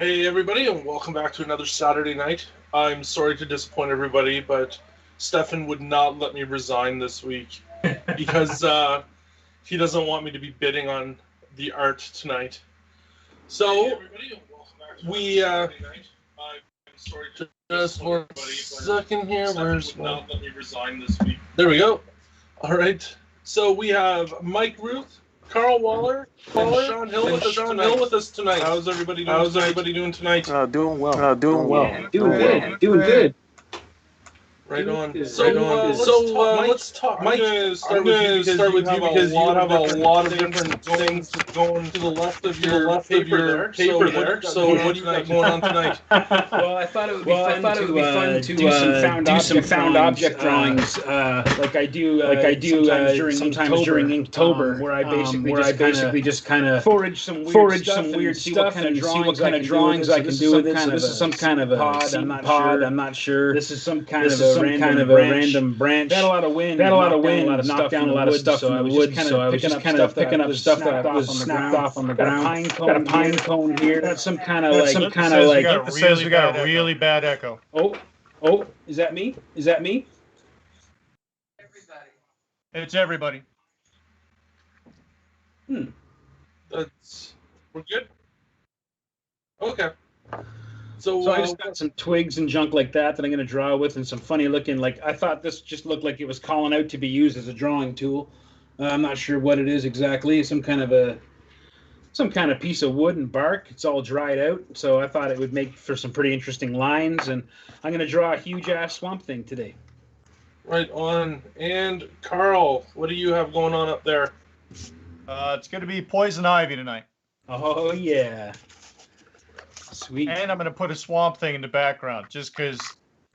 Hey everybody, and welcome back to another Saturday night. I'm sorry to disappoint everybody, but Stefan would not let me resign this week because he doesn't want me to be bidding on the art tonight. So we just for a second here. Where's not let me resign this week? There we go. All right. So we have Mike Rooth, Karl Waller, and Sean Hill with us tonight. How's everybody doing tonight? Doing well. Yeah, doing good. Right on. So Let's talk. Mike, I'm gonna start with you because you have a lot of different things going to the left of your paper there. So what do you got going on tonight? Well, I thought it would be fun to do some found object drawings, like I do sometimes during Inktober, where I basically just kind of forage some weird stuff and see what kind of drawings I can do with it. So this is some kind of a pod. I'm not sure. This is some kind of a random branch. Had a lot of wind, knocked down a lot of stuff in the wood. So I was just kind of picking up stuff that was snapped off on the ground. Got a pine cone here. That's some kind of like. It says we got a really bad echo. Oh, is that me? Everybody. It's everybody. We're good. Okay. So I just got some twigs and junk like that I'm going to draw with, and some funny looking, like, I thought this just looked like it was calling out to be used as a drawing tool. I'm not sure what it is exactly. Some kind of piece of wood and bark. It's all dried out, so I thought it would make for some pretty interesting lines, and I'm going to draw a huge ass swamp thing today. Right on. And Karl, what do you have going on up there? It's going to be poison ivy tonight. Oh yeah. Sweet. And I'm going to put a swamp thing in the background just because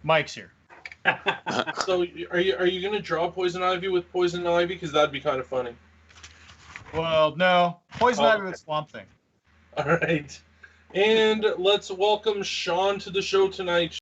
Mike's here. So are you going to draw poison ivy with poison ivy? Because that'd be kind of funny. Well, no. Poison ivy with swamp thing. All right. And let's welcome Sean to the show tonight.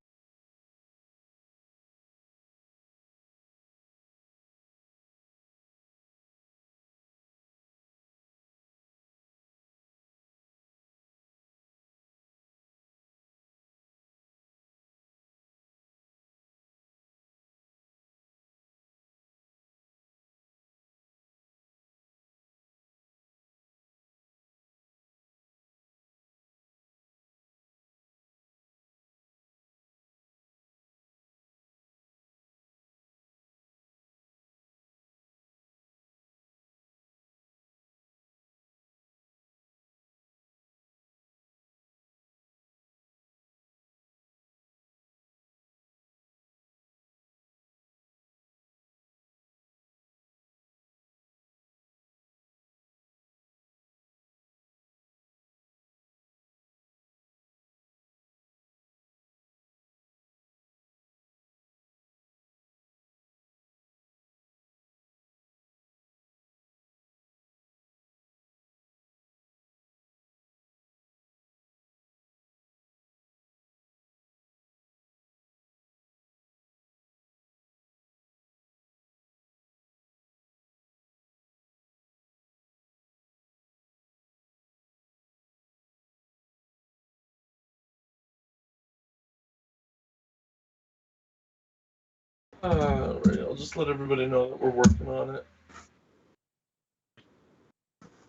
Right, I'll just let everybody know that we're working on it.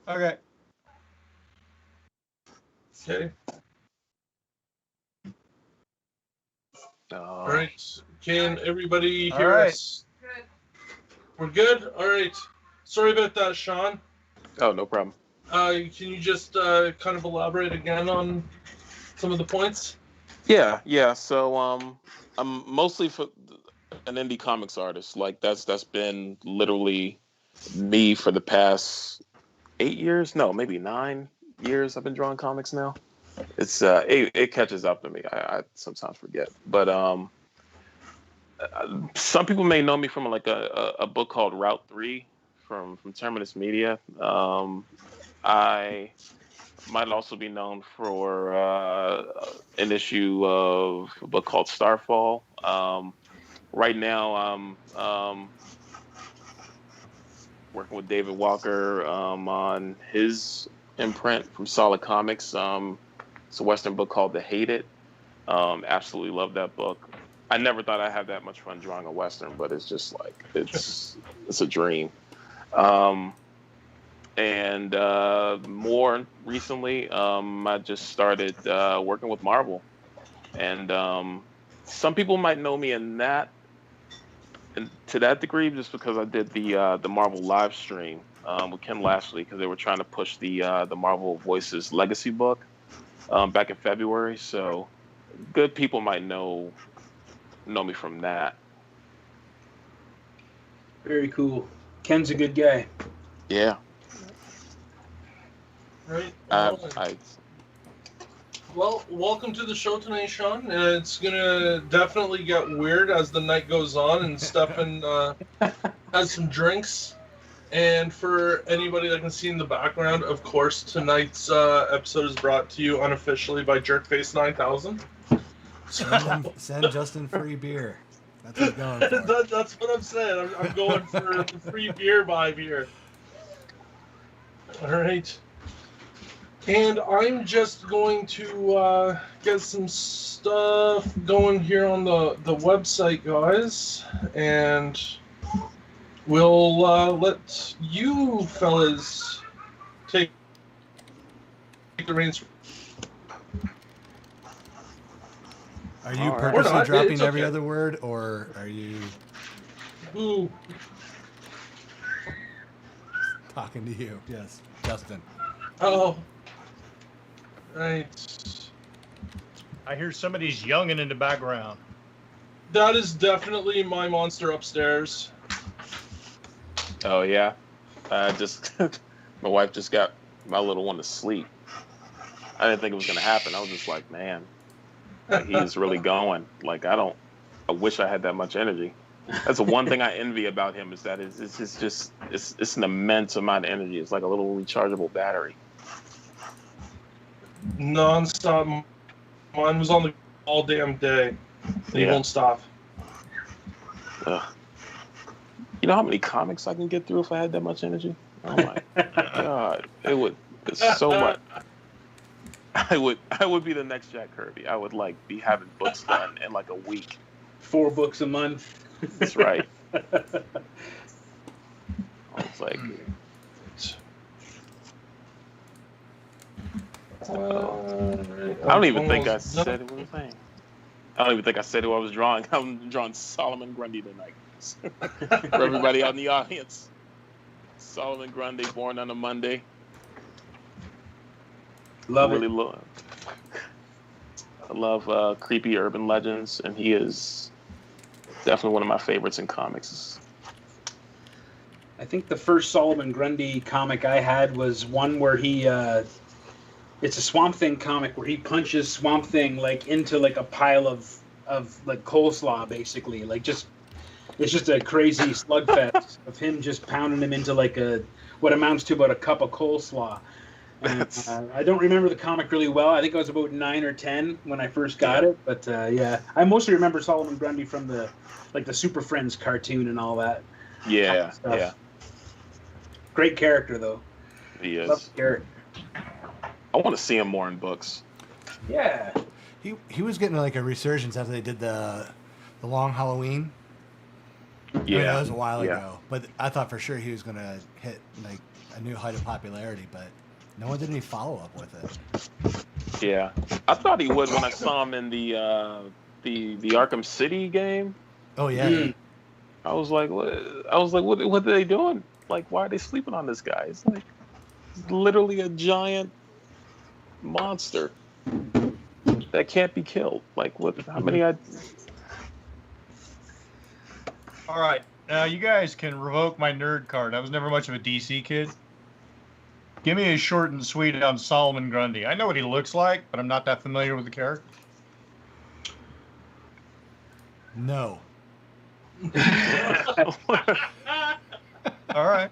Okay. Okay. All right. Can everybody hear us? Good. We're good? All right. Sorry about that, Sean. Oh, no problem. Can you just kind of elaborate again on some of the points? Yeah. So I'm mostly an indie comics artist. Like that's been literally me for the past 8 years. No, maybe 9 years. I've been drawing comics now. It's it catches up to me. I sometimes forget, but some people may know me from like a book called Route 3 from Terminus Media. I might also be known for an issue of a book called Starfall. Right now, I'm working with David Walker on his imprint from Solid Comics. It's a Western book called The Hated. Absolutely love that book. I never thought I'd have that much fun drawing a Western, but it's just like, it's a dream. And more recently, I just started working with Marvel. And some people might know me in that, and to that degree, just because I did the Marvel live stream with Ken Lashley, because they were trying to push the Marvel Voices Legacy book back in February. So good people might know me from that. Very cool. Ken's a good guy. Yeah. Right. Well, welcome to the show tonight, Sean. It's gonna definitely get weird as the night goes on, and Stefan has some drinks. And for anybody that can see in the background, of course, tonight's episode is brought to you unofficially by Jerkface 9000. Send Justin free beer. That's what I'm going for. That's what I'm saying. I'm going for the free beer vibe here. All right. And I'm just going to get some stuff going here on the website, guys. And we'll let you fellas take the reins. Are you purposely dropping every other word, or are you talking to you? Yes, Justin. Oh. Right. I hear somebody's younging in the background. That is definitely my monster upstairs. Oh yeah, my wife just got my little one to sleep. I didn't think it was gonna happen. I was just like, man, he's really going. Like I wish I had that much energy. That's the one thing I envy about him, is that it's an immense amount of energy. It's like a little rechargeable battery. Non-stop. Mine was on the all damn day. He won't stop. You know how many comics I can get through if I had that much energy? Oh my god, it's so much. I would be the next Jack Kirby. I would be having books done in like a week. 4 books a month. That's right. I was like, I don't even think I said what I was saying. I don't even think I said who I was drawing. I'm drawing Solomon Grundy tonight. For everybody out in the audience. Solomon Grundy, born on a Monday. Love it. I love creepy urban legends, and he is definitely one of my favorites in comics. I think the first Solomon Grundy comic I had was one where he it's a Swamp Thing comic where he punches Swamp Thing into a pile of coleslaw, basically. It's just a crazy slugfest of him just pounding him into what amounts to about a cup of coleslaw. And, I don't remember the comic really well. I think I was about 9 or 10 when I first got it. But I mostly remember Solomon Grundy from the Super Friends cartoon and all that. Yeah, yeah. Great character though. He is. Love the character. I want to see him more in books. Yeah. He was getting a resurgence after they did the Long Halloween. Yeah. I mean, that was a while ago. But I thought for sure he was going to hit a new height of popularity, but no one did any follow up with it. Yeah. I thought he would when I saw him in the Arkham City game. Oh yeah. Mm. I was like, what are they doing? Why are they sleeping on this guy? It's literally a giant monster that can't be killed. How many? All right, now you guys can revoke my nerd card. I was never much of a DC kid. Give me a short and sweet on Solomon Grundy. I know what he looks like, but I'm not that familiar with the character. No. All right.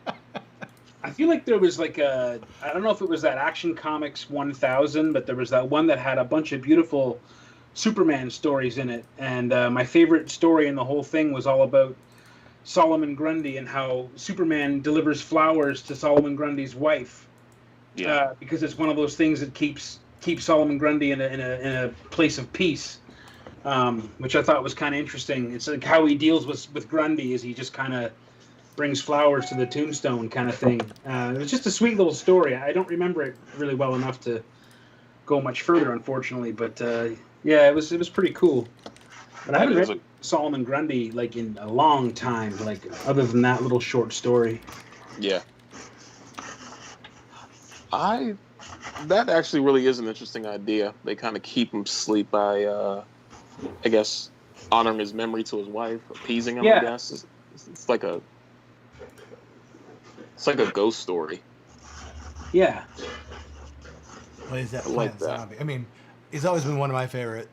I feel like there was I don't know if it was that Action Comics 1000, but there was that one that had a bunch of beautiful Superman stories in it. And my favorite story in the whole thing was all about Solomon Grundy and how Superman delivers flowers to Solomon Grundy's wife. Yeah. Because it's one of those things that keeps keep Solomon Grundy in a place of peace, which I thought was kind of interesting. It's like how he deals with Grundy is he just kind of brings flowers to the tombstone kind of thing. It was just a sweet little story. I don't remember it really well enough to go much further, unfortunately. But yeah, it was pretty cool. But I haven't read Solomon Grundy like in a long time, like other than that little short story. Yeah. That actually really is an interesting idea. They kind of keep him asleep by, I guess, honoring his memory to his wife, appeasing him. Yeah. I guess it's like a ghost story. Yeah. Well, he's that plant zombie. I mean, he's always been one of my favorite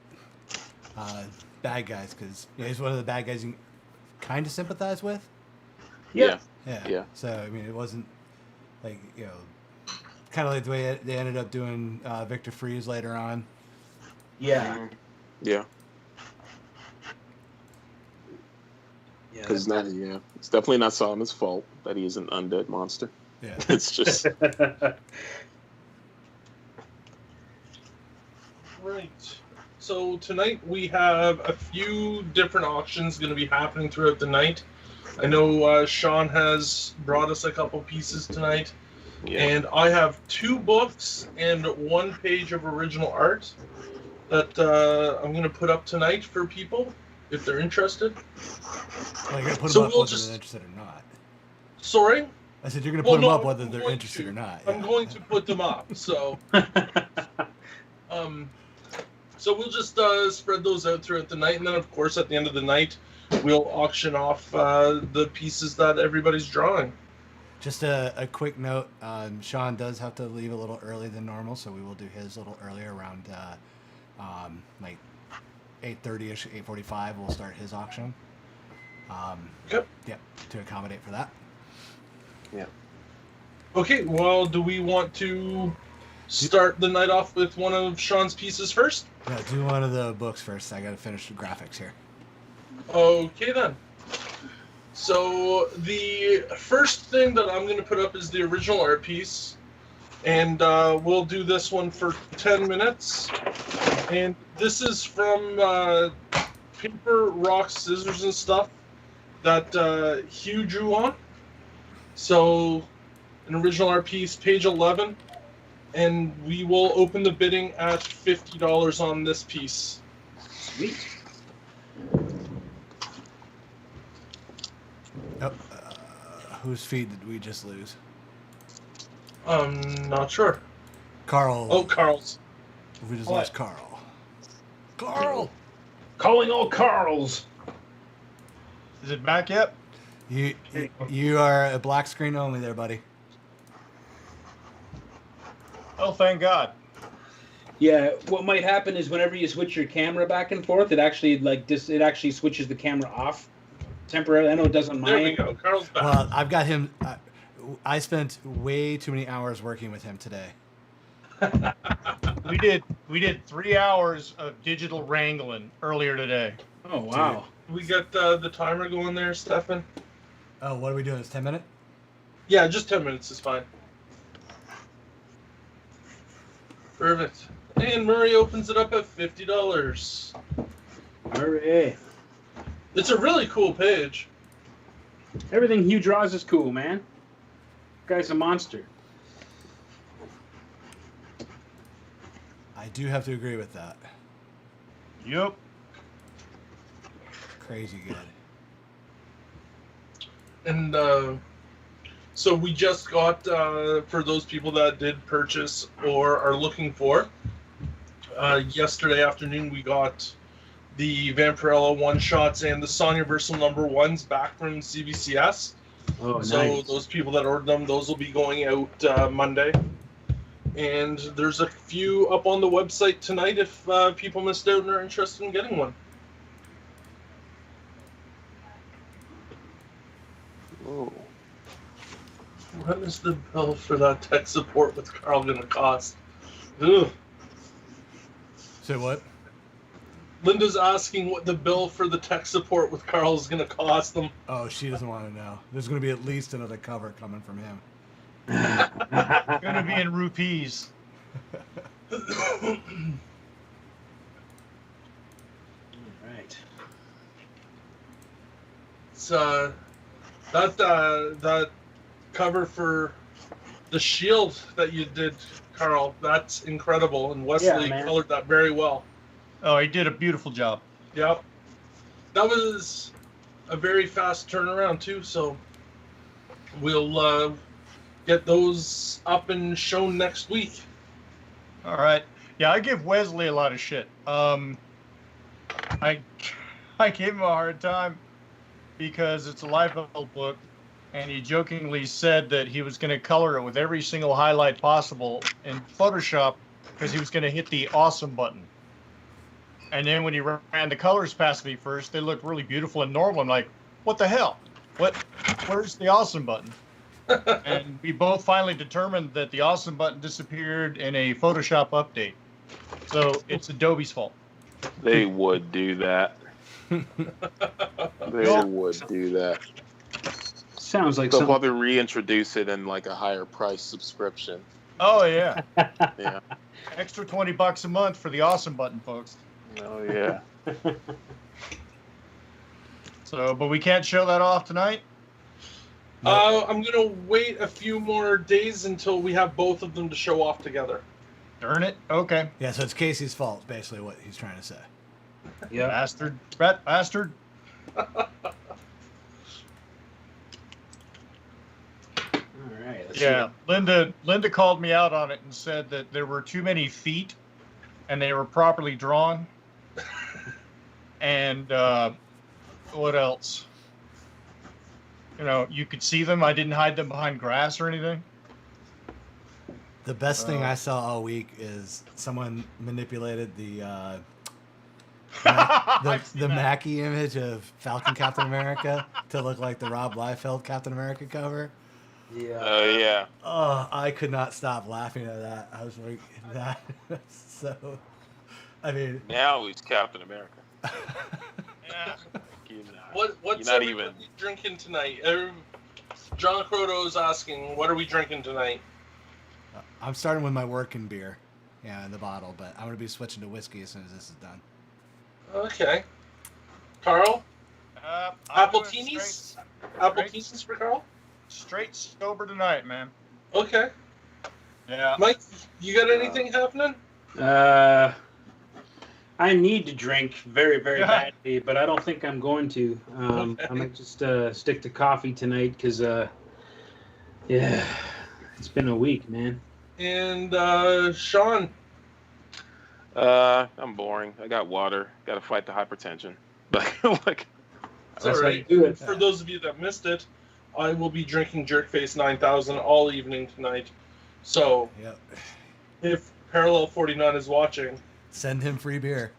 bad guys because he's one of the bad guys you kind of sympathize with. Yeah. So I mean, it wasn't like kind of like the way they ended up doing Victor Freeze later on. Yeah. Yeah. Because it's definitely not Solomon's fault that he is an undead monster. Yeah. It's just. Right. So tonight we have a few different auctions going to be happening throughout the night. I know Sean has brought us a couple pieces tonight. Yeah. And I have 2 books and 1 page of original art that I'm going to put up tonight for people if they're interested. Well, you're going to put them up whether they're interested or not. Sorry? I said you're going to put them up whether they're interested or not. I'm going to put them up, so... So we'll just spread those out throughout the night, and then, of course, at the end of the night, we'll auction off the pieces that everybody's drawing. Just a quick note, Sean does have to leave a little early than normal, so we will do his a little earlier, around like 8:30ish, 8:45. We'll start his auction. Yep. Yeah, to accommodate for that. Yeah. Okay, well, do we want to start the night off with one of Sean's pieces first? Yeah, do one of the books first. I got to finish the graphics here. Okay, then. So the first thing that I'm going to put up is the original art piece, and we'll do this one for 10 minutes. And this is from paper, rocks, scissors, and stuff that Hugh drew on. So an original art piece, page 11, and we will open the bidding at $50 on this piece. Sweet. Yep. Whose feed did we just lose? Not sure. Karl. Oh, Karl's. We just lost Karl. Karl! Calling all Karls. Is it back yet? You are a black screen only there, buddy. Oh, thank God. Yeah, what might happen is whenever you switch your camera back and forth, it actually switches the camera off temporarily. I know it does on mine. There we go. Karl's back. Well, I've got him. I spent way too many hours working with him today. We did 3 hours of digital wrangling earlier today. Oh wow! We got the timer going there, Stefan. Oh, what are we doing? It's 10 minutes? Yeah, just 10 minutes is fine. Perfect. And Murray opens it up at $50. Murray. It's a really cool page. Everything Hugh draws is cool, man. Guy's a monster. I do have to agree with that. Yep. Crazy good. And so we just got, for those people that did purchase or are looking for, yesterday afternoon we got the Vampirella one-shots and the Sonyaversal #1s back from CBCS. Oh, so nice. Those people that ordered them, those will be going out Monday. And there's a few up on the website tonight if people missed out and are interested in getting one. Oh. What is the bill for that tech support with Karl going to cost? Ugh. Say what? Linda's asking what the bill for the tech support with Karl is going to cost them. Oh, she doesn't want to know. There's going to be at least another cover coming from him. It's going to be in rupees. Right. So that cover for the Shield that you did, Karl, that's incredible, and Wesley colored that very well. Oh, he did a beautiful job. Yep. That was a very fast turnaround too, so we'll get those up and shown next week. All right. Yeah, I give Wesley a lot of shit. I gave him a hard time because it's a Liefeld book, and he jokingly said that he was going to color it with every single highlight possible in Photoshop because he was going to hit the awesome button. And then when he ran the colors past me first, they looked really beautiful and normal. I'm like, what the hell? Where's the awesome button? And we both finally determined that the awesome button disappeared in a Photoshop update. So it's Adobe's fault. They would do that. They would do that. Sounds like they'll probably reintroduce it in like a higher price subscription. Oh yeah. Yeah. Extra $20 a month for the awesome button, folks. Oh yeah. So, but we can't show that off tonight? I'm gonna wait a few more days until we have both of them to show off together. Darn it. Okay. Yeah, so it's Casey's fault, basically what he's trying to say. Yeah. Bastard. Rat bastard. Yeah, Linda called me out on it and said that there were too many feet and they were properly drawn. And what else? You know, you could see them. I didn't hide them behind grass or anything. The best thing I saw all week is someone manipulated the Mackie image of Falcon Captain America to look like the Rob Liefeld Captain America cover. Yeah. Yeah. Oh, I could not stop laughing at that. I was like, that so. I mean. Now he's Captain America. Yeah. What's everybody drinking tonight? John Croto's asking, what are we drinking tonight? I'm starting with my working beer, in the bottle, but I'm going to be switching to whiskey as soon as this is done. Okay. Karl? Apple teenies? Apple teenies for Karl? Straight sober tonight, man. Okay. Yeah. Mike, you got anything happening? I need to drink very, very badly, but I don't think I'm going to. Okay. I might just stick to coffee tonight because, it's been a week, man. And Sean? I'm boring. I got water. Got to fight the hypertension. Like, that's all right. For those of you that missed it, I will be drinking Jerkface 9000 all evening tonight. So, if Parallel 49 is watching, send him free beer.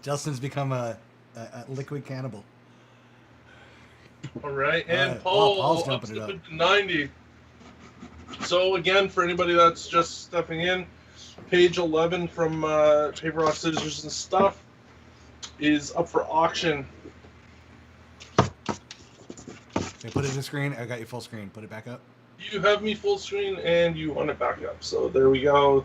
Justin's become a liquid cannibal. All right, and Paul's jumping it up to 90. So again, for anybody that's just stepping in, page 11 from Paper Rock Scissors and Stuff is up for auction. Okay, put it in the screen. I got you full screen. Put it back up. You have me full screen, and you want it back up. So there we go.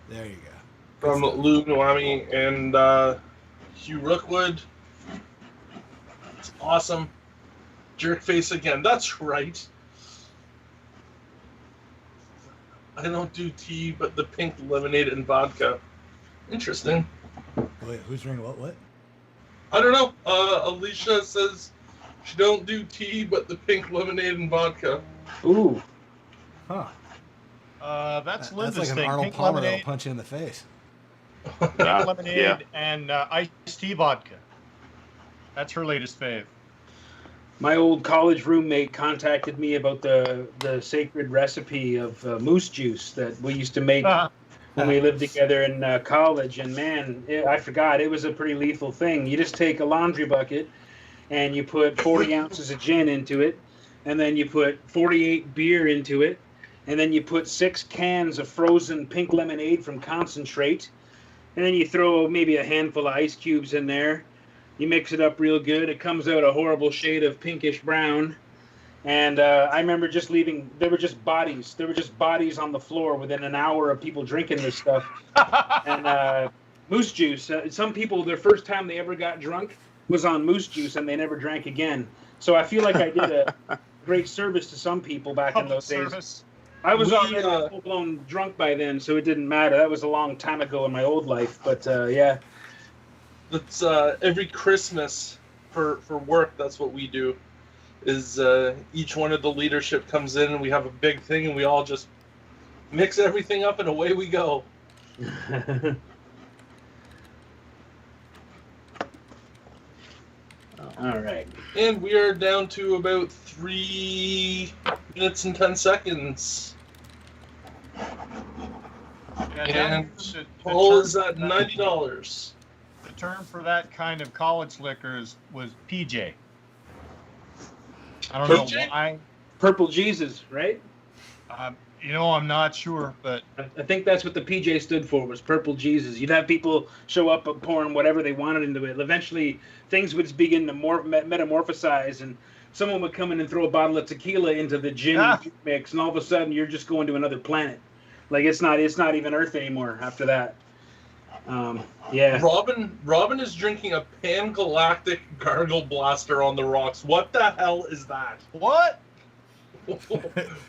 There you go. From Lou Noami and Hugh Rookwood. It's awesome. Jerkface again. That's right. I don't do tea, but the pink lemonade and vodka. Interesting. Wait, who's drinking what? I don't know. Alicia says she don't do tea, but the pink lemonade and vodka. Ooh. Huh. That's Linda's like an thing. Arnold Pink Palmer lemonade, that'll punch you in the face. pink lemonade and iced tea vodka. That's her latest fave. My old college roommate contacted me about the sacred recipe of moose juice that we used to make when we lived together in college. And man, I forgot. It was a pretty lethal thing. You just take a laundry bucket and you put 40 ounces of gin into it, and then you put 48 beer into it, and then you put 6 cans of frozen pink lemonade from concentrate, and then you throw maybe a handful of ice cubes in there. You mix it up real good. It comes out a horrible shade of pinkish brown, And I remember just leaving. There were just bodies. There were just bodies on the floor within an hour of people drinking this stuff. And moose juice. Some people, their first time they ever got drunk was on moose juice, and they never drank again. So I feel like I did a great service to some people back in those days. I was already full-blown drunk by then, so it didn't matter. That was a long time ago in my old life. But yeah. That's every Christmas for work. That's what we do. Is each one of the leadership comes in and we have a big thing and we all just mix everything up and away we go. All right. And we are down to about 3 minutes and 10 seconds. And Paul is at $90. The term for that kind of college liquor was PJ. I don't know why. Purple Jesus, right? I'm not sure, but I think that's what the PJ stood for, was Purple Jesus. You'd have people show up and pouring whatever they wanted into it. Eventually, things would begin to metamorphosize, and someone would come in and throw a bottle of tequila into the gin mix, and all of a sudden, you're just going to another planet. Like, it's not even Earth anymore after that. Yeah. Robin is drinking a Pan-Galactic Gargle Blaster on the rocks. What the hell is that? What?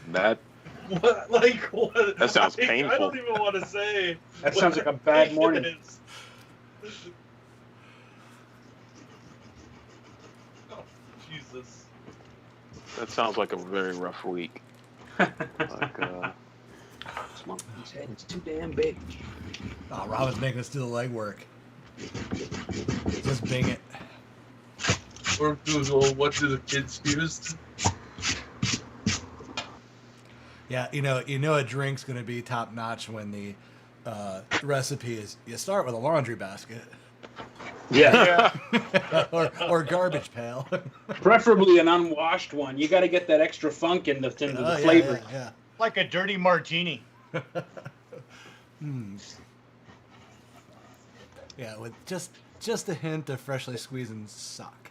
That. What? Like what? That sounds painful. I don't even want to say. That sounds like a bad morning. Oh, Jesus. That sounds like a very rough week. It's too damn big. Oh, Robin's making us do the legwork. Just Bing it. Or Google, what do the kids use? Yeah, you know a drink's going to be top notch when the recipe is you start with a laundry basket. Yeah. or garbage pail. Preferably an unwashed one. You got to get that extra funk in the flavor. Yeah. Like a dirty martini. Yeah, with just a hint of freshly squeezing sock.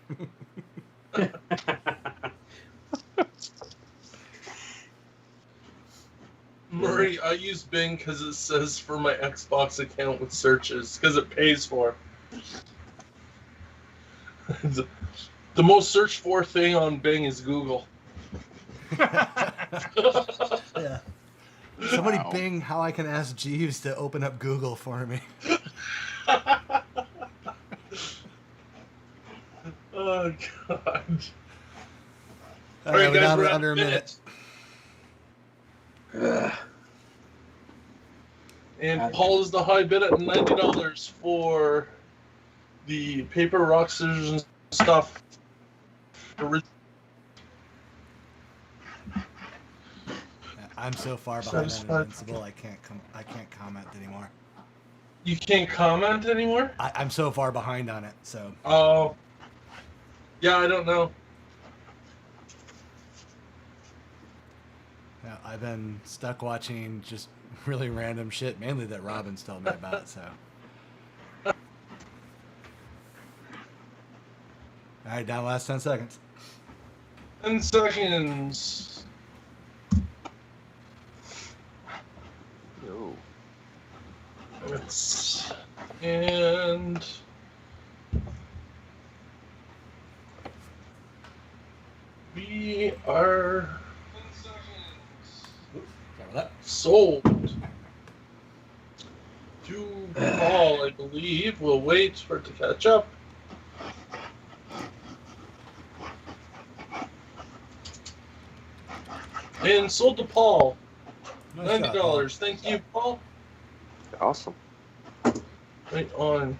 Murray, I use Bing because it says for my Xbox account with searches, because it pays for. The most searched for thing on Bing is Google. Yeah. Somebody Bing how I can ask Jeeves to open up Google for me. Oh, God. All right, we're down to under a minute. And Paul is the high bid at $90 for the paper, rock, scissors, and stuff. I'm so far behind on Invincible, I can't comment anymore. You can't comment anymore? I'm so far behind on it, so. Oh. Yeah, I don't know. Yeah, I've been stuck watching just really random shit, mainly that Robin's told me about, so. All right, down last 10 seconds. 10 seconds. Yo. And we are sold to Paul, I believe. We'll wait for it to catch up. And sold to Paul. $90. Thank you, Paul. Awesome. Right on.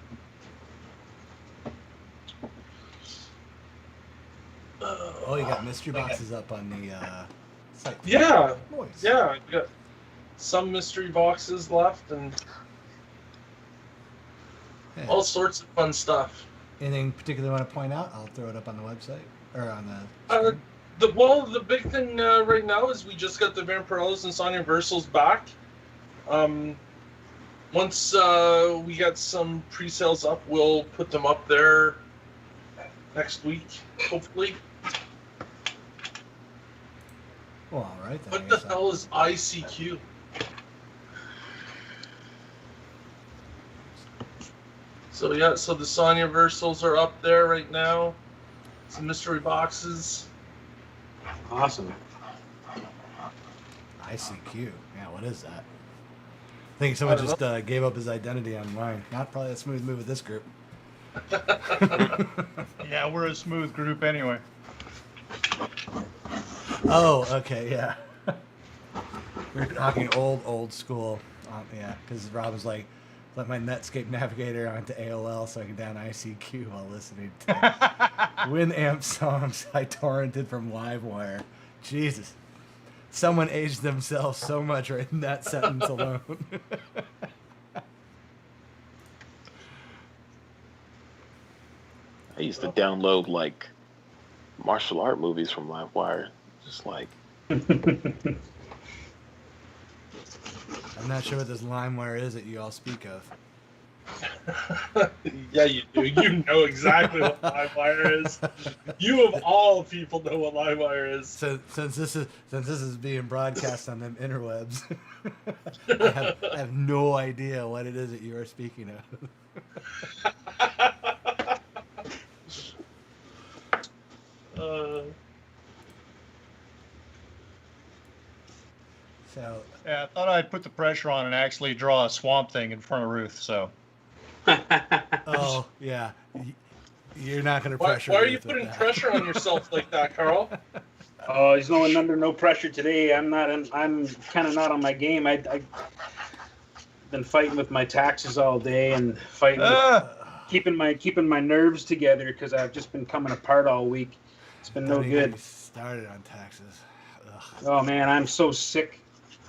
Oh, you got mystery boxes up on the site. Yeah. Nice. Yeah, I got some mystery boxes left and all sorts of fun stuff. Anything particular you want to point out? I'll throw it up on the website or on the. The big thing right now is we just got the Vampirellas and Sonya Versals back. Once we got some pre-sales up, we'll put them up there next week, hopefully. Well, all right then. What the hell is ICQ? So yeah, so the Sonya Versals are up there right now. Some mystery boxes. Awesome. ICQ. Yeah, what is that? I think someone just gave up his identity online. Not probably a smooth move with this group. Yeah, we're a smooth group anyway. Oh, okay, yeah. We're talking old school. Yeah, because Rob was like, let my Netscape navigator onto AOL so I can down ICQ while listening to Winamp songs I torrented from LiveWire. Jesus. Someone aged themselves so much right in that sentence alone. I used to download like martial art movies from LiveWire. Just like. I'm not sure what this LimeWire is that you all speak of. Yeah, you do. You know exactly what LimeWire is. You of all people know what LimeWire is. So since this is being broadcast on them interwebs, I have no idea what it is that you are speaking of. So Yeah, I thought I'd put the pressure on and actually draw a swamp thing in front of Ruth. So. Oh yeah, you're not going to pressure. Why are you putting pressure on yourself like that, Karl? Oh, he's going under no pressure today. I'm kind of not on my game. I've been fighting with my taxes all day and fighting, keeping my nerves together because I've just been coming apart all week. It's been no good. Started on taxes. Ugh. Oh man, I'm so sick.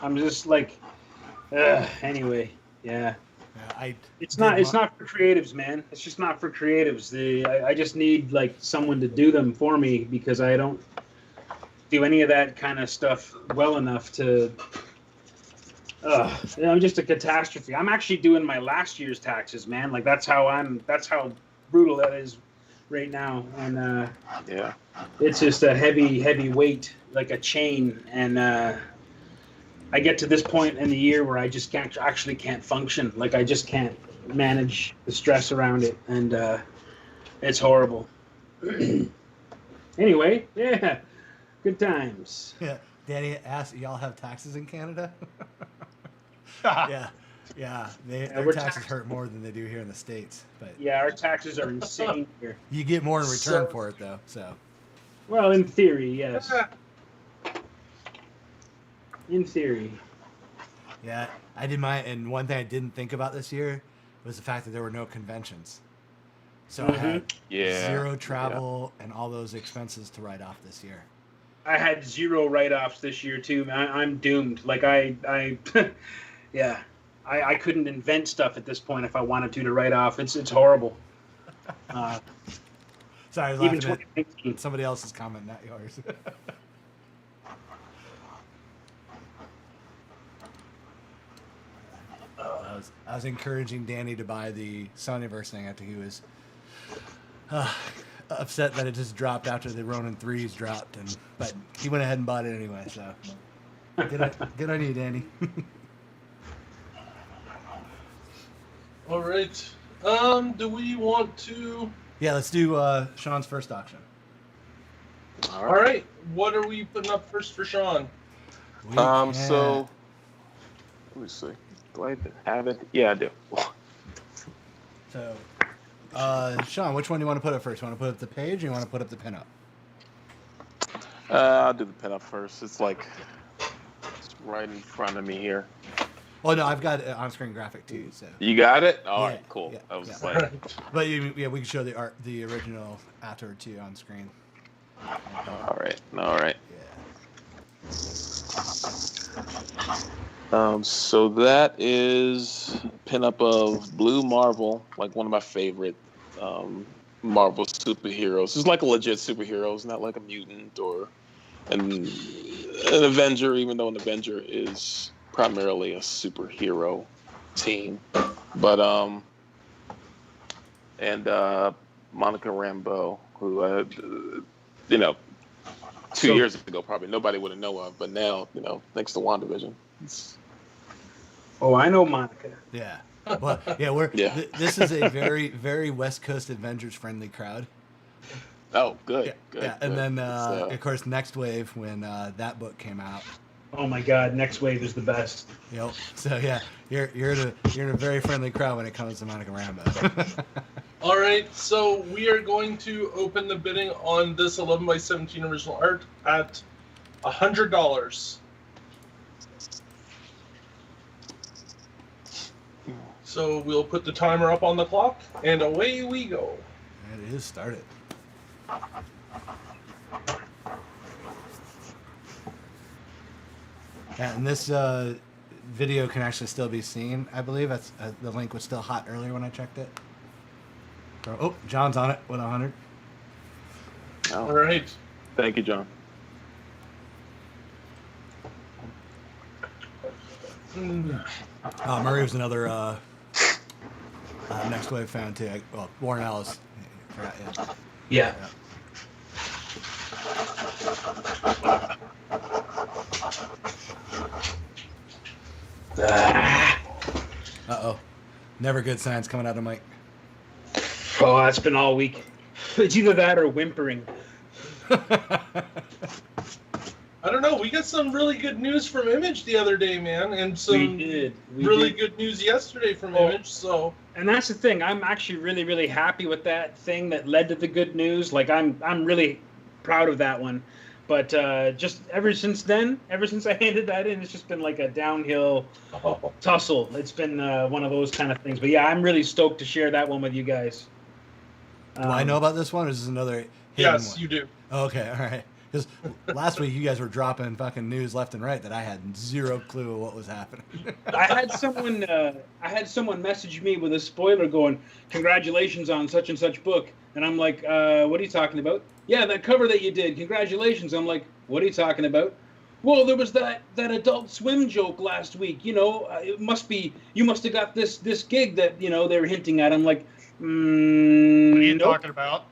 I'm just like, anyway, yeah. It's not for creatives, man. It's just not for creatives. I just need like someone to do them for me because I don't do any of that kind of stuff well enough to. I'm just a catastrophe. I'm actually doing my last year's taxes, man. Like that's how brutal that is right now, and yeah, it's just a heavy weight, like a chain, and. I get to this point in the year where I just can't function. Like I just can't manage the stress around it, and it's horrible. Anyway, yeah, good times. Yeah, Danny asked, y'all have taxes in Canada? Yeah. Their taxes hurt more than they do here in the States. But yeah, our taxes are insane here. You get more in return for it, though. So. Well, in theory, yes. In theory. Yeah, I did mine, and one thing I didn't think about this year was the fact that there were no conventions. So I had zero travel and all those expenses to write off this year. I had zero write-offs this year too. I'm doomed. Like I yeah, I couldn't invent stuff at this point if I wanted to write off. It's horrible. Sorry, I was laughing at somebody else's comment, not yours. I was encouraging Danny to buy the Sonyaverse thing after he was upset that it just dropped after the Ronin 3s dropped, but he went ahead and bought it anyway. So good on you, Danny. All right. Do we want to? Yeah, let's do Sean's first auction. All right. What are we putting up first for Sean? So let me see. Do I have it? Yeah, I do. So, Sean, which one do you want to put up first? You want to put up the page or you want to put up the pinup? I'll do the pinup first. It's like it's right in front of me here. Oh no, I've got an on-screen graphic too. So you got it? All right, cool. Yeah, I was like, but we can show the original after too on screen. All right. Yeah. So that is pinup of Blue Marvel, like one of my favorite Marvel superheroes. It's like a legit superhero. It's not like a mutant or an Avenger, even though an Avenger is primarily a superhero team. But and Monica Rambeau, who 2 years ago, probably nobody would have known of, but now, thanks to WandaVision. Oh, I know Monica. Yeah. Well, yeah, this is a very, very West Coast Avengers friendly crowd. Oh, good. Yeah, good. Yeah. Good. And then, of course, Next Wave, when that book came out. Oh my God, Next Wave is the best. Yep. So yeah, you're in a very friendly crowd when it comes to Monica Rambeau. All right, so we are going to open the bidding on this 11x17 original art at $100. So we'll put the timer up on the clock, and away we go. And it is started. Yeah, and this video can actually still be seen. I believe that's the link was still hot earlier when I checked it. So, oh, John's on it with 100. Oh. All right. Thank you, John. Murray was another Next Wave fan too. Warren Ellis. Yeah. Uh-oh. Never good signs coming out of Mike. Oh, that's been all week. It's either that or whimpering. I don't know. We got some really good news from Image the other day, man, and some really good news yesterday from Image. So, and that's the thing. I'm actually really, really happy with that thing that led to the good news. Like, I'm really proud of that one. But just ever since then, ever since I handed that in, it's just been like a downhill tussle. It's been one of those kind of things. But yeah, I'm really stoked to share that one with you guys. Do I know about this one, or is this another yes, one? You do. Okay, all right. Because last week you guys were dropping fucking news left and right that I had zero clue of what was happening. I had someone message me with a spoiler going, "Congratulations on such and such book," and I'm like, "What are you talking about?" "Yeah, that cover that you did. Congratulations." I'm like, "What are you talking about?" "Well, there was that Adult Swim joke last week. It must be you must have got this gig that they were hinting at." I'm like, what are you talking about?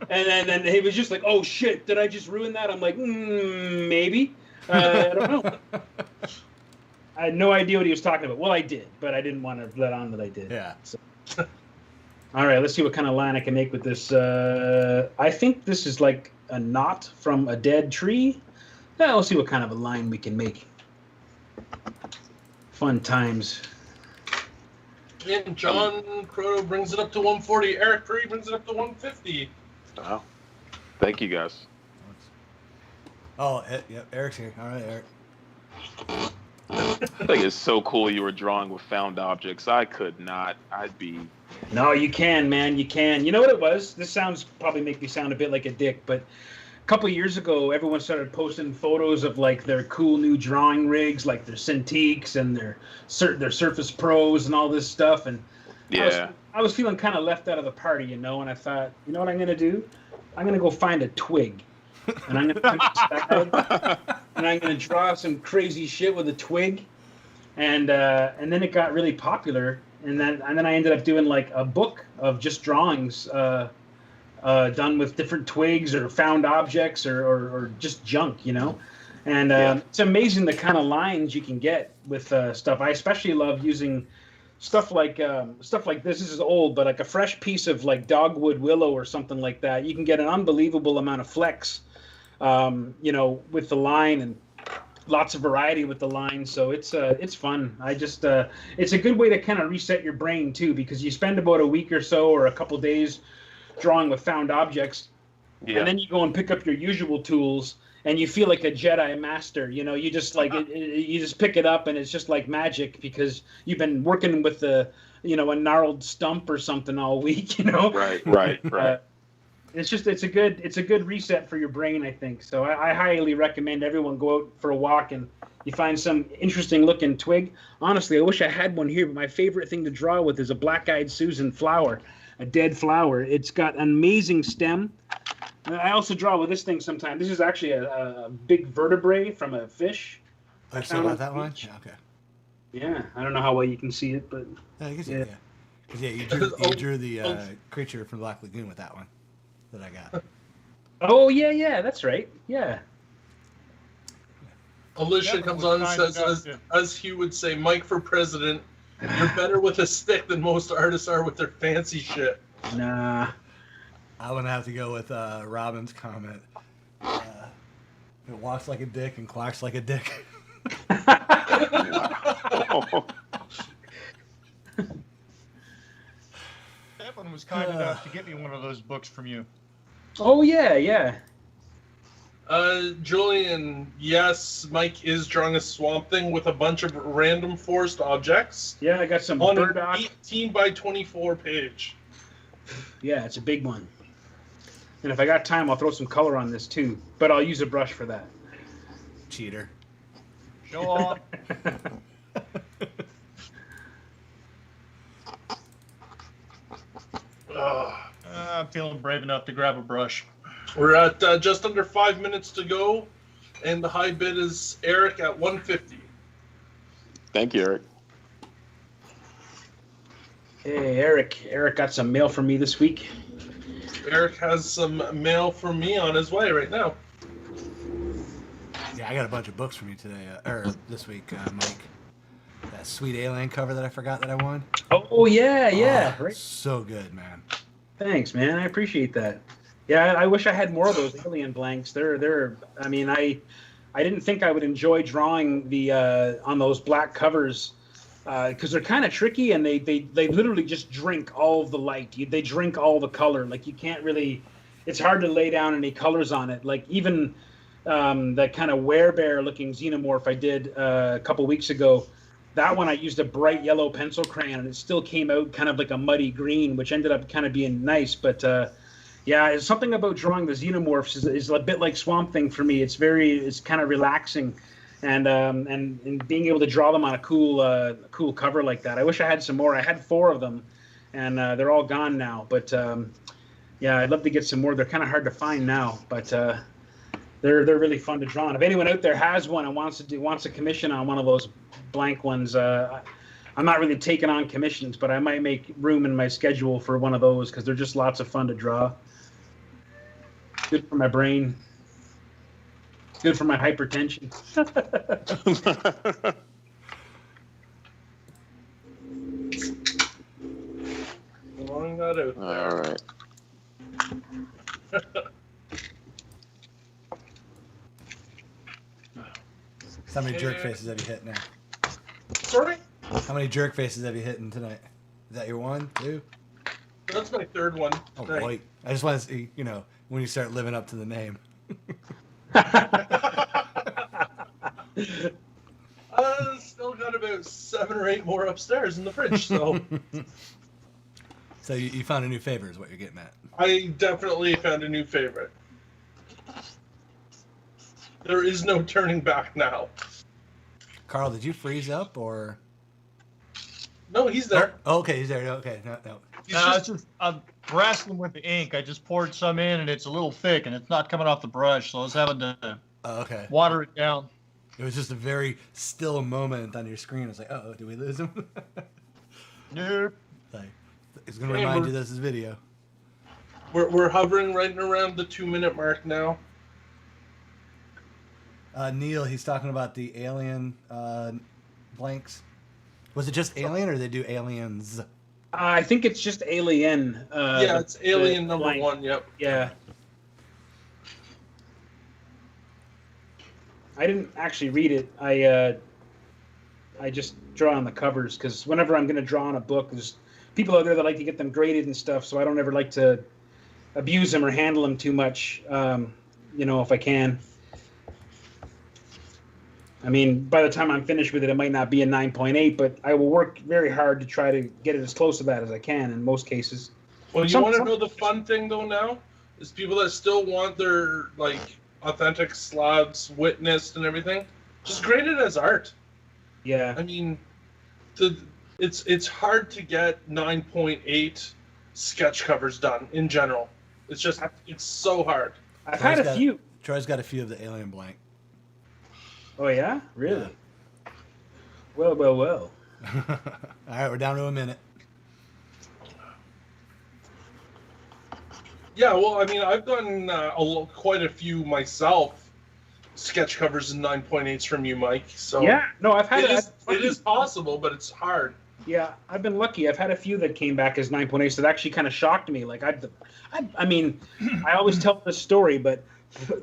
And then he was just like, "Oh shit, did I just ruin that?" I'm like, maybe. I don't know. I had no idea what he was talking about. Well, I did, but I didn't want to let on that I did. Yeah. So. All right, let's see what kind of line I can make with this. I think this is like a knot from a dead tree. Now let's see what kind of a line we can make. Fun times. And John Croto brings it up to 140. Eric Curry brings it up to 150. Wow. Thank you, guys. Oh, yeah, Eric's here. All right, Eric. I think it's so cool you were drawing with found objects. I could not. I'd be... No, you can, man. You can. You know what it was? This probably make me sound a bit like a dick, but a couple of years ago, everyone started posting photos of like their cool new drawing rigs, like their Cintiqs and their Surface Pros and all this stuff. And yeah, I was feeling kind of left out of the party, and I thought, you know what I'm gonna do? I'm gonna go find a twig, and I'm gonna come outside, and I'm gonna draw some crazy shit with a twig, and then it got really popular, and then I ended up doing like a book of just drawings. Done with different twigs or found objects or just junk, and it's amazing the kind of lines you can get with stuff. I especially love using stuff like this. This is old, but like a fresh piece of like dogwood willow or something like that. You can get an unbelievable amount of flex, with the line, and lots of variety with the line. So it's fun. It's a good way to kind of reset your brain too, because you spend about a week or so or a couple days drawing with found objects, and then you go and pick up your usual tools, and you feel like a Jedi master. You just like you just pick it up, and it's just like magic because you've been working with a gnarled stump or something all week. Right. It's a good reset for your brain, I think. So I highly recommend everyone go out for a walk and you find some interesting looking twig. Honestly, I wish I had one here, but my favorite thing to draw with is a black-eyed Susan flower. A dead flower. It's got an amazing stem. I also draw with this thing sometimes. This is actually a big vertebrae from a fish. I saw about that one? Yeah, okay. Yeah, I don't know how well you can see it, but... I can see it, yeah. Yeah, you drew the creature from Black Lagoon with that one that I got. Oh, yeah, that's right. Yeah. Alicia comes on and says, as Hugh would say, Mike for president, you're better with a stick than most artists are with their fancy shit. Nah. I would have to go with Robin's comment. It walks like a dick and quacks like a dick. Evan was kind enough to get me one of those books from you. Oh, yeah. Julian, yes, Mike is drawing a Swamp Thing with a bunch of random forest objects. Yeah, I got some on burdock. an 18 by 24 page. Yeah, it's a big one. And if I got time, I'll throw some color on this too. But I'll use a brush for that. Cheater. Show off. I'm feeling brave enough to grab a brush. We're at just under 5 minutes to go, and the high bid is Eric at 150. Thank you, Eric. Hey, Eric. Eric got some mail from me this week. Eric has some mail from me on his way right now. Yeah, I got a bunch of books from you today, or this week, Mike. That sweet alien cover that I forgot that I won. Oh yeah, right. So good, man. Thanks, man. I appreciate that. Yeah, I wish I had more of those alien blanks. They're. I mean, I didn't think I would enjoy drawing the on those black covers because they're kind of tricky and they literally just drink all of the light. They drink all the color. Like you can't really. It's hard to lay down any colors on it. Like even that kind of werebear looking xenomorph I did a couple weeks ago. That one I used a bright yellow pencil crayon and it still came out kind of like a muddy green, which ended up kind of being nice. But yeah, it's something about drawing the xenomorphs is a bit like Swamp Thing for me. It's kind of relaxing, and being able to draw them on a cool cover like that. I wish I had some more. I had 4 of them, and they're all gone now. But yeah, I'd love to get some more. They're kind of hard to find now, but they're really fun to draw. And if anyone out there has one and wants a commission on one of those blank ones, I'm not really taking on commissions, but I might make room in my schedule for one of those because they're just lots of fun to draw. Good for my brain. Good for my hypertension. Long that out. All right. How many jerk faces have you hit now? Sorry? How many jerk faces have you hit tonight? Is that your 1, 2? That's my 3rd one. Oh, boy. I just want to see, when you start living up to the name. Still got about 7 or 8 more upstairs in the fridge, so. So you found a new favorite is what you're getting at. I definitely found a new favorite. There is no turning back now. Karl, did you freeze up or? No, he's there. Oh, okay, he's there. Okay, no. I'm wrestling with the ink. I just poured some in, and it's a little thick, and it's not coming off the brush, so I was having to water it down. It was just a very still moment on your screen. It's like, uh-oh, do we lose him? Nope. It's going to remind you this is video. We're hovering right around the 2-minute mark now. Neil, he's talking about the alien blanks. Was it just alien, or did they do aliens? I think it's just alien. Yeah, it's alien number blank. 1. Yep. Yeah. I didn't actually read it. I just draw on the covers because whenever I'm going to draw on a book, there's people out there that like to get them graded and stuff. So I don't ever like to abuse them or handle them too much. If I can. I mean, by the time I'm finished with it, it might not be a 9.8, but I will work very hard to try to get it as close to that as I can in most cases. Well, you want to know the fun thing, though, now? Is people that still want their, authentic slabs witnessed and everything, just grade it as art. Yeah. I mean, it's hard to get 9.8 sketch covers done in general. It's so hard. I've had a few. Troy's got a few of the alien blank. Oh, yeah? Really? Yeah. Well. All right, we're down to a minute. Yeah, well, I mean, I've done quite a few myself, sketch covers and 9.8s from you, Mike. So yeah, no, I've had it is possible, but it's hard. Yeah, I've been lucky. I've had a few that came back as 9.8s that actually kind of shocked me. Like I mean, I always tell this story, but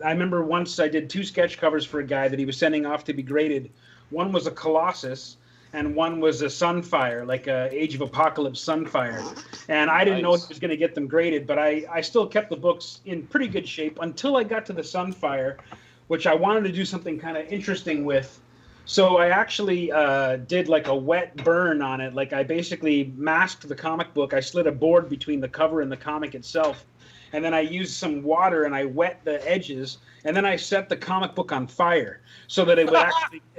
I remember once I did 2 sketch covers for a guy that he was sending off to be graded. One was a Colossus, and one was a Sunfire, like a Age of Apocalypse Sunfire. And I didn't know if he was going to get them graded, but I still kept the books in pretty good shape until I got to the Sunfire, which I wanted to do something kind of interesting with. So I actually did like a wet burn on it. Like I basically masked the comic book. I slid a board between the cover and the comic itself. And then I used some water and I wet the edges. And then I set the comic book on fire so that it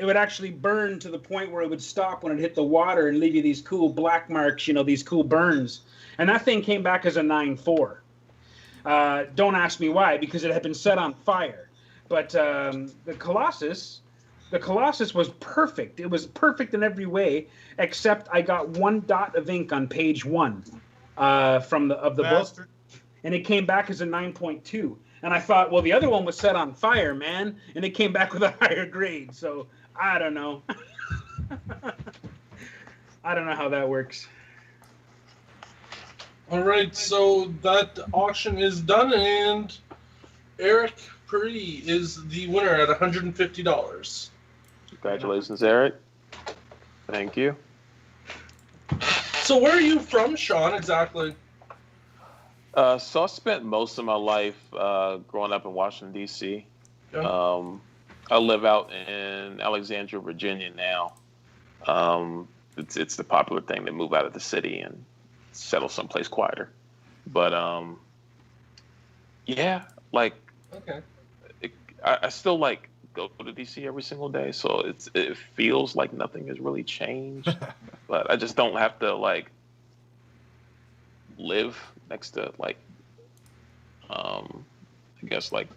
would actually burn to the point where it would stop when it hit the water and leave you these cool black marks, these cool burns. And that thing came back as a 9.4. Don't ask me why, because it had been set on fire. But the Colossus was perfect. It was perfect in every way, except I got 1 dot of ink on page 1 from the book, and it came back as a 9.2. And I thought, well, the other one was set on fire, man, and it came back with a higher grade. So I don't know. I don't know how that works. All right, so that auction is done, and Eric Perry is the winner at $150. Congratulations, Eric. Thank you. So where are you from, Sean, exactly? So I spent most of my life growing up in Washington, D.C. Yeah. I live out in Alexandria, Virginia now. It's the popular thing to move out of the city and settle someplace quieter. But, yeah, like, Okay. I still, like, go to D.C. every single day, so it feels like nothing has really changed. But I just don't have to, like, live next to, like, I guess, like,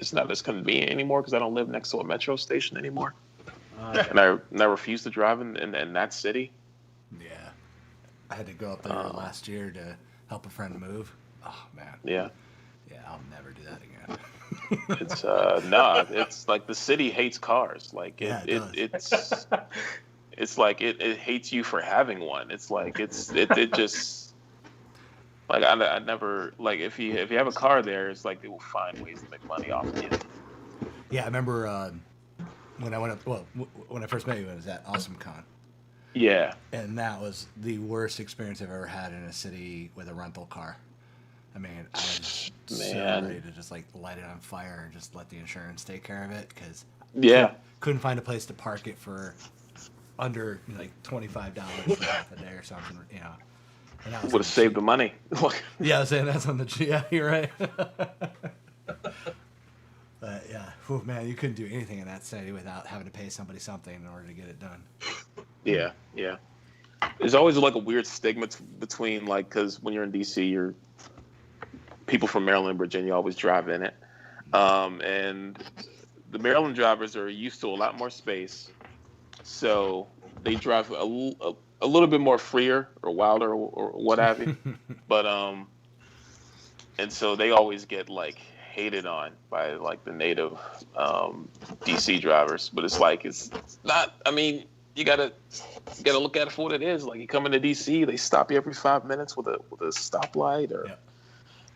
it's not as convenient anymore because I don't live next to a metro station anymore. And I refuse to drive in that city. Yeah. I had to go up there last year to help a friend move. Oh, man. Yeah. Yeah, I'll never do that again. It's it's like the city hates cars. Like it's like it hates you for having one. It's like it just like I never like if you have a car there, it's like they will find ways to make money off of you. Yeah, I remember when I went up. Well, when I first met you, it was at Awesome Con. Yeah. And that was the worst experience I've ever had in a city with a rental car. I mean, I was so ready to just like light it on fire and just let the insurance take care of it because couldn't find a place to park it for under like $25 for half a day or something, And that would have saved the money. Yeah, I was saying that's on the yeah, you're right. But yeah, man, you couldn't do anything in that city without having to pay somebody something in order to get it done. Yeah. There's always like a weird stigma between like because when you're in DC, people from Maryland and Virginia always drive in it. And the Maryland drivers are used to a lot more space. So they drive a little bit more freer or wilder or what have you. But, and so they always get like hated on by like the native DC drivers. But it's like, it's not, I mean, you gotta look at it for what it is. Like you come into DC, they stop you every 5 minutes with a stoplight or... Yeah.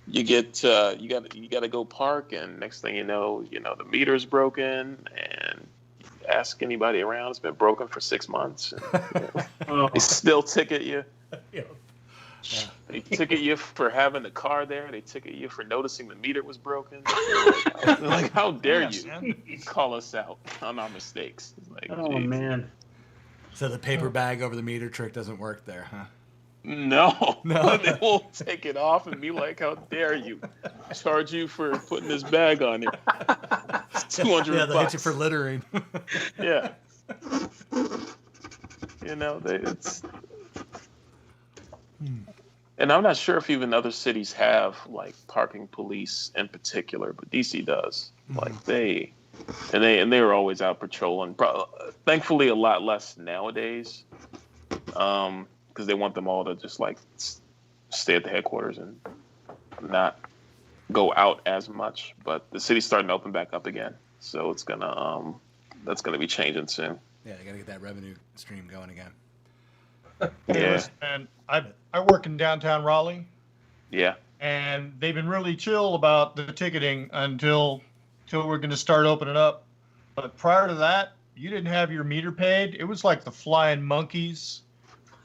You gotta go park, and next thing you know, the meter's broken, and you ask anybody around, it's been broken for 6 months. And, they still ticket you. Yeah. They ticket you for having the car there. They ticket you for noticing the meter was broken. Like, how dare you call us out on our mistakes? Like, geez. Man. So the paper bag over the meter trick doesn't work there, huh? No. They will take it off and be like, how dare you charge you for putting this bag on here. It's $200. Yeah, they'll hit you for littering. Yeah. It's... And I'm not sure if even other cities have like parking police in particular, but DC does. Like they were always out patrolling. Thankfully, a lot less nowadays. Because they want them all to just like stay at the headquarters and not go out as much. But the city's starting to open back up again. so it's gonna that's gonna be changing soon. Yeah, you gotta get that revenue stream going again. Hey, listen, man, I work in downtown Raleigh. Yeah. And they've been really chill about the ticketing until we're going to start opening up. But prior to that, you didn't have your meter paid. It was like the flying monkeys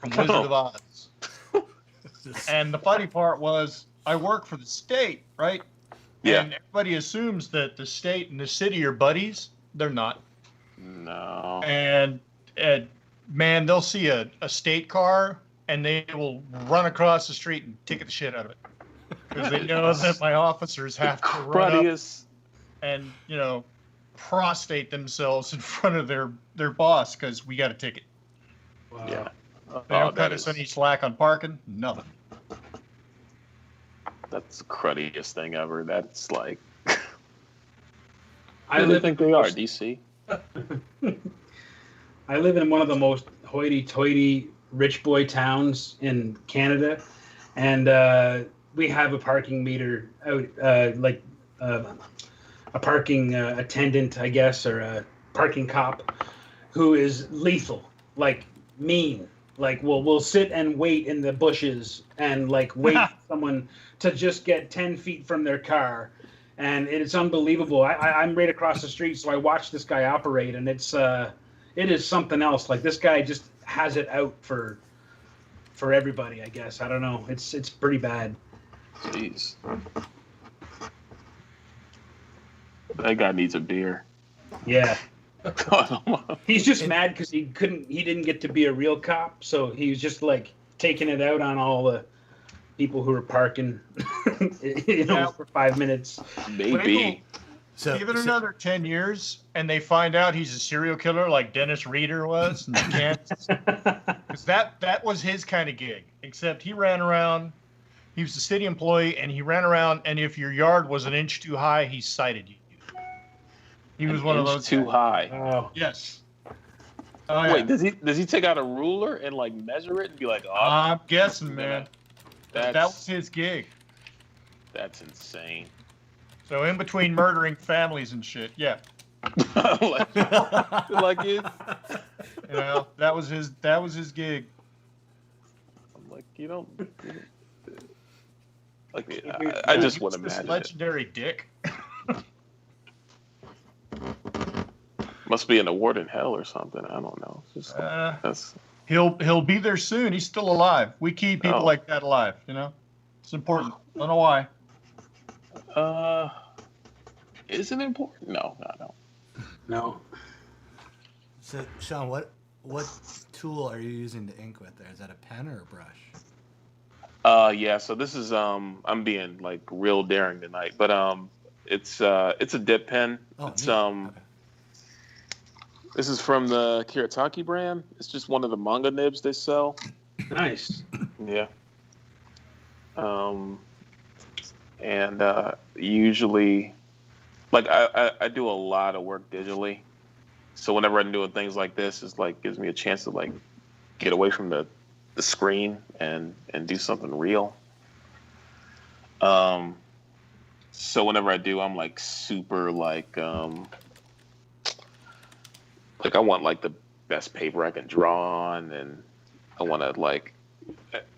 from Wizard of Oz. And the funny part was, I work for the state, right? Yeah. And everybody assumes that the state and the city are buddies. They're not. No. And man, they'll see a state car and they will run across the street and ticket the shit out of it. Because they know that my officers have to run up and, prostrate themselves in front of their boss because we got a ticket. Wow. Yeah. They don't cut us any slack on parking. Nothing. That's the cruddiest thing ever. That's like... I think they are, DC. I live in one of the most hoity-toity rich boy towns in Canada, and we have a parking meter out, a parking attendant, I guess, or a parking cop, who is lethal, like mean. Like we'll sit and wait in the bushes and like wait for someone to just get 10 feet from their car, and it's unbelievable. I'm right across the street, so I watch this guy operate, and it is something else. Like this guy just has it out for everybody, I guess. I don't know. It's pretty bad. Jeez. That guy needs a beer. Yeah. He's just mad because he didn't get to be a real cop, so he was just like taking it out on all the people who were parking, for 5 minutes. Maybe. Give it another 10 years, and they find out he's a serial killer like Dennis Reeder was in Kansas. Because that was his kind of gig, except he ran around. He was a city employee, and he ran around, and if your yard was an inch too high, he cited you. He was one of those too high. Oh. Yes. Wait, does he take out a ruler and like measure it and be like, I'm guessing, man. That was his gig. That's insane. So in between murdering families and shit, yeah. like it. That was his gig. I'm like, like I just want to imagine this legendary dick. Must be an award in hell or something. I don't know. It's just, he'll be there soon. He's still alive. We keep people like that alive. It's important. I don't know why. Is it important? No. No. So, Sean, what tool are you using to ink with there? Is that a pen or a brush? Yeah. So this is I'm being like real daring tonight, but it's a dip pen. Oh, it's neat. Okay. This is from the Kiritaki brand. It's just one of the manga nibs they sell. Nice. Yeah. And usually, like I do a lot of work digitally, so whenever I'm doing things like this, it's like gives me a chance to like get away from the screen and do something real. So whenever I do, I'm like super like I want like the best paper I can draw on, and I want to like.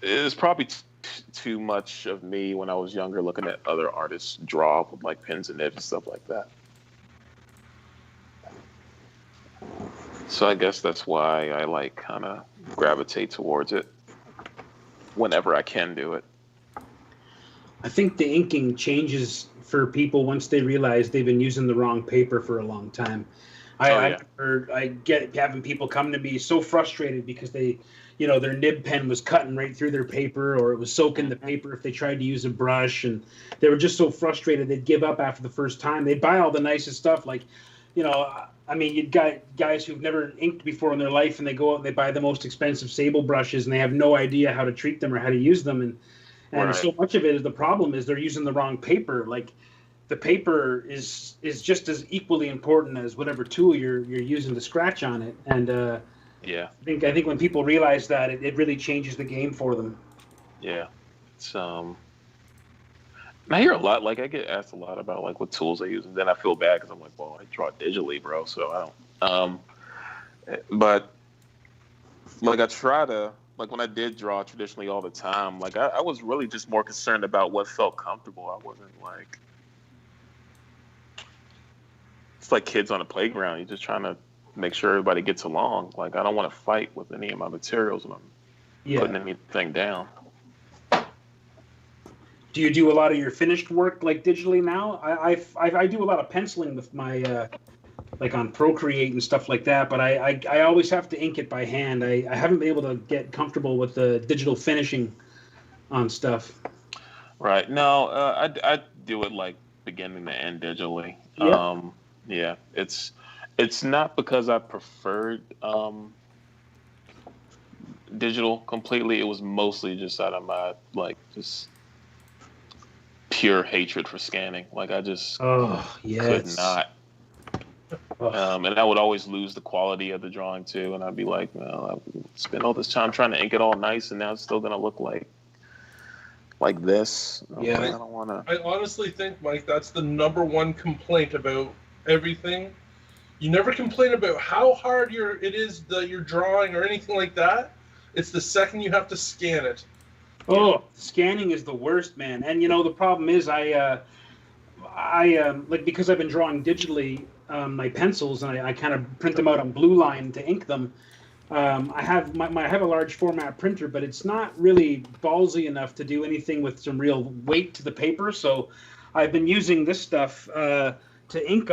It's probably too much of me when I was younger, looking at other artists draw with like pens and nibs and stuff like that. So I guess that's why I like kind of gravitate towards it whenever I can do it. I think the inking changes for people once they realize they've been using the wrong paper for a long time. I get having people come to me so frustrated because they, their nib pen was cutting right through their paper, or it was soaking the paper if they tried to use a brush, and they were just so frustrated they'd give up after the first time. They'd buy all the nicest stuff, like, you'd got guys who've never inked before in their life, and they go out and they buy the most expensive sable brushes, and they have no idea how to treat them or how to use them, and right. So much of it is the problem is they're using the wrong paper. Like, the paper is just as equally important as whatever tool you're using to scratch on it. And yeah, I think when people realize that, it really changes the game for them. Yeah, it's I hear a lot. Like I get asked a lot about like what tools I use, and then I feel bad because I'm like, well, I draw digitally, bro. So I don't. But like I try to like when I did draw traditionally all the time. Like I was really just more concerned about what felt comfortable. I wasn't like it's like kids on a playground. You're just trying to make sure everybody gets along. Like I don't want to fight with any of my materials when I'm putting anything down. Do you do a lot of your finished work like digitally now? I do a lot of penciling with my like on Procreate and stuff like that, but I always have to ink it by hand. I haven't been able to get comfortable with the digital finishing on stuff. Right. No, I do it like beginning to end digitally. Yeah. Yeah. It's not because I preferred digital completely. It was mostly just out of my like just pure hatred for scanning. Like I just could not. And I would always lose the quality of the drawing too, and I'd be like, well, I spent all this time trying to ink it all nice, and now it's still gonna look like this. Yeah, I don't want to. I honestly think, Mike, that's the number one complaint about everything. You never complain about how hard it is that you're drawing or anything like that. It's the second you have to scan it. Oh, scanning is the worst, man. And you know the problem is I like because I've been drawing digitally my pencils and I kind of print them out on blue line to ink them. I have I have a large format printer, but it's not really ballsy enough to do anything with some real weight to the paper. So I've been using this stuff to ink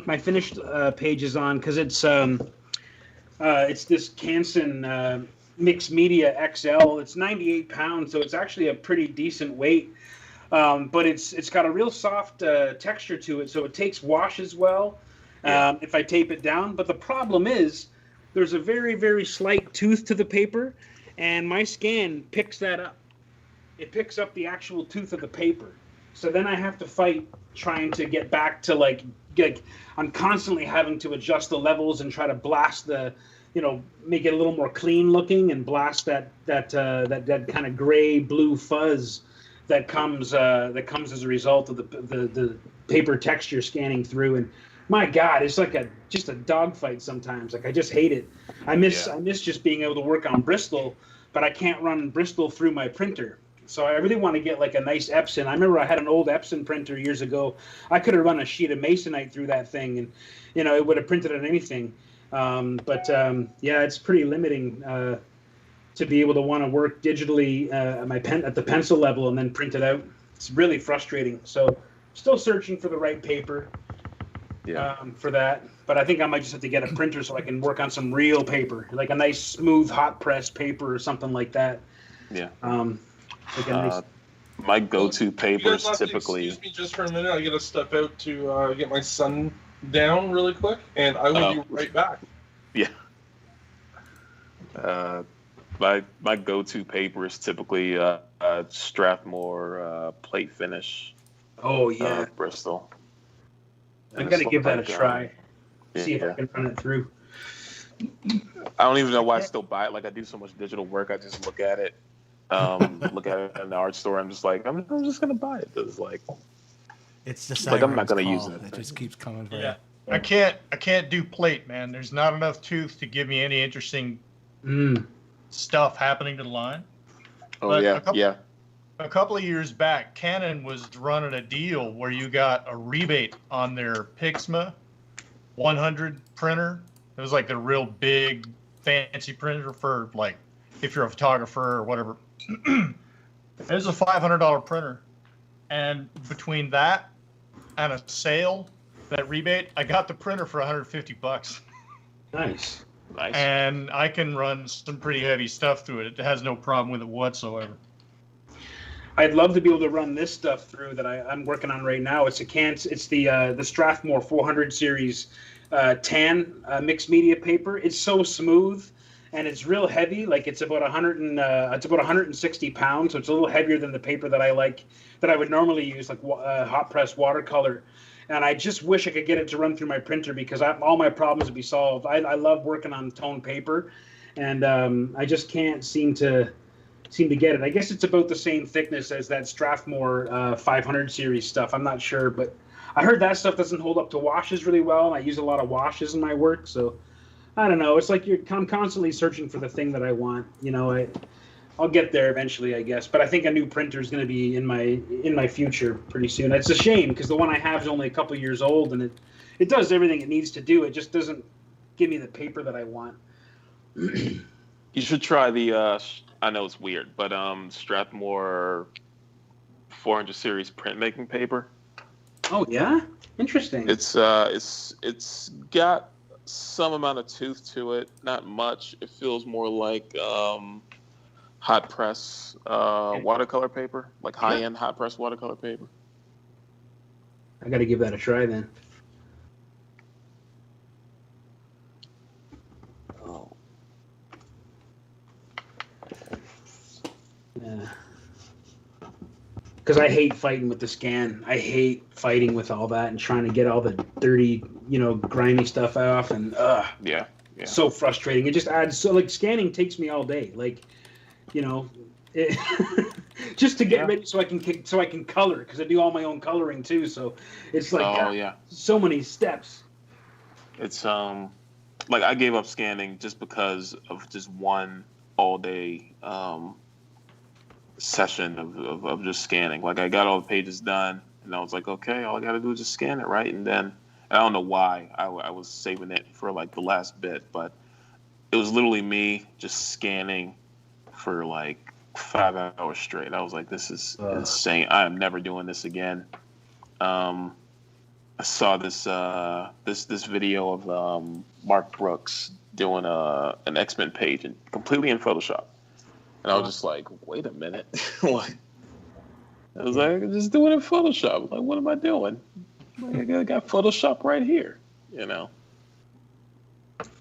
my finished pages on because it's this Canson Mixed Media XL. It's 98 pounds, so it's actually a pretty decent weight. But it's got a real soft texture to it, so it takes washes well if I tape it down. But the problem is there's a very, very slight tooth to the paper, and my scan picks that up. It picks up the actual tooth of the paper. So then I have to fight trying to get back to like I'm constantly having to adjust the levels and try to blast make it a little more clean looking and blast that kind of gray blue fuzz that comes as a result of the paper texture scanning through. And my God, it's like just a dogfight sometimes. Like I just hate it. I miss just being able to work on Bristol, but I can't run Bristol through my printer. So I really want to get like a nice Epson. I remember I had an old Epson printer years ago. I could have run a sheet of Masonite through that thing, and it would have printed on anything. But it's pretty limiting to be able to want to work digitally at the pencil level and then print it out. It's really frustrating. So still searching for the right paper for that. But I think I might just have to get a printer so I can work on some real paper, like a nice smooth hot press paper or something like that. Yeah. My go-to papers typically. Excuse me just for a minute. I got to step out to get my son down really quick, and I will be right back. Yeah. My go-to paper is typically Strathmore plate finish. Oh yeah, Bristol. I gotta give that a try. See if I can run it through. I don't even know why I still buy it. Like I do so much digital work, I just look at it. Look at it in the art store. I'm just like, I'm just gonna buy it. It's just like I'm not gonna use it. It just keeps coming for you. I can't do plate, man. There's not enough tooth to give me any interesting stuff happening to the line. Oh but yeah. A couple of years back, Canon was running a deal where you got a rebate on their Pixma 100 printer. It was like the real big fancy printer for like if you're a photographer or whatever. It was a $500 printer, and between that and a sale, that rebate, I got the printer for $150. Nice. And I can run some pretty heavy stuff through it. It has no problem with it whatsoever. I'd love to be able to run this stuff through that I'm working on right now. It's the Strathmore 400 series tan mixed media paper. It's so smooth and it's real heavy. Like it's about 160 pounds, so it's a little heavier than the paper that I would normally use, like hot press watercolor. And I just wish I could get it to run through my printer because all my problems would be solved. I love working on toned paper, and I just can't seem to seem to get it. I guess it's about the same thickness as that Strathmore 500 series stuff. I'm not sure, but I heard that stuff doesn't hold up to washes really well, and I use a lot of washes in my work, so I don't know. It's like I'm constantly searching for the thing that I want. I'll get there eventually, I guess. But I think a new printer is going to be in my future pretty soon. It's a shame because the one I have is only a couple years old, and it does everything it needs to do. It just doesn't give me the paper that I want. You should try the. I know it's weird, but Strathmore 400 series printmaking paper. Oh yeah, interesting. It's got some amount of tooth to it, not much. It feels more like hot press watercolor paper, like high-end hot press watercolor paper. I got to give that a try then. Oh. Yeah. Because I hate fighting with the scan. I hate fighting with all that and trying to get all the dirty, grimy stuff off, and yeah. So frustrating. It just adds scanning takes me all day. Just to get ready so I can color, because I do all my own coloring too. So it's so many steps. It's I gave up scanning just because of just one all day session of just scanning. Like I got all the pages done, and I was like, okay, all I got to do is just scan it, right? And then I don't know why I was saving it for like the last bit, but it was literally me just scanning for like 5 hours straight. I was like, this is insane. I am never doing this again. I saw this video of Mark Brooks doing an X-Men page and completely in Photoshop. And I was just like, wait a minute. I was like, I'm just doing it in Photoshop. Like, what am I doing? I got Photoshop right here,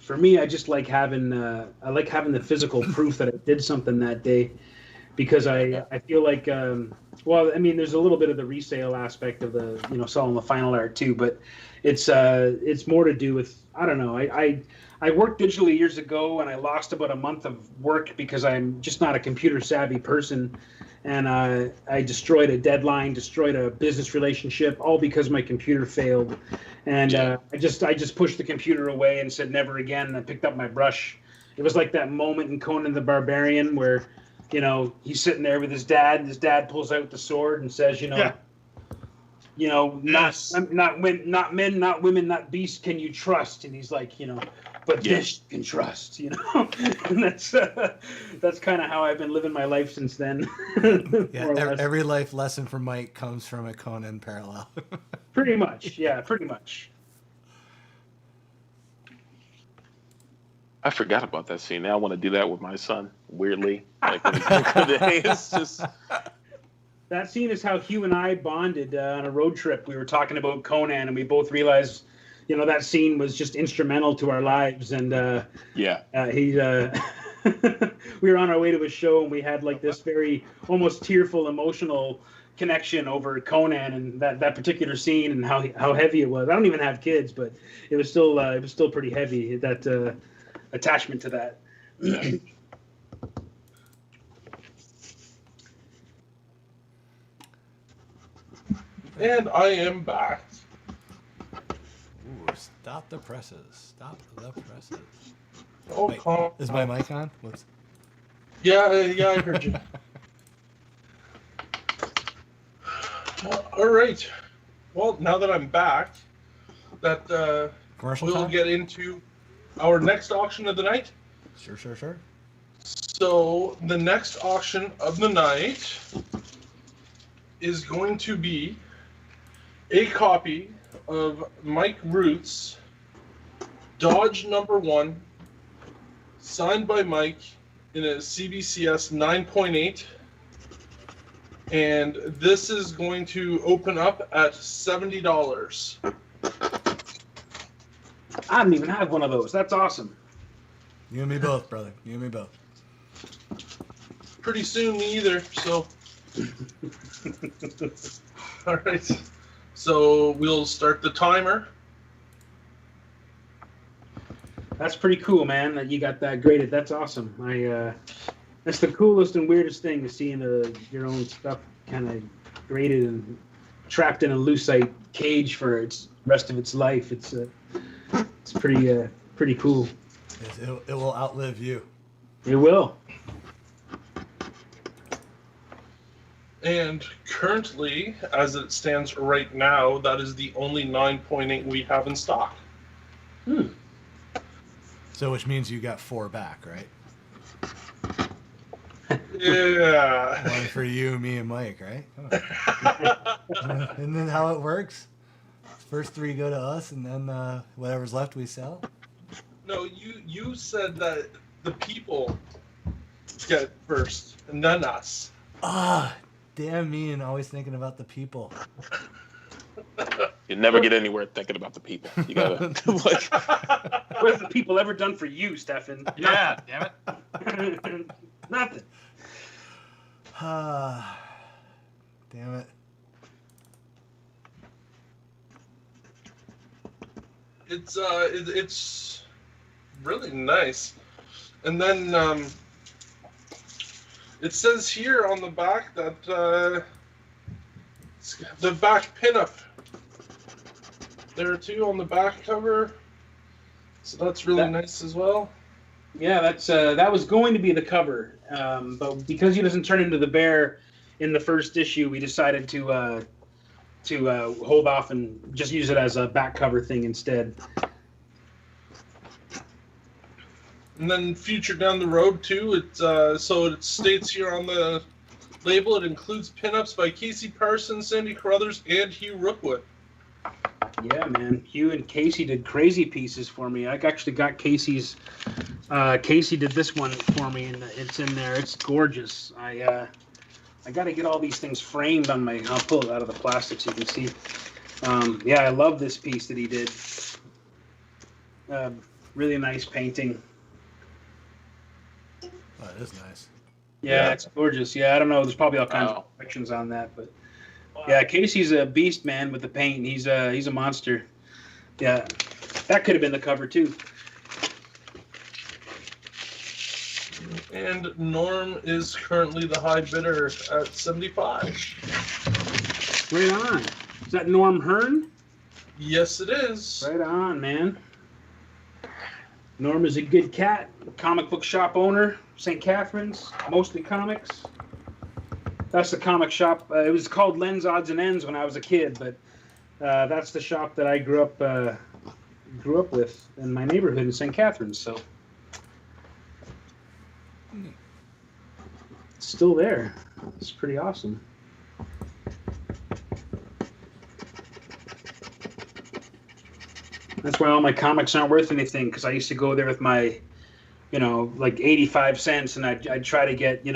For me, I just like having the physical proof that I did something that day, because I feel like there's a little bit of the resale aspect of the selling the final art too, but it's more to do with, I don't know. I worked digitally years ago, and I lost about a month of work because I'm just not a computer savvy person, and I destroyed a deadline, destroyed a business relationship, all because my computer failed. And I just pushed the computer away and said never again. And I picked up my brush. It was like that moment in Conan the Barbarian where, he's sitting there with his dad, and his dad pulls out the sword and says, not men, not women, not beasts can you trust? And he's like, but this you can trust, and that's kind of how I've been living my life since then. Every life lesson from Mike comes from a Conan parallel. Pretty much, yeah, pretty much. I forgot about that scene. Now I want to do that with my son. Weirdly, it's just. That scene is how Hugh and I bonded on a road trip. We were talking about Conan, and we both realized, that scene was just instrumental to our lives. And we were on our way to a show, and we had like this very almost tearful, emotional connection over Conan and that particular scene and how heavy it was. I don't even have kids, but it was still pretty heavy, that attachment to that. And I am back. Ooh, stop the presses. Stop the presses. Oh, Wait, is my mic on? Whoops. Yeah, I heard you. All right. Well, now that I'm back, we'll get into our next auction of the night. Sure. So the next auction of the night is going to be a copy of Mike Rooth's Dodge #1, signed by Mike in a CBCS 9.8. And this is going to open up at $70. I don't even have one of those. That's awesome. You and me both, brother. You and me both. Pretty soon, me either. So, all right. So we'll start the timer. That's pretty cool, man. That you got that graded. That's awesome. That's the coolest and weirdest thing, is seeing your own stuff kind of graded and trapped in a lucite cage for its rest of its life. It's pretty cool. It will outlive you. It will. And currently, as it stands right now, that is the only 9.8 we have in stock. So, which means you got 4 back, right? Yeah. One for you, me, and Mike, right? Isn't that how it works? First 3 go to us, and then whatever's left we sell? No, you said that the people get first, and then us. Damn me, and always thinking about the people. You never get anywhere thinking about the people. You gotta what have the people ever done for you, Stefan? Yeah, damn it. Nothing. Damn it. It's really nice. And then it says here on the back that the back pinup there too on the back cover. So that's really nice as well. Yeah, that was going to be the cover, but because he doesn't turn into the bear in the first issue, we decided to hold off and just use it as a back cover thing instead. And then future down the road too, so it states here on the label it includes pinups by Casey Parsons, Sandy Carruthers, and Hugh Rookwood. Yeah, man. Hugh and Casey did crazy pieces for me. I actually got Casey's. Casey did this one for me, and it's in there. It's gorgeous. I got to get all these things framed on my. I'll pull it out of the plastic so you can see. Yeah, I love this piece that he did. Really nice painting. Oh, it is nice. Yeah, it's gorgeous. Yeah, I don't know. There's probably all kinds of corrections on that, but. Yeah, Casey's a beast, man, with the paint. He's a monster. Yeah, that could have been the cover too. And Norm is currently the high bidder at 75. Right on. Is that Norm Hearn? Yes, it is. Right on, man. Norm is a good cat. Comic book shop owner, St. Catherine's, mostly comics. That's the comic shop. It was called Lens Odds and Ends when I was a kid, but that's the shop that I grew up with in my neighborhood in St. Catherine's. So it's still there. It's pretty awesome. That's why all my comics aren't worth anything, because I used to go there with my, like 85 cents, and I'd try to get,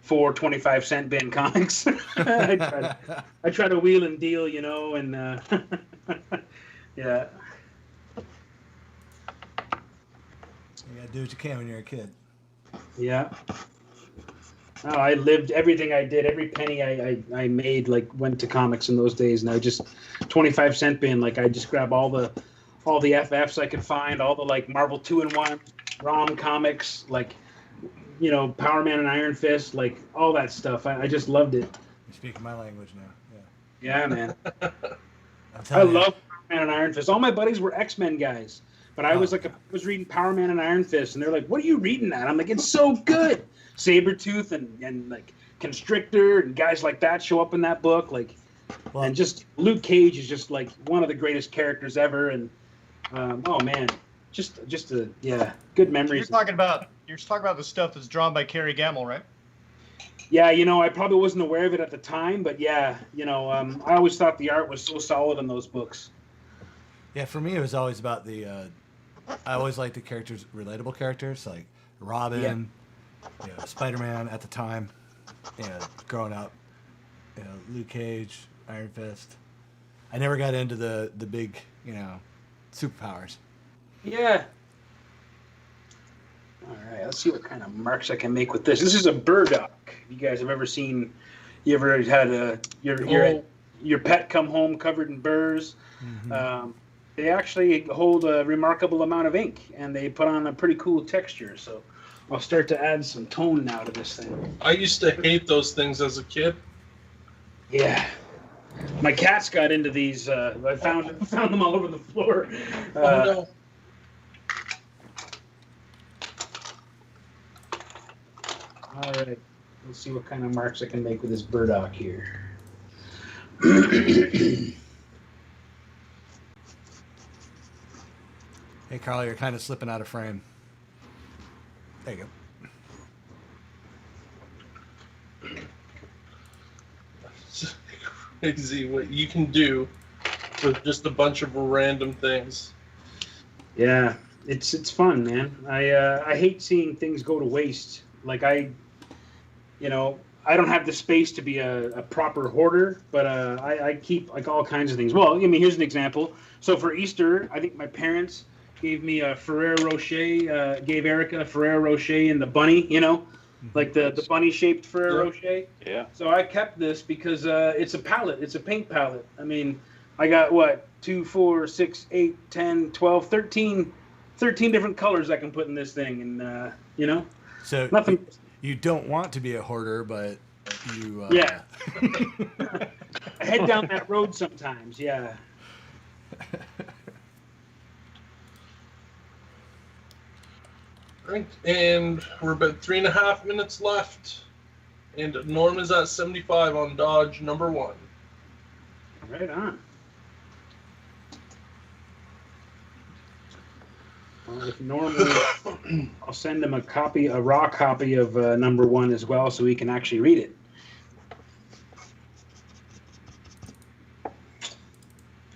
4 25-cent bin comics. I try to wheel and deal, and yeah. You gotta do what you can when you're a kid. Yeah. Oh, I lived everything I did. Every penny I made went to comics in those days, and I just 25-cent bin. I just grab all the FFs I could find, all the Marvel 2-in-1 ROM comics, Power Man and Iron Fist, all that stuff. I just loved it. You're speaking my language now. Yeah, man. I love Power Man and Iron Fist. All my buddies were X-Men guys, but I was reading Power Man and Iron Fist, and they're like, "What are you reading that?" I'm like, "It's so good." Sabretooth and Constrictor and guys like that show up in that book, and just Luke Cage is just one of the greatest characters ever, and oh man, just good memories. You're talking about the stuff that's drawn by Kerry Gamble, right? Yeah, I probably wasn't aware of it at the time, but yeah, I always thought the art was so solid in those books. Yeah, for me, it was always about I always liked the characters, relatable characters, like Robin, Spider-Man at the time, growing up, Luke Cage, Iron Fist. I never got into the big, superpowers. Yeah. All right, let's see what kind of marks I can make with this. This is a burdock. You guys have ever seen? You ever had your pet come home covered in burrs? Mm-hmm. They actually hold a remarkable amount of ink, and they put on a pretty cool texture. So I'll start to add some tone now to this thing. I used to hate those things as a kid. Yeah. My cats got into these. I found them all over the floor. Oh no. All right. Let's see what kind of marks I can make with this burdock here. Hey, Karl, you're kind of slipping out of frame. There you go. It's crazy what you can do with just a bunch of random things. Yeah, it's fun, man. I hate seeing things go to waste. Like I don't have the space to be a proper hoarder, but I keep like all kinds of things. Well, I mean, here's an example. So for Easter, I think my parents gave me a Ferrero Rocher, gave Erica a Ferrero Rocher and the bunny, like the bunny-shaped Ferrero Rocher. Yeah. So I kept this because it's a palette. It's a paint palette. I mean, I got, 2, 4, 6, 8, 10, 12, 13 different colors I can put in this thing. And, So nothing. You don't want to be a hoarder, but you... Yeah. I head down that road sometimes, yeah. Right, and we're about 3.5 minutes left. And Norm is at 75 on Dodge number 1. Right on. If normally, I'll send him a raw copy of number 1 as well, so he can actually read it.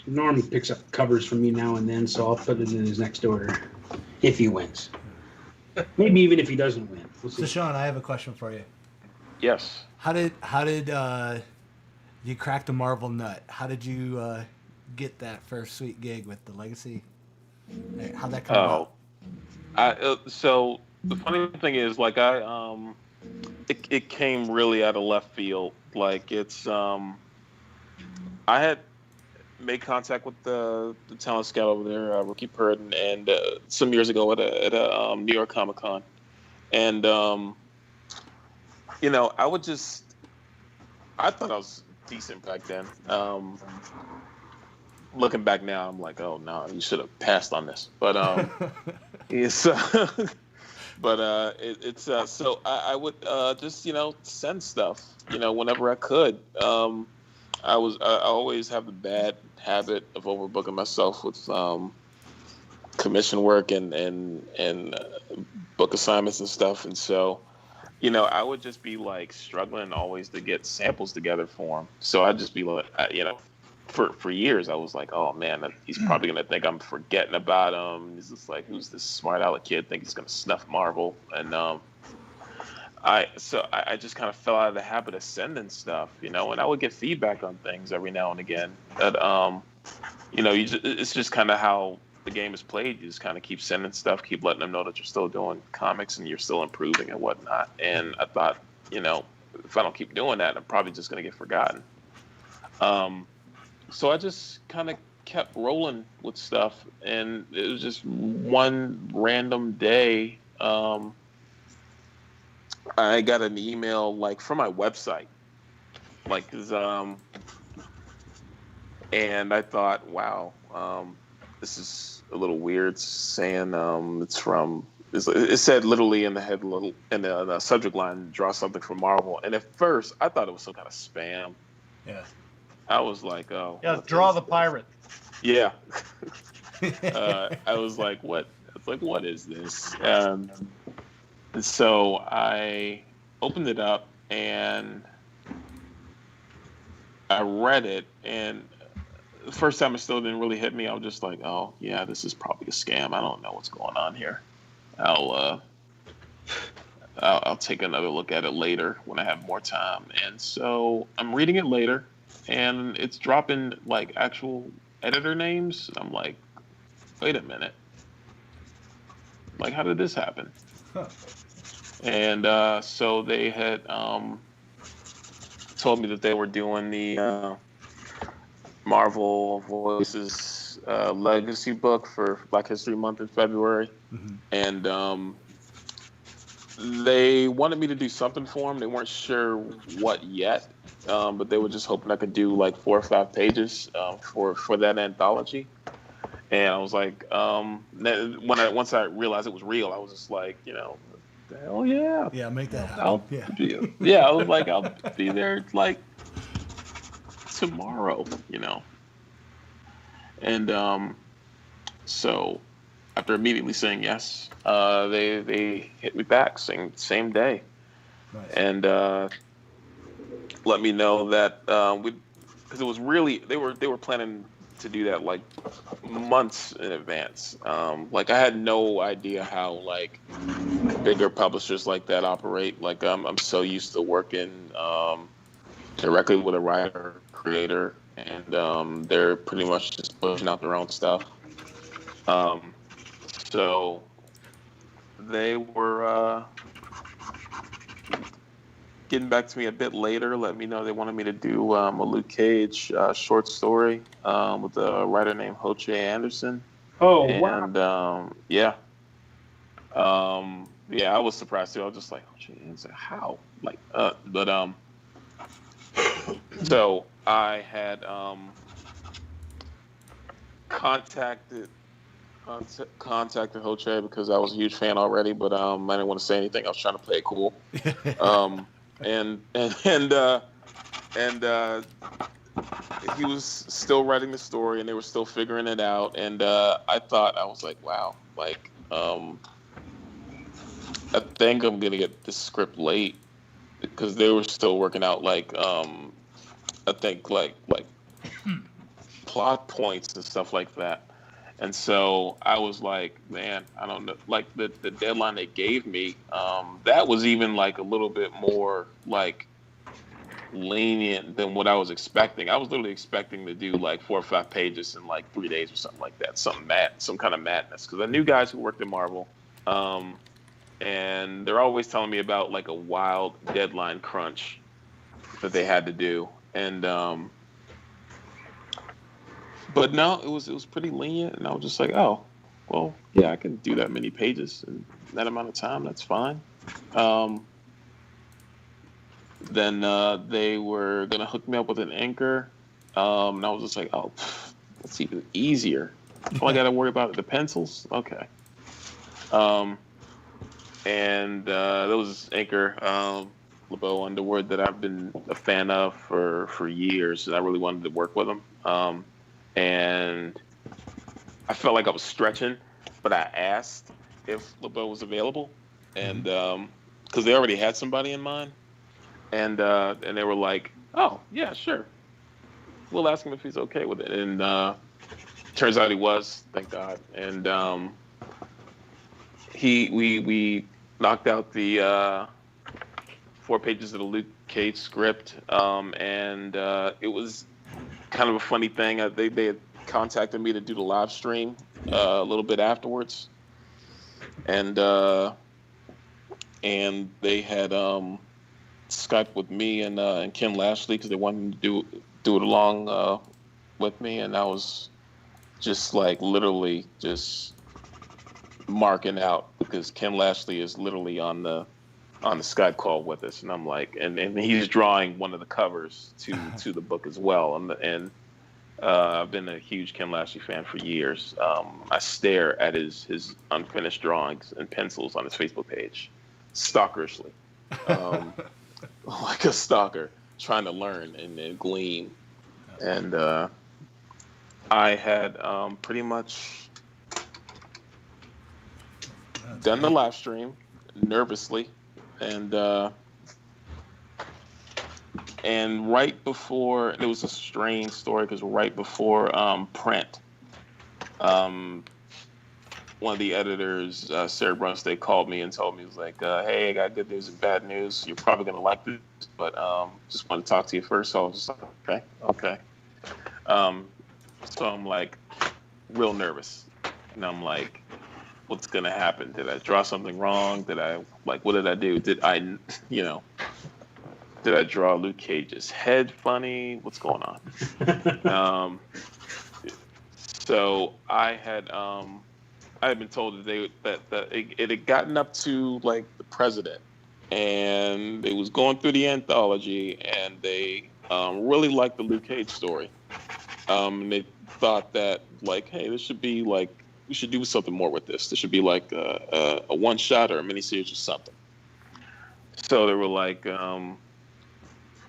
Norm picks up covers from me now and then, so I'll put it in his next order if he wins. Maybe even if he doesn't win. We'll see. So, Sean, I have a question for you. Yes. How did you crack the Marvel nut? How did you get that first sweet gig with the Legacy? How'd that come about? So the funny thing is, like, it came really out of left field. Like, it's I had made contact with the talent scout over there, Ricky Purden, and some years ago at a New York Comic Con, and I thought I was decent back then. Looking back now, I'm like, oh no, you should have passed on this. But so I would just send stuff whenever I could. I always have the bad habit of overbooking myself with commission work and book assignments and stuff, and so I would just be like struggling always to get samples together for him. So I'd just be like, for years I was like, oh man, he's probably gonna think I'm forgetting about him. He's just like, who's this smart aleck kid? Think he's gonna snuff Marvel? And I just kind of fell out of the habit of sending stuff, and I would get feedback on things every now and again. But it's just kind of how the game is played. You just kind of keep sending stuff, keep letting them know that you're still doing comics and you're still improving and whatnot. And I thought, if I don't keep doing that, I'm probably just going to get forgotten. So I just kind of kept rolling with stuff, and it was just one random day. I got an email like from my website, and I thought, wow, this is a little weird. Saying it's from. It said literally in the subject line, draw something from Marvel. And at first, I thought it was some kind of spam. Yeah. I was like, oh. Yeah, draw the pirate. Yeah. I was like, what? I was like, what is this? And so I opened it up and I read it, and the first time it still didn't really hit me. I was just like, oh yeah, this is probably a scam. I don't know what's going on here. I'll take another look at it later when I have more time. And so I'm reading it later, and it's dropping like actual editor names. I'm like, wait a minute. Like, how did this happen? Huh. And so they had told me that they were doing the Marvel Voices Legacy book for Black History Month in February. Mm-hmm. And They wanted me to do something for them. They weren't sure what yet, but they were just hoping I could do like 4 or 5 pages for that anthology. And I was like, once I realized it was real, I was just like, hell yeah, yeah, make that happen. I was like, I'll be there like tomorrow, And so after immediately saying yes, they hit me back same day, Nice. and let me know that because it was really they were planning to do that like months in advance. Like I had no idea how like bigger publishers like that operate. Like I'm so used to working directly with a writer creator, and they're pretty much just pushing out their own stuff. So they were getting back to me a bit later, let me know they wanted me to do a Luke Cage short story with a writer named Hoche Anderson. Oh, and, wow. Yeah, I was surprised too. I was just like, Hoche Anderson, how? Like, so I had contacted Hoche because I was a huge fan already, but I didn't want to say anything. I was trying to play it cool. And he was still writing the story, and they were still figuring it out. And I was like, wow, like I think I'm gonna get this script late because they were still working out like I think like plot points and stuff like that. And so I was like, man, I don't know, like the deadline they gave me, that was even like a little bit more like lenient than what I was expecting. I was literally expecting to do like 4 or 5 pages in like 3 days or something like that, some kind of madness. Because I knew guys who worked at Marvel, and they're always telling me about like a wild deadline crunch that they had to do. And but no, it was pretty lenient, and I was just like, oh, well, yeah, I can do that many pages in that amount of time. That's fine. Then they were gonna hook me up with an inker, and I was just like, oh, that's even easier. All I gotta worry about the pencils. Okay. And there was this inker, LeBeau Underwood, that I've been a fan of for years, and I really wanted to work with him. And I felt like I was stretching, but I asked if LeBeau was available, and because they already had somebody in mind, and they were like, "Oh, yeah, sure, we'll ask him if he's okay with it." And turns out he was, thank God. And we knocked out the 4 pages of the Luke Cage script, and it was kind of a funny thing. They had contacted me to do the live stream a little bit afterwards, and they had Skyped with me and Ken Lashley because they wanted to do it along with me, and I was just like literally just marking out because Ken Lashley is literally on the Skype call with us, and I'm like, and he's drawing one of the covers to the book as well, and I've been a huge Ken Lashley fan for years. I stare at his unfinished drawings and pencils on his Facebook page, stalkerishly, like a stalker trying to learn and glean. And I had pretty much done the live stream nervously. And right before, it was a strange story because right before print, one of the editors, Sarah Brunstad, called me and told me, he was like, hey, I got good news and bad news. You're probably going to like this, but just want to talk to you first. So I was just like, okay. So I'm like real nervous. And I'm like, what's going to happen? Did I draw something wrong? What did I do? Did I draw Luke Cage's head funny? What's going on? So I had been told that it had gotten up to like the president, and they was going through the anthology, and they really liked the Luke Cage story. And they thought that, like, hey, this should be like, we should do something more with this. This should be like a one shot or a miniseries or something. So they were like,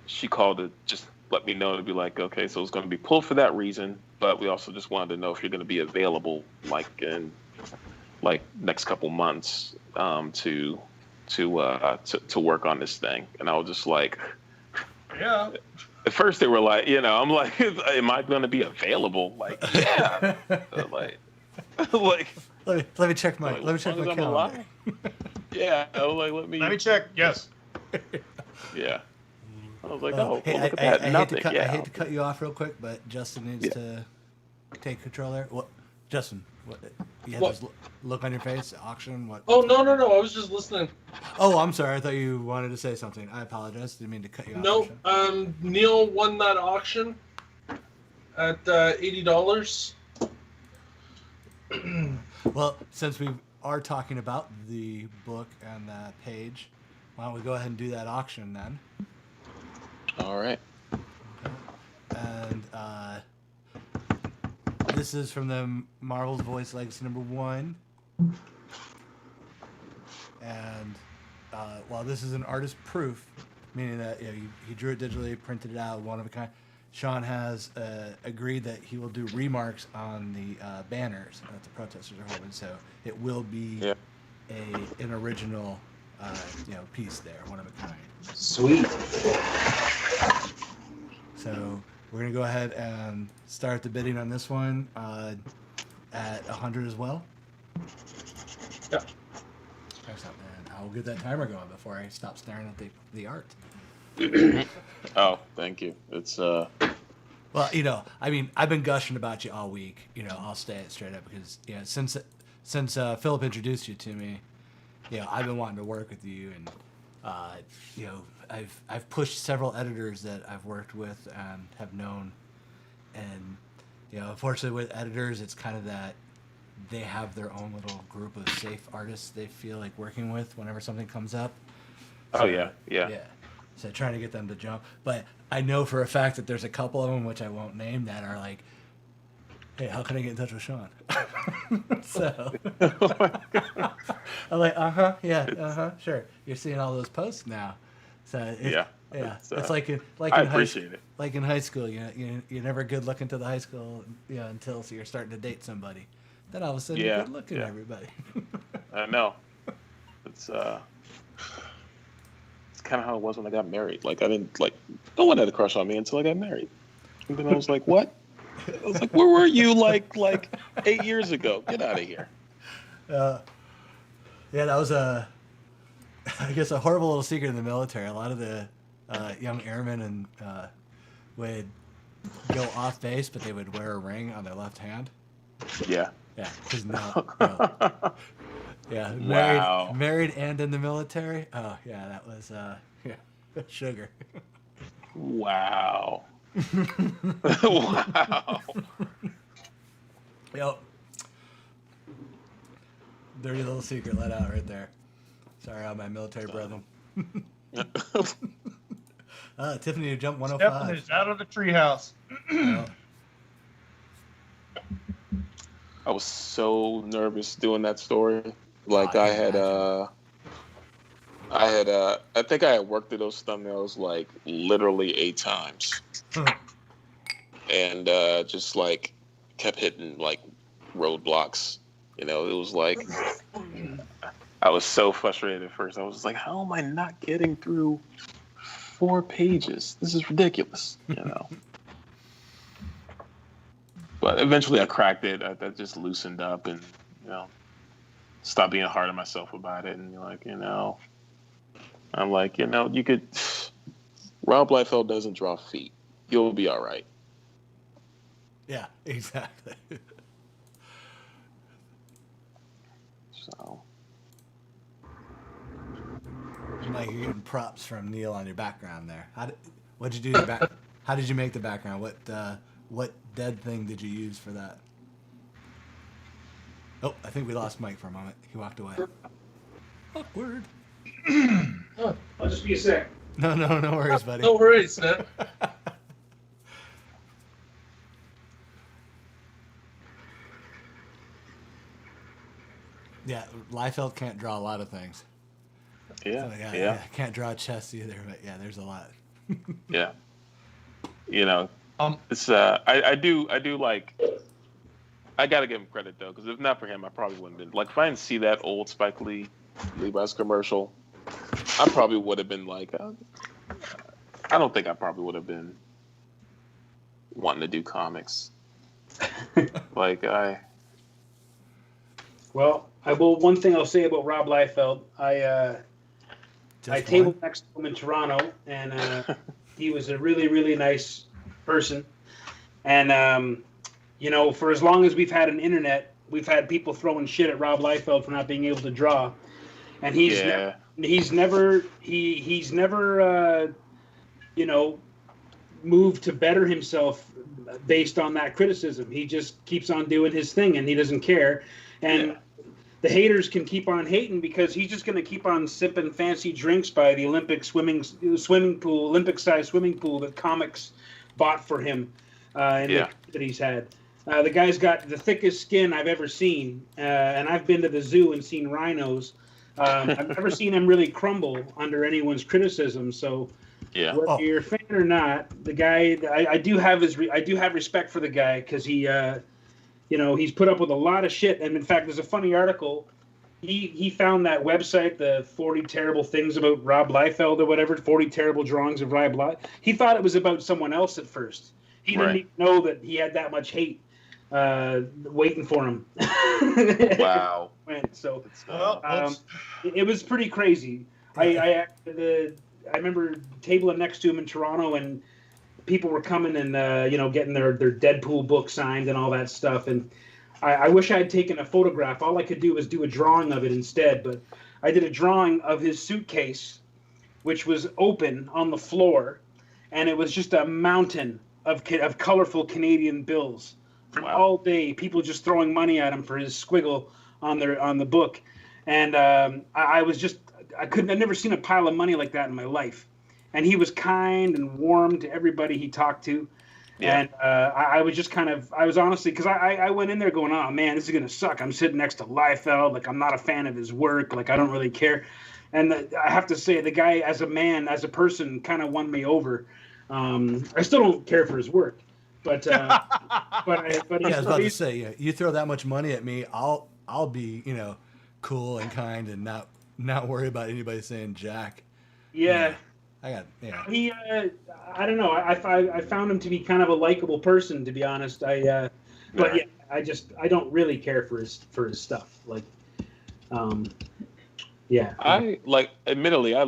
she called to just let me know to be like, okay, so it's going to be pulled for that reason, but we also just wanted to know if you're going to be available like in like next couple months to work on this thing. And I was just like, yeah. At first they were like, I'm like, am I going to be available? Like, yeah. like let me check my calendar. Yeah, I was like, let me check. Yes. Yeah. I was like, hey, look at that. I hate to cut you off real quick, but Justin needs to take control there. What, Justin? What? You had this look on your face. Auction. What? Oh no! I was just listening. Oh, I'm sorry. I thought you wanted to say something. I apologize. Didn't mean to cut you off. No. Neil won that auction at $80. Well, since we are talking about the book and the page, why don't we go ahead and do that auction then? All right. And this is from the Marvel's Voice Legacy #1. And while this is an artist proof, meaning that he drew it digitally, printed it out, one of a kind, Sean has agreed that he will do remarks on the banners that the protesters are holding. So it will be an original piece there, one of a kind. Sweet. So we're gonna go ahead and start the bidding on this one at 100 as well. Yeah. Excellent, and I'll get that timer going before I stop staring at the art. Oh, thank you. It's Well, I mean, I've been gushing about you all week. I'll stay it straight up because since Philip introduced you to me, I've been wanting to work with you, and I've pushed several editors that I've worked with and have known, and unfortunately with editors, it's kind of that they have their own little group of safe artists they feel like working with whenever something comes up. So, yeah. So trying to get them to jump, but I know for a fact that there's a couple of them, which I won't name, that are like, hey, how can I get in touch with Sean? So I'm like, sure. You're seeing all those posts now. So it's like in high school. You're never good looking to the high school, until you're starting to date somebody. Then all of a sudden you're good looking to everybody. I know. It's kind of how it was when I got married. Like, I didn't no one had a crush on me until I got married. And then I was like, what? I was like, where were you like 8 years ago? Get out of here. That was I guess a horrible little secret in the military. A lot of the young airmen would go off base, but they would wear a ring on their left hand. Yeah. Yeah, because no. Yeah, wow. Married and in the military. Oh yeah, that was sugar. Wow. Wow. Yep. Dirty little secret let out right there. Sorry, all my military brethren. Tiffany, you jumped 105. Stefan is out of the treehouse. I was so nervous doing that story. Like, I think I had worked at those thumbnails like literally 8 times. And just like kept hitting like roadblocks. It was like, I was so frustrated at first. I was like, how am I not getting through 4 pages? This is ridiculous, But eventually I cracked it. I just loosened up and, stopped being hard on myself about it. And I'm like, you could, Rob Liefeld doesn't draw feet. You'll be all right. Yeah, exactly. So. Mike, you're getting props from Neil on your background there. What'd you do? How did you make the background? What dead thing did you use for that? Oh, I think we lost Mike for a moment. He walked away. Awkward. Oh, I'll just be a sec. No worries, buddy. no worries, man. Yeah, Liefeld can't draw a lot of things. Yeah, So, yeah. Can't draw chess either, but yeah, there's a lot. Yeah. You know, it's I do like. I gotta give him credit though, because if not for him, I probably wouldn't have been like if I didn't see that old Spike Levi's commercial, I probably would have been like, I don't think I probably would have been wanting to do comics. Well, I will. One thing I'll say about Rob Liefeld, I tabled next to him in Toronto, and he was a really, really nice person. And you know, for as long as we've had an internet, we've had people throwing shit at Rob Liefeld for not being able to draw, and he's never you know, moved to better himself based on that criticism. He just keeps on doing his thing, and he doesn't care. And the haters can keep on hating because he's just going to keep on sipping fancy drinks by the Olympic swimming pool, Olympic-sized swimming pool that comics bought for him that he's had. The guy's got the thickest skin I've ever seen, and I've been to the zoo and seen rhinos. I've never seen him really crumble under anyone's criticism. So, whether you're a fan or not, the guy, I do have respect for the guy because he, you know, he's put up with a lot of shit. And in fact, there's a funny article. He found that website, the 40 terrible things about Rob Liefeld or whatever, 40 terrible drawings of Rob Liefeld. He thought it was about someone else at first. He didn't even know that he had that much hate waiting for him. Wow. So it was pretty crazy. I remember tabling next to him in Toronto, and people were coming and you know, getting their Deadpool book signed and all that stuff. And I wish I had taken a photograph. All I could do was do a drawing of it instead. But I did a drawing of his suitcase, which was open on the floor, and it was just a mountain of colorful Canadian bills from all day. People just throwing money at him for his squiggle on the book. And I've never seen a pile of money like that in my life. And he was kind and warm to everybody he talked to. Yeah. And I was honestly, because I went in there going, oh man, this is going to suck. I'm sitting next to Liefeld. Like, I'm not a fan of his work. Like, I don't really care. And I have to say, the guy as a man, as a person, kind of won me over. I still don't care for his work. But I was about to say, you throw that much money at me, I'll be, you know, cool and kind and not worry about anybody saying jack. Yeah. He, I don't know. I found him to be kind of a likable person, to be honest. I don't really care for his stuff. Like, yeah. Admittedly, I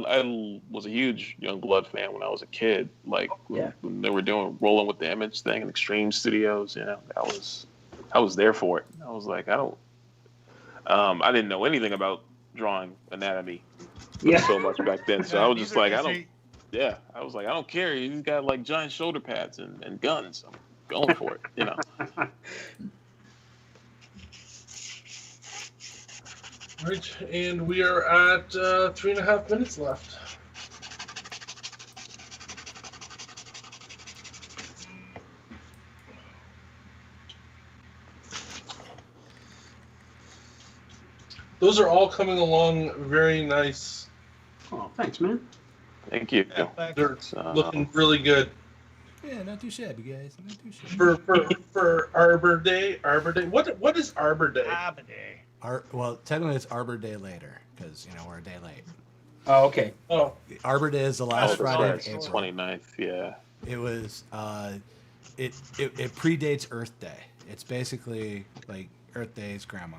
was a huge Youngblood fan when I was a kid. Like, when they were doing Rolling with the Image thing in Extreme Studios, you know, I was there for it. I was like, I didn't know anything about drawing anatomy so much back then. So I was just like, I was like, I don't care. He's got like giant shoulder pads and guns. I'm going for it, you know. Right, and we are at 3.5 minutes left. Those are all coming along very nice. Oh, thanks, man. Thank you. Yeah, they're looking really good. Yeah, not too shabby, guys. Not too shabby. For Arbor Day. What is Arbor Day? Arbor Day. Well, technically it's Arbor Day later because, you know, we're a day late. Oh, okay. Oh, Arbor Day is the last Friday of April. 29th, yeah. It was. It predates Earth Day. It's basically like Earth Day's grandma.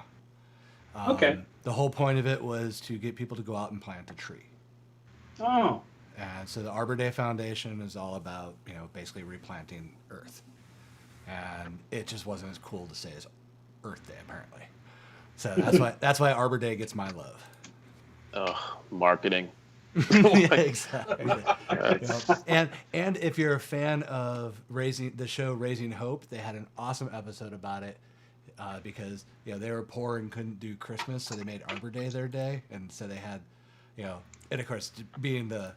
Okay. The whole point of it was to get people to go out and plant a tree. Oh. And so the Arbor Day Foundation is all about, you know, basically replanting Earth. And it just wasn't as cool to say as Earth Day, apparently. So that's why Arbor Day gets my love. Oh, marketing. Yeah, exactly. And if you're a fan of the show Raising Hope, they had an awesome episode about it because, you know, they were poor and couldn't do Christmas, so they made Arbor Day their day, and so they had and of course, being the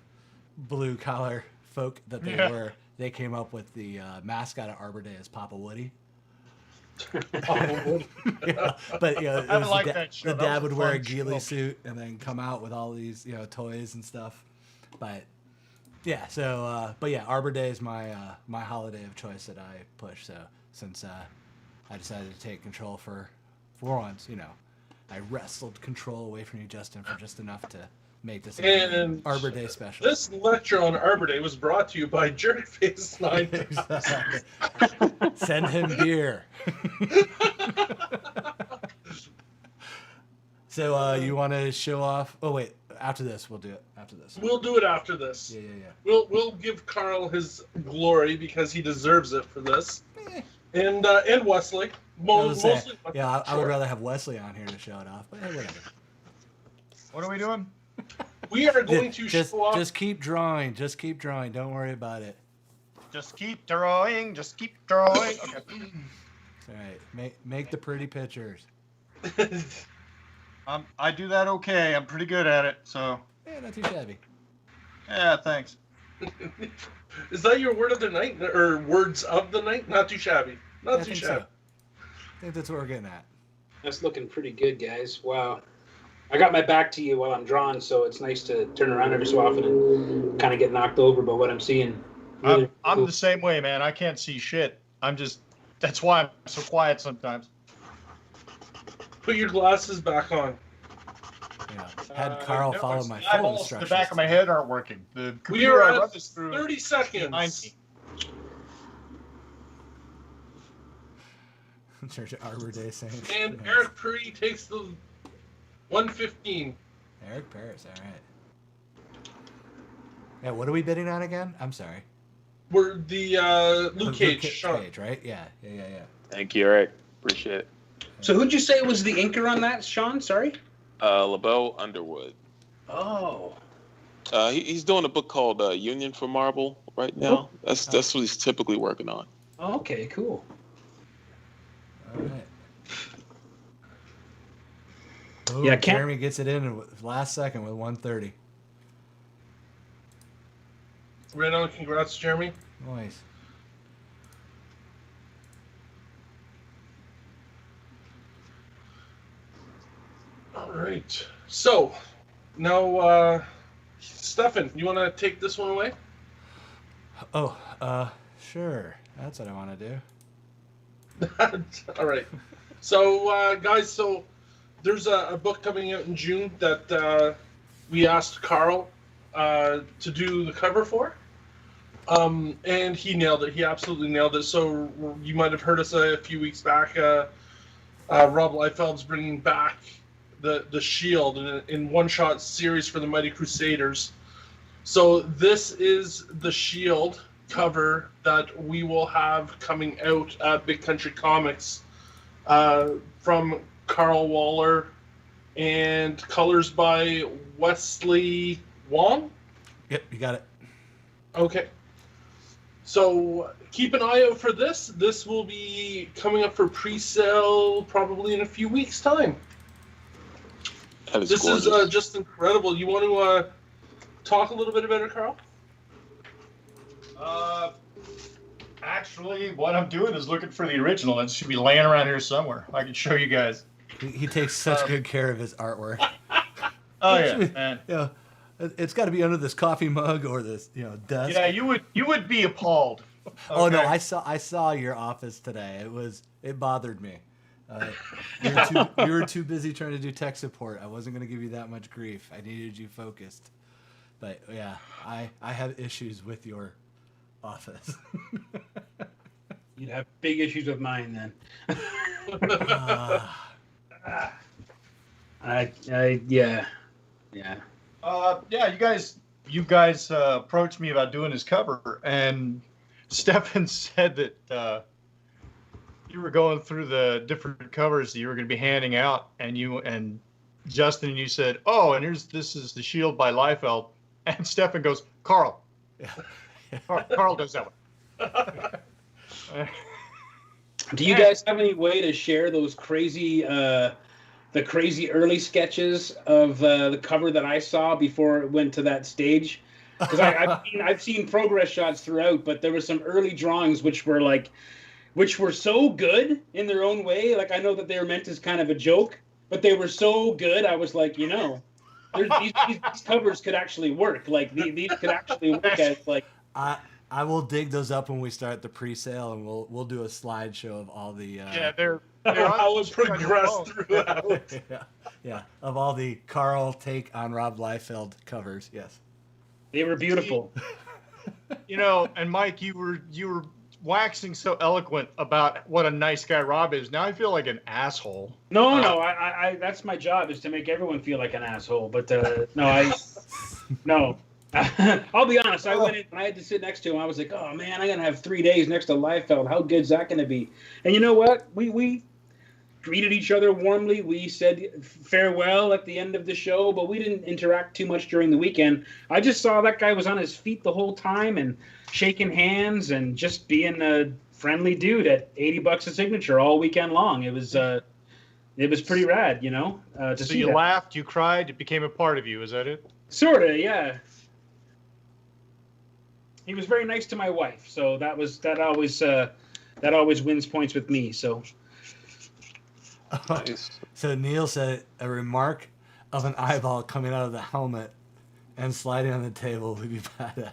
blue collar folk that they were, they came up with the mascot of Arbor Day as Papa Woody. But I like that show. The dad would wear a ghillie suit and then come out with all these toys and stuff. But yeah, so Arbor Day is my my holiday of choice that I push. So since I decided to take control for once, I wrestled control away from you, Justin, for just enough to make this an Arbor Day special. This lecture on Arbor Day was brought to you by Jerkface 9. Exactly. Send him beer. So you want to show off? Oh wait, after this we'll do it. After this. We'll do it after this. Yeah. We'll give Karl his glory because he deserves it for this. And Wesley. Mostly. Yeah, I would rather have Wesley on here to show it off, but hey, whatever. What are we doing? We are going to show off. Just keep drawing. Just keep drawing. Don't worry about it. Just keep drawing. Just keep drawing. Okay. All right. Make the pretty pictures. I do that okay. I'm pretty good at it. So. Yeah, not too shabby. Yeah, thanks. Is that your word of the night, or words of the night? Not too shabby. Not too shabby. So. I think that's what we're getting at. That's looking pretty good, guys. Wow. I got my back to you while I'm drawing, so it's nice to turn around every so often and kind of get knocked over by what I'm seeing. Really I'm cool. The same way, man. I can't see shit. That's why I'm so quiet sometimes. Put your glasses back on. Yeah. Had Karl follow my full eyeballs instructions. The back of my head aren't working. The we are I at 30 seconds. Church of Arbor Day Saints. And nice. Eric Perry takes the 115. Eric Paris, all right. Yeah, what are we bidding on again? I'm sorry. We're the Luke Cage, Sean. Cage, right? Yeah. Thank you, Eric. Appreciate it. So who'd you say was the inker on that, Sean? Sorry? LeBeau Underwood. Oh. He's doing a book called Union for Marble right now. That's what he's typically working on. Oh, okay, cool. All right. Oh, Jeremy gets it in last second with 130. Right on. Congrats, Jeremy. Nice. All right. So now, Stefan, you want to take this one away? Oh, sure. That's what I want to do. All right. So, guys, there's a book coming out in June that we asked Karl to do the cover for. And he nailed it. He absolutely nailed it. So you might have heard us a few weeks back. Rob Liefeld's bringing back the Shield in one-shot series for the Mighty Crusaders. So this is the Shield cover that we will have coming out at Big Country Comics from Karl Waller and colors by Wesley Wong. Yep, you got it. Okay. So keep an eye out for this. This will be coming up for pre-sale probably in a few weeks' time. This gorgeous. Is just incredible. You want to talk a little bit about it, Karl? Actually, what I'm doing is looking for the original. It should be laying around here somewhere. I can show you guys. He takes such good care of his artwork. Oh yeah, man. Yeah, it's got to be under this coffee mug or this, desk. Yeah, you would be appalled. Okay. Oh no, I saw your office today. It bothered me. You were too busy trying to do tech support. I wasn't going to give you that much grief. I needed you focused. But yeah, I have issues with your office. You'd have big issues with mine then. Yeah. You guys approached me about doing his cover, and Stefan said that you were going through the different covers that you were going to be handing out, and Justin and you said, "Oh, and this is the Shield by Liefeld," and Stefan goes, "Karl." Yeah. Karl does that one. Do you guys have any way to share those crazy the crazy early sketches of the cover that I saw before it went to that stage. Because I've seen progress shots throughout, but there were some early drawings which were so good in their own way. Like, I know that they were meant as kind of a joke, but they were so good. I was like, these covers could actually work. Like, these could actually work as like. I will dig those up when we start the pre-sale, and we'll do a slideshow of all the. They're I would progress throughout. yeah, of all the Karl take on Rob Liefeld covers. Yes. They were beautiful. And Mike, you were waxing so eloquent about what a nice guy Rob is. Now I feel like an asshole. No, I that's my job, is to make everyone feel like an asshole. But no. I'll be honest. I went in and I had to sit next to him. I was like, oh man, I'm gonna have 3 days next to Liefeld. How good's that gonna be? And you know what? We greeted each other warmly. We said farewell at the end of the show, but we didn't interact too much during the weekend. I just saw that guy was on his feet the whole time and shaking hands and just being a friendly dude at $80 a signature all weekend long. It was pretty rad, to so see you that. laughed, you cried, it became a part of you. Is that it? Sorta, yeah. He was very nice to my wife, so that always wins points with me. So. Nice. So Neil said a remark of an eyeball coming out of the helmet and sliding on the table would be badass.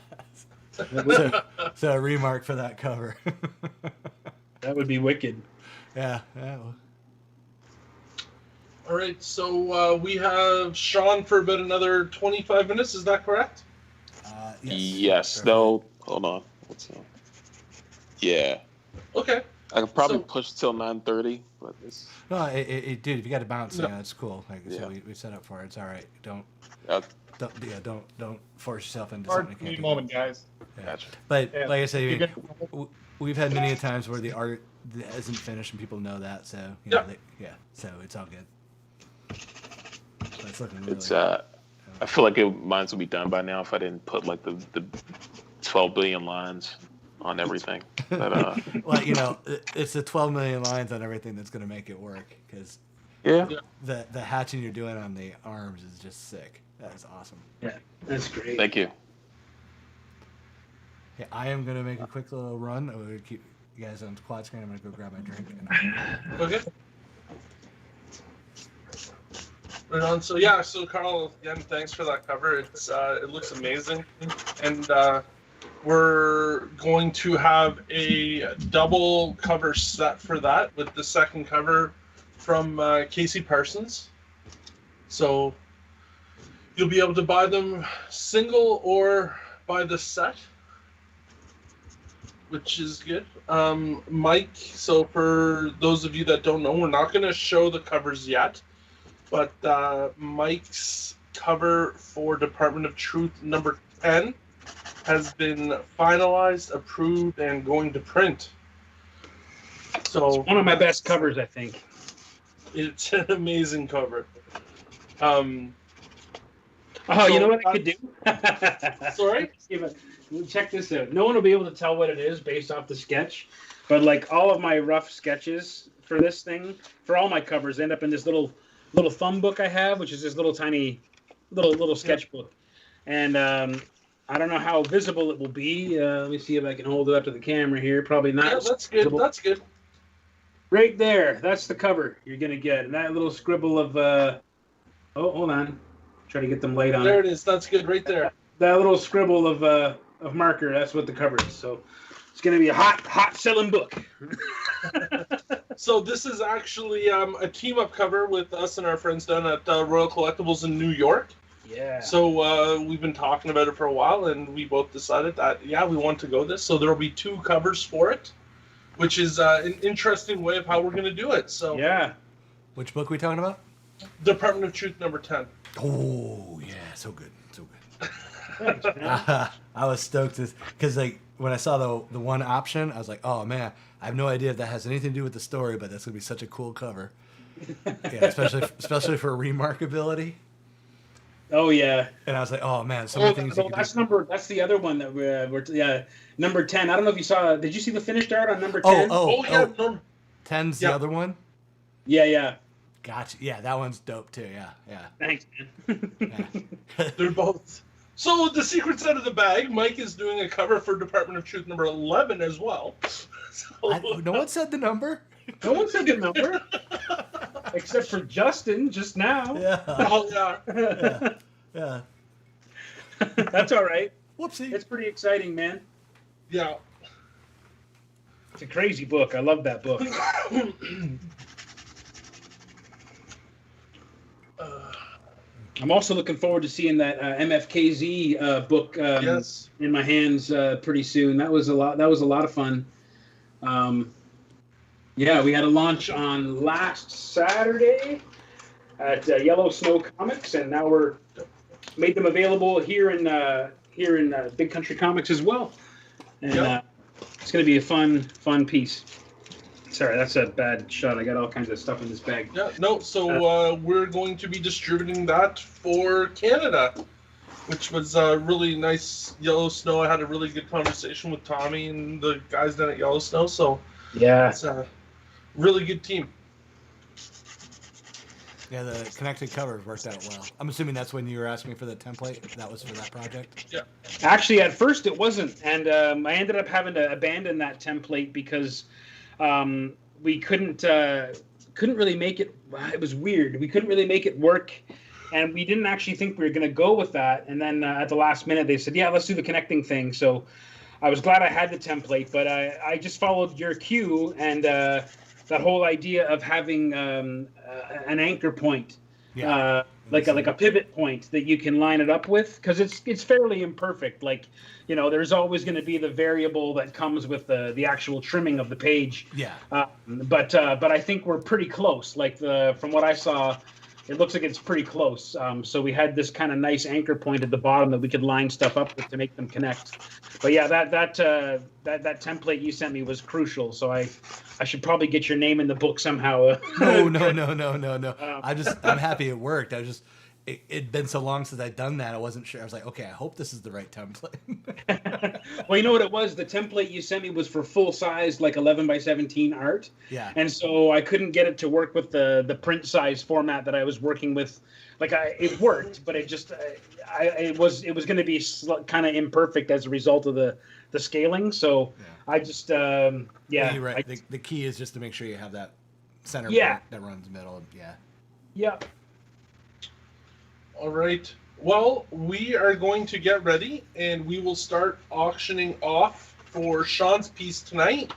so a remark for that cover. That would be wicked. Yeah. All right, so we have Sean for about another 25 minutes. Is that correct? Yes. Though. Hold on. What's up? Yeah. Okay. I could probably push till 9:30, but it's. No, dude, if you got to bounce, it's cool. Like, so we set up for it. It's all right. Don't force yourself into something you can't do. Moment, guys. Yeah. Gotcha. But like I said, we've had many times where the art isn't finished and people know that. So so it's all good. So it's looking really. It's I feel like mine would be done by now if I didn't put like the 12 billion lines on everything. But, well, it's the 12 million lines on everything that's going to make it work. Because the hatching you're doing on the arms is just sick. That is awesome. Yeah, that's great. Thank you. Okay, I am going to make a quick little run. I'm going to keep you guys on quad screen. I'm going to go grab my drink. Okay. Right on. So Karl, again, thanks for that cover. It looks amazing, and we're going to have a double cover set for that with the second cover from Casey Parsons. So you'll be able to buy them single or buy the set, which is good. Mike, so for those of you that don't know, we're not going to show the covers yet, but Mike's cover for Department of Truth number 10 has been finalized, approved, and going to print. So it's one of my best covers, I think. It's an amazing cover. You know what I could do? Sorry? Check this out. No one will be able to tell what it is based off the sketch, but like all of my rough sketches for this thing, for all my covers, end up in this little thumb book I have, which is this little tiny little sketchbook. And I don't know how visible it will be. Let me see if I can hold it up to the camera here. Probably not. Yeah, that's good. Visible. That's good. Right there. That's the cover you're going to get. And that little scribble of... hold on. Try to get them laid on. There it is. That's good right there. That little scribble of marker, that's what the cover is. So it's going to be a hot selling book. So this is actually a team-up cover with us and our friends down at Royal Collectibles in New York. Yeah. So we've been talking about it for a while, and we both decided that, we want to go this. So there will be 2 covers for it, which is an interesting way of how we're going to do it. So yeah. Which book are we talking about? Department of Truth number 10. Oh, yeah. So good. So good. I was stoked because like when I saw the one option, I was like, oh man, I have no idea if that has anything to do with the story, but that's gonna be such a cool cover. Yeah, especially for remarkability. Oh yeah. And I was like, oh man, so many things. That's the other one that we're number 10. I don't know if you saw. Did you see the finished art on number 10? Yeah. 10's the other one. Yeah. Gotcha. Yeah, that one's dope too. Yeah. Thanks, man. Yeah. They're both. So the secret's out of the bag. Mike is doing a cover for Department of Truth number 11 as well. So, No one said the number. No one said the number. Except for Justin just now. Yeah. Oh, yeah. Yeah. That's all right. Whoopsie. It's pretty exciting, man. Yeah. It's a crazy book. I love that book. I'm also looking forward to seeing that MFKZ book Yes. in my hands pretty soon. That was a lot of fun. Yeah, we had a launch on last Saturday at Yellow Snow Comics, and now we're made them available here in Big Country Comics as well. And it's going to be a fun piece. Sorry, that's a bad shot. I got all kinds of stuff in this bag. Yeah, no, so we're going to be distributing that for Canada, which was really nice. Yellow Snow, I had a really good conversation with Tommy and the guys down at Yellow Snow, so yeah, it's a really good team. Yeah, the connected covers worked out well. I'm assuming that's when you were asking me for the template. That was for that project? Yeah. Actually, at first it wasn't, and I ended up having to abandon that template because we couldn't really make it. It was weird. We couldn't really make it work, and we didn't actually think we were going to go with that. And then at the last minute, they said, "Yeah, let's do the connecting thing." So I was glad I had the template, but I just followed your cue and that whole idea of having an anchor point, like a pivot point that you can line it up with, because it's fairly imperfect. Like, you know, there's always going to be the variable that comes with the actual trimming of the page. Yeah. But I think we're pretty close. Like from what I saw, it looks like it's pretty close. So we had this kind of nice anchor point at the bottom that we could line stuff up with to make them connect. But yeah, that template you sent me was crucial. So I should probably get your name in the book somehow. No. I'm happy it worked. It'd been so long since I'd done that. I wasn't sure. I was like, okay, I hope this is the right template. Well, you know what it was? The template you sent me was for full size, like 11 by 17 art. Yeah. And so I couldn't get it to work with the print size format that I was working with. Like it worked, but it just it was going to be kind of imperfect as a result of the scaling. So I just Yeah, you're right. The key is just to make sure you have that center point that runs middle. Yeah. Yeah. All right. Well, we are going to get ready, and we will start auctioning off for Sean's piece tonight.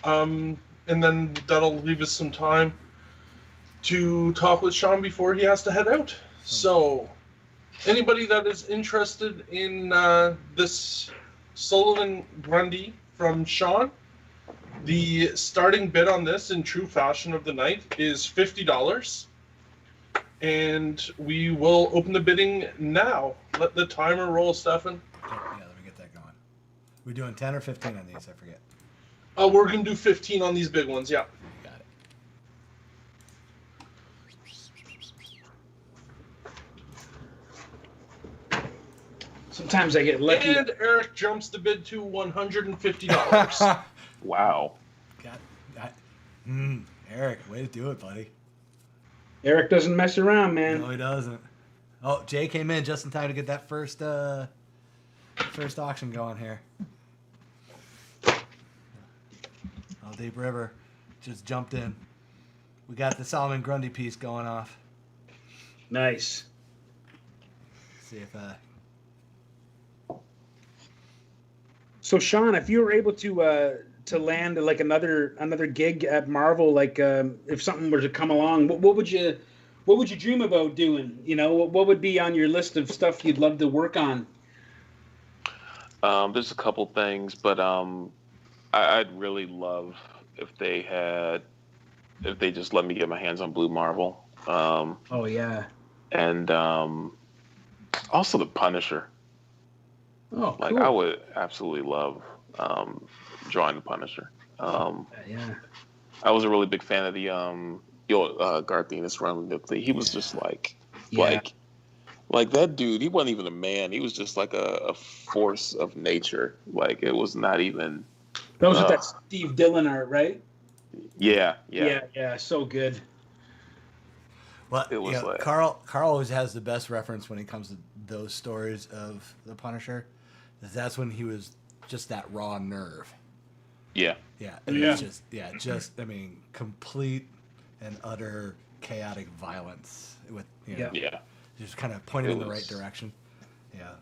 And then that'll leave us some time to talk with Sean before he has to head out. So, anybody that is interested in this Sullivan Grundy from Sean, the starting bid on this in true fashion of the night is $50. And we will open the bidding now. Let the timer roll, Stefan. Yeah, let me get that going. We're doing 10 or 15 on these, I forget. We're going to do 15 on these big ones, yeah. Got it. Sometimes I get lucky. And Eric jumps the bid to $150. Wow. Eric, way to do it, buddy. Eric doesn't mess around, man. No, he doesn't. Oh, Jay came in just in time to get that first auction going here. Oh, Deep River just jumped in. We got the Solomon Grundy piece going off. Nice. See if So Sean, if you were able to land like another gig at Marvel, like if something were to come along, what would you dream about doing? You know, what would be on your list of stuff you'd love to work on? There's a couple things, but I'd really love if they just let me get my hands on Blue Marvel. Oh yeah. And also the Punisher. Oh, like cool. I would absolutely love drawing the Punisher. Yeah. I was a really big fan of the Garth Ennis run. He was just like that dude. He wasn't even a man. He was just like a force of nature. Like it was not even. That was with that Steve Dillon art, right? Yeah. So good. Well, It was like Karl always has the best reference when it comes to those stories of the Punisher. That's when he was just that raw nerve. Yeah. Yeah. And it's just I mean, complete and utter chaotic violence with just kind of pointed in the right direction. Yeah.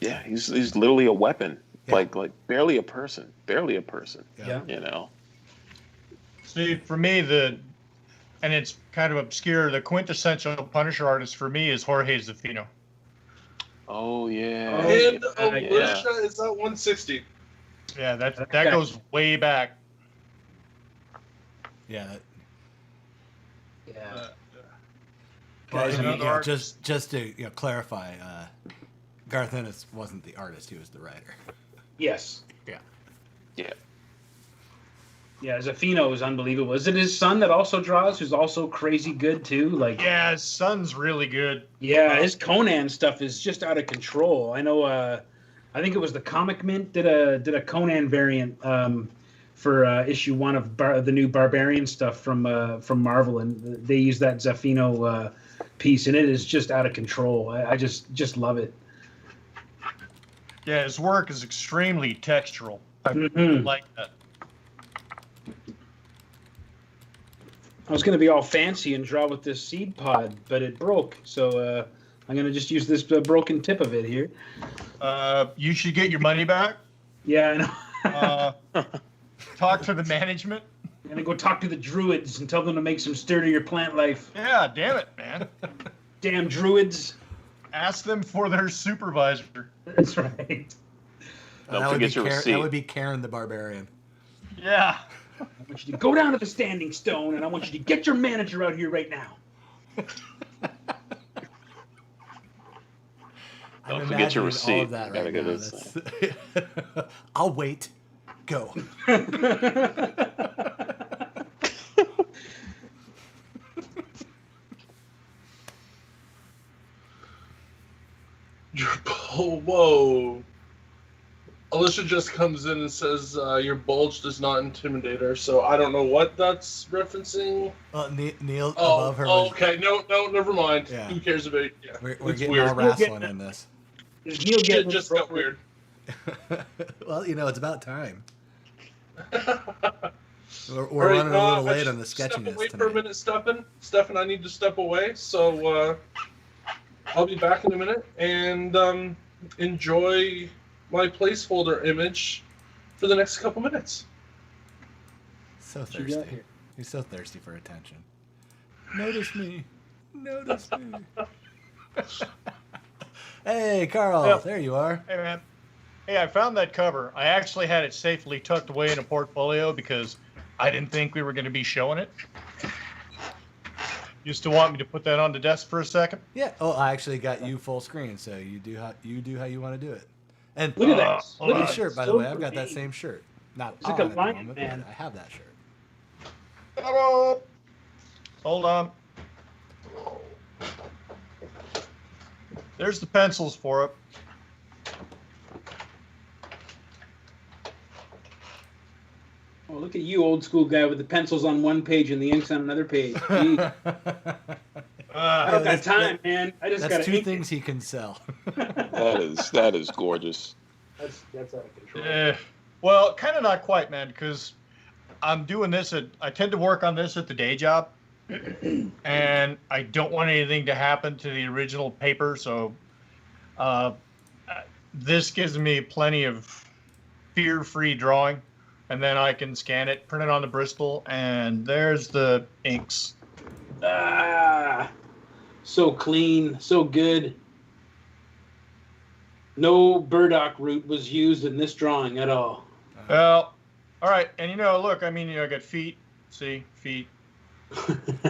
Yeah, he's literally a weapon. Yeah. Like barely a person. Yeah. You know. See, for me, and it's kind of obscure, the quintessential Punisher artist for me is Jorge Zafino. Oh yeah. And Alicia is at 160. Yeah, that goes way back. Yeah. Yeah. Well, just to clarify, Garth Ennis wasn't the artist; he was the writer. Yes. Yeah. Yeah. Yeah, Zafino is unbelievable. Is it his son that also draws, who's also crazy good too? Yeah, his son's really good. Yeah, his Conan stuff is just out of control. I know. I think it was the Comic Mint did a Conan variant for issue 1 of the new Barbarian stuff from Marvel, and they used that Zafino piece, and it is just out of control. I just love it. Yeah, his work is extremely textural. I like that. I was going to be all fancy and draw with this seed pod, but it broke. So I'm going to just use this broken tip of it here. You should get your money back. Yeah, I know. Talk to the management. I'm going to go talk to the druids and tell them to make some sturdier plant life. Yeah, damn it, man. Damn druids. Ask them for their supervisor. That's right. Don't forget your receipt. That would be Karen the Barbarian. Yeah. I want you to go down to the Standing Stone, and I want you to get your manager out here right now. Don't forget your receipt. All of that right now. I'll wait. Go. Whoa. Alicia just comes in and says, your bulge does not intimidate her, so I don't know what that's referencing. Neil above her. Oh, okay. No, never mind. Yeah. Who cares about it? Yeah. We're getting all wrestling in this. It just got weird. Well, it's about time. We're running a little late on the sketchiness step away tonight. For a minute, Stefan, I need to step away, so I'll be back in a minute, and enjoy my placeholder image for the next couple minutes. So thirsty. He's so thirsty for attention. Notice me. Hey, Karl. There you are. Hey, man. Hey, I found that cover. I actually had it safely tucked away in a portfolio because I didn't think we were going to be showing it. You still want me to put that on the desk for a second? Yeah. Oh, I actually got you full screen, so you do how you want to do it. And look at that. Look at the shirt, by the way. I've got that same shirt. Not it's like a lion, man. I have that shirt. Hello. Hold on. There's the pencils for it. Oh, look at you, old school guy, with the pencils on one page and the inks on another page. I don't got time, man. I just got That's two things he can sell. That is gorgeous. That's out of control. Well, kind of not quite, man, because I'm doing this I tend to work on this at the day job, and I don't want anything to happen to the original paper, so this gives me plenty of fear-free drawing, and then I can scan it, print it on the Bristol, and there's the inks. So clean, so good. No burdock root was used in this drawing at all. Well, all right, and look, I got feet. See, feet.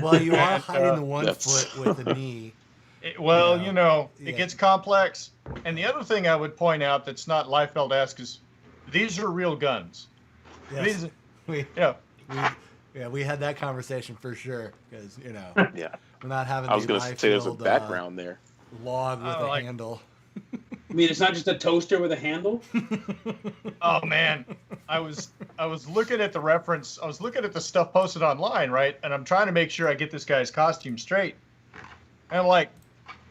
Well, you are hiding the one foot with the knee. It gets complex. And the other thing I would point out that's not Liefeld-esque is these are real guns. Yes. We had that conversation for sure because Yeah. we're not having. I was going to say there's a background there. Log with a handle. I mean, it's not just a toaster with a handle. Oh man, I was looking at the reference. I was looking at the stuff posted online, right? And I'm trying to make sure I get this guy's costume straight. And I'm like,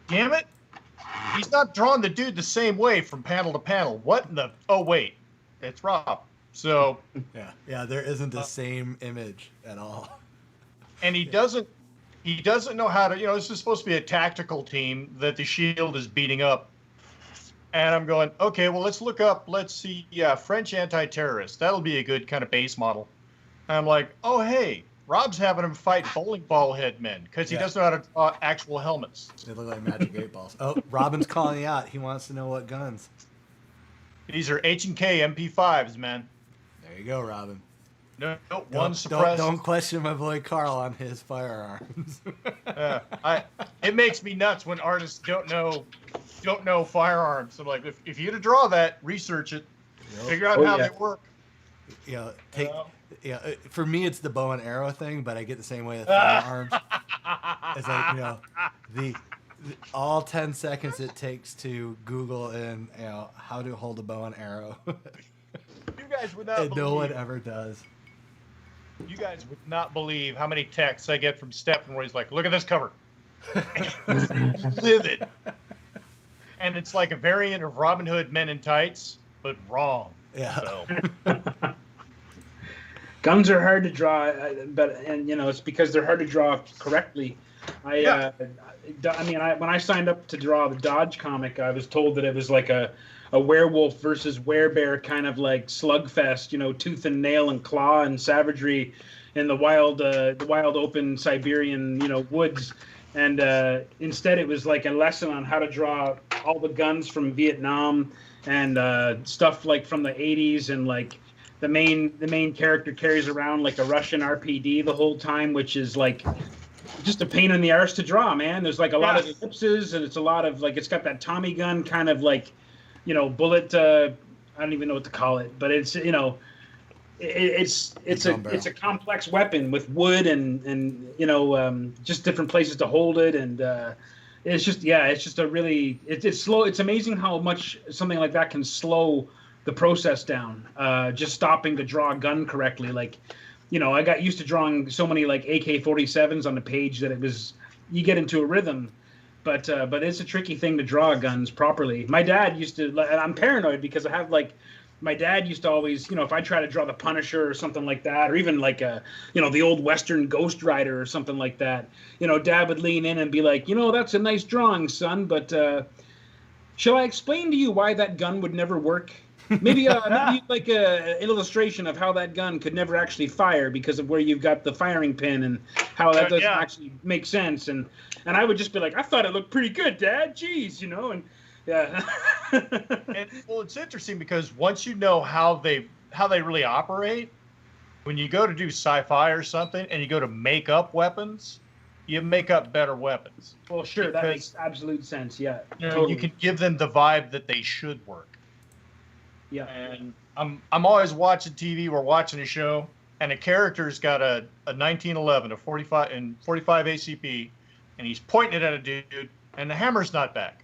damn it, he's not drawing the dude the same way from panel to panel. What in the? Oh wait, it's Rob. So yeah, there isn't the same image at all. And he doesn't know how to. This is supposed to be a tactical team that the Shield is beating up. And I'm going, okay, well, let's see, French anti-terrorist. That'll be a good kind of base model. And I'm like, oh, hey, Rob's having him fight bowling ball head men because he doesn't know how to draw actual helmets. They look like magic 8 balls. Oh, Robin's calling you out. He wants to know what guns. These are H&K MP5s, man. There you go, Robin. No, one suppressed. Don't question my boy Karl on his firearms. It makes me nuts when artists don't know firearms. I'm like, if you're to draw that, research it, figure out how they work. For me, it's the bow and arrow thing, but I get the same way with firearms. It's like the all 10 seconds it takes to Google and how to hold a bow and arrow. You guys would not believe. No one ever does. You guys would not believe how many texts I get from Stephen where he's like, look at this cover. Livid. And it's like a variant of Robin Hood Men in Tights, but wrong. Yeah. So. Guns are hard to draw, it's because they're hard to draw correctly. When I signed up to draw the Dodge comic, I was told that it was like a werewolf versus werebear kind of like slugfest, tooth and nail and claw and savagery in the wild open Siberian, woods. And instead it was like a lesson on how to draw all the guns from Vietnam and stuff like from the 80s, and like the main character carries around like a Russian RPD the whole time, which is like just a pain in the arse to draw, man. There's like a lot of ellipses, and it's a lot of like, it's got that Tommy gun kind of like, bullet. I don't even know what to call it, but it's it's a complex weapon with wood and just different places to hold it, and it's just a really it's slow. It's amazing how much something like that can slow the process down. Just stopping to draw a gun correctly, like. I got used to drawing so many like AK-47s on the page that you get into a rhythm, but it's a tricky thing to draw guns properly. My dad used to, and I'm paranoid because I have like, my dad used to always, if I try to draw the Punisher or something like that, or even like the old Western Ghost Rider or something like that, Dad would lean in and be like, that's a nice drawing, son, but shall I explain to you why that gun would never work? Maybe like an illustration of how that gun could never actually fire because of where you've got the firing pin and how that doesn't actually make sense. And I would just be like, I thought it looked pretty good, Dad. Jeez, and yeah. And well, it's interesting because once you know how they really operate, when you go to do sci-fi or something and you go to make up weapons, you make up better weapons. Well, sure, that makes absolute sense. Yeah, totally. You can give them the vibe that they should work. Yeah, and I'm always watching TV. We're watching a show, and a character's got a 1911, a 45 ACP, and he's pointing it at a dude, and the hammer's not back.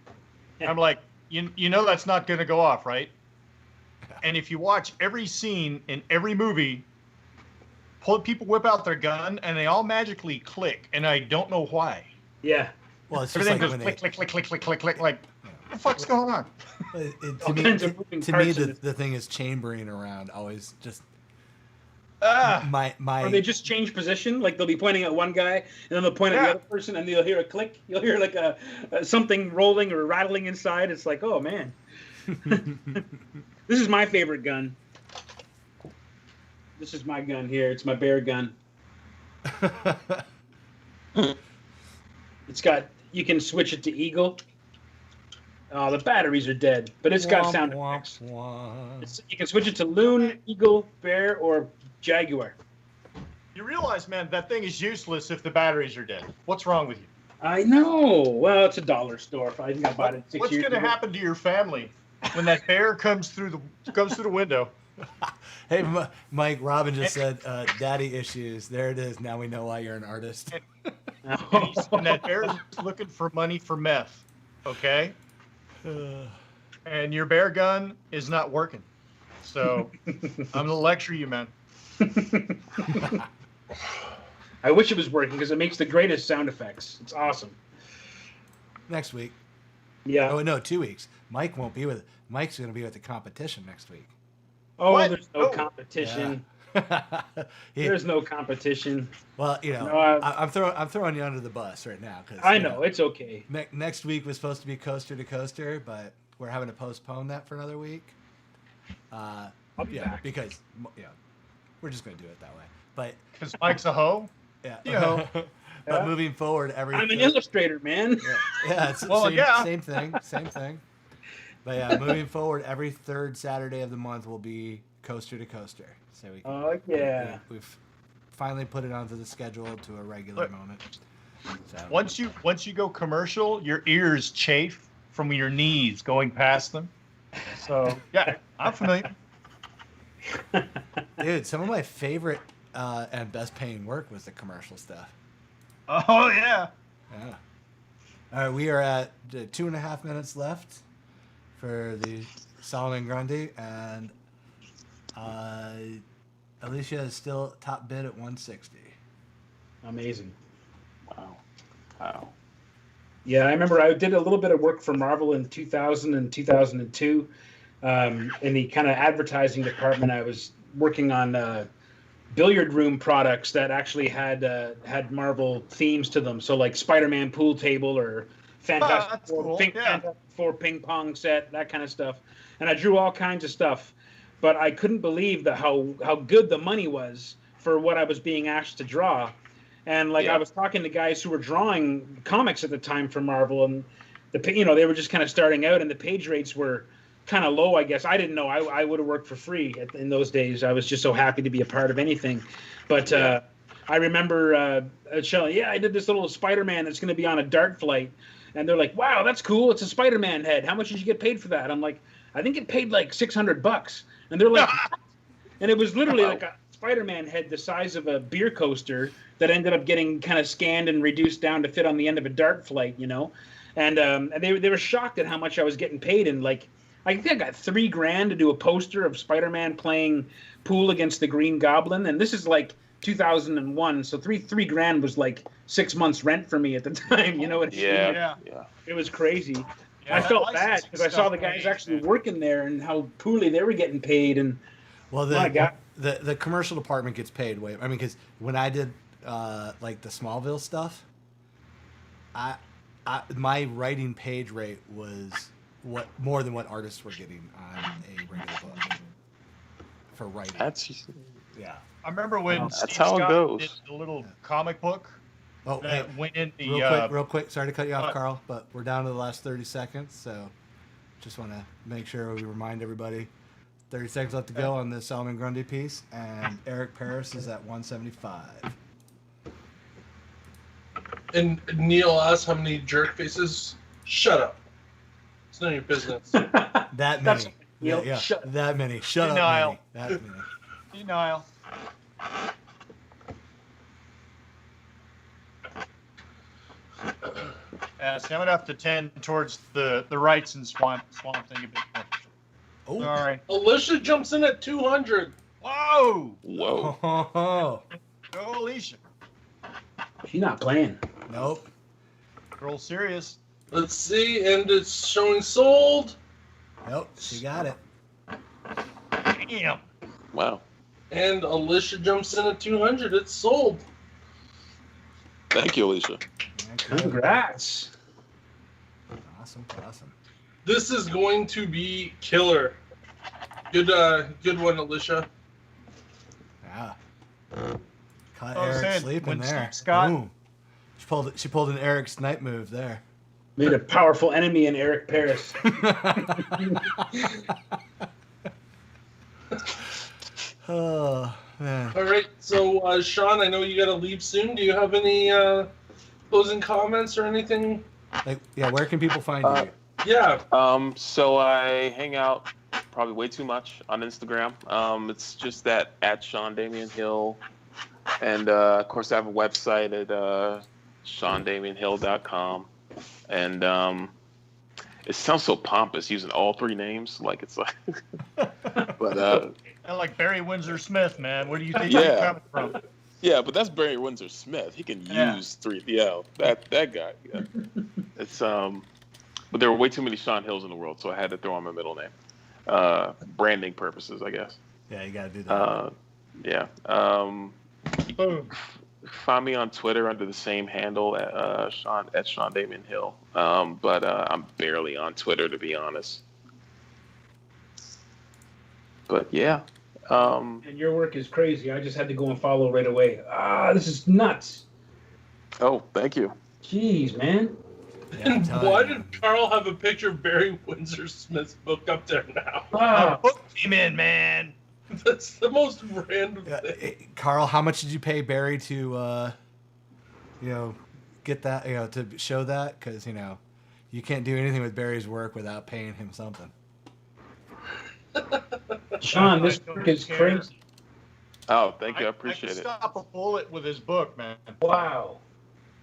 Yeah. I'm like, that's not going to go off, right? And if you watch every scene in every movie, people whip out their gun, and they all magically click, and I don't know why. Yeah. Well, it's everything just goes click, like. What the fuck's going on? To me, the thing is chambering around always just my. Or they just change position, like they'll be pointing at one guy and then they'll point at the other person, and you'll hear a click. You'll hear like a something rolling or rattling inside. It's like, oh man, this is my favorite gun. This is my gun here. It's my bear gun. It's got. You can switch it to Eagle. Oh, the batteries are dead, but it's got sound effects. You can switch it to Loon, Eagle, Bear, or Jaguar. You realize, man, that thing is useless if the batteries are dead. What's wrong with you? I know. Well, it's a dollar store. I think I bought it 6 years ago. What's going to happen to your family when that bear comes through the window? Hey, Mike, Robin just said, daddy issues. There it is. Now we know why you're an artist. And that bear's looking for money for meth, okay? And your bear gun is not working. So I'm gonna lecture you, man. I wish it was working because it makes the greatest sound effects. It's awesome. Next week. Yeah. Oh no, 2 weeks. Mike won't be with. Mike's going to be with the competition next week. Oh, What? there's no competition. Yeah. There's no competition. Well, No, I'm throwing you under the bus right now because I know it's okay. Next week was supposed to be coaster to coaster, but we're having to postpone that for another week. I'll be yeah, back. because we're just going to do it that way. But Because Mike's a hoe. yeah, Yeah. but moving forward, I'm an illustrator, man. Yeah, it's Well, same thing. But yeah, moving forward, every third Saturday of the month will be coaster to coaster. So we can, Oh yeah. we've finally put it onto the schedule to a regular moment. So Once you go commercial, your ears chafe from your knees going past them. So yeah, I'm familiar. dude, some of my favorite and best paying work was the commercial stuff. Oh yeah. Yeah. All right, we are at 2.5 minutes left for the Solomon Grundy, and Alicia is still top bid at 160. Amazing. Wow. Yeah, I remember I did a little bit of work for Marvel in 2000 and 2002. In the kind of advertising department, I was working on billiard room products that actually had Marvel themes to them. So like Spider-Man pool table or Fantastic Four ping pong set, that kind of stuff. And I drew all kinds of stuff, but I couldn't believe how good the money was for what I was being asked to draw. And I was talking to guys who were drawing comics at the time for Marvel, and they were just kind of starting out, and the page rates were kind of low, I guess. I didn't know. I would have worked for free in those days. I was just so happy to be a part of anything. But I remember Shelley, I did this little Spider-Man that's going to be on a dart flight. And they're like, wow, that's cool. It's a Spider-Man head. How much did you get paid for that? I'm like, I think it paid like $600. And they're like, and it was literally like a Spider-Man head the size of a beer coaster that ended up getting kind of scanned and reduced down to fit on the end of a dart flight, And they were shocked at how much I was getting paid. And I think I got $3,000 to do a poster of Spider-Man playing pool against the Green Goblin. And this is like 2001, so $3,000 was like 6 months rent for me at the time. You know what I mean? Yeah. It was crazy. Yeah, I felt bad because I saw the guys actually working there and how poorly they were getting paid. And the commercial department gets paid way. I mean, because when I did like the Smallville stuff, my writing page rate was more than what artists were getting on a regular book for writing. Yeah. I remember when That's Steve how it Scott goes. did the little comic book that went in the real quick. Sorry to cut you off, Carl, but we're down to the last 30 seconds, so just want to make sure we remind everybody. 30 seconds left to go on the Solomon Grundy piece, and Eric Paris is at 175. And Neil asked how many jerk faces. Shut up. It's none of your business. That many. Neil, Yeah. That many. Shut Denial. up, many. That many. Denial. See, I'm gonna have to tend towards the rights and swamp thing a bit more. Oh. Sorry. Alicia jumps in at 200. Whoa! Oh. Go, Alicia. She's not playing. Nope. Girl, serious. Let's see, and it's showing sold. Nope. She got it. Damn. Wow. And Alicia jumps in at 200. It's sold. Thank you, Alicia. Congrats. Awesome. This is going to be killer. Good one, Alicia. Yeah. Caught I was Eric saying, sleeping when there. Steve Scott- Boom. She pulled an Eric Snipe move there. Made a powerful enemy in Eric Paris. Oh man. All right, so Sean, I know you got to leave soon. Do you have any closing comments or anything? Where can people find you? Yeah. So I hang out probably way too much on Instagram. It's just that at Sean Damian Hill, and of course I have a website at SeanDamianHill.com, and it sounds so pompous using all three names. Like it's like, but like Barry Windsor Smith, man. Where do you think Yeah. you're coming from? yeah, but that's Barry Windsor Smith. He can use three. Yeah, that guy. Yeah. It's but there were way too many Sean Hills in the world, so I had to throw on my middle name. Branding purposes, I guess. Yeah, you gotta do that. Yeah. Find me on Twitter under the same handle at Sean Damon Hill. But I'm barely on Twitter, to be honest. But yeah. And your work is crazy. I just had to go and follow right away. This is nuts. Oh, thank you. Jeez, man. Yeah, And why did Karl have a picture of Barry Windsor Smith's book up there now? I booked him in, man. That's the most random thing. Karl, how much did you pay Barry to, get that, to show that? Because, you can't do anything with Barry's work without paying him something. Sean, this book is crazy. Oh, thank you. I appreciate it. it. Stop a bullet with his book, man. Wow.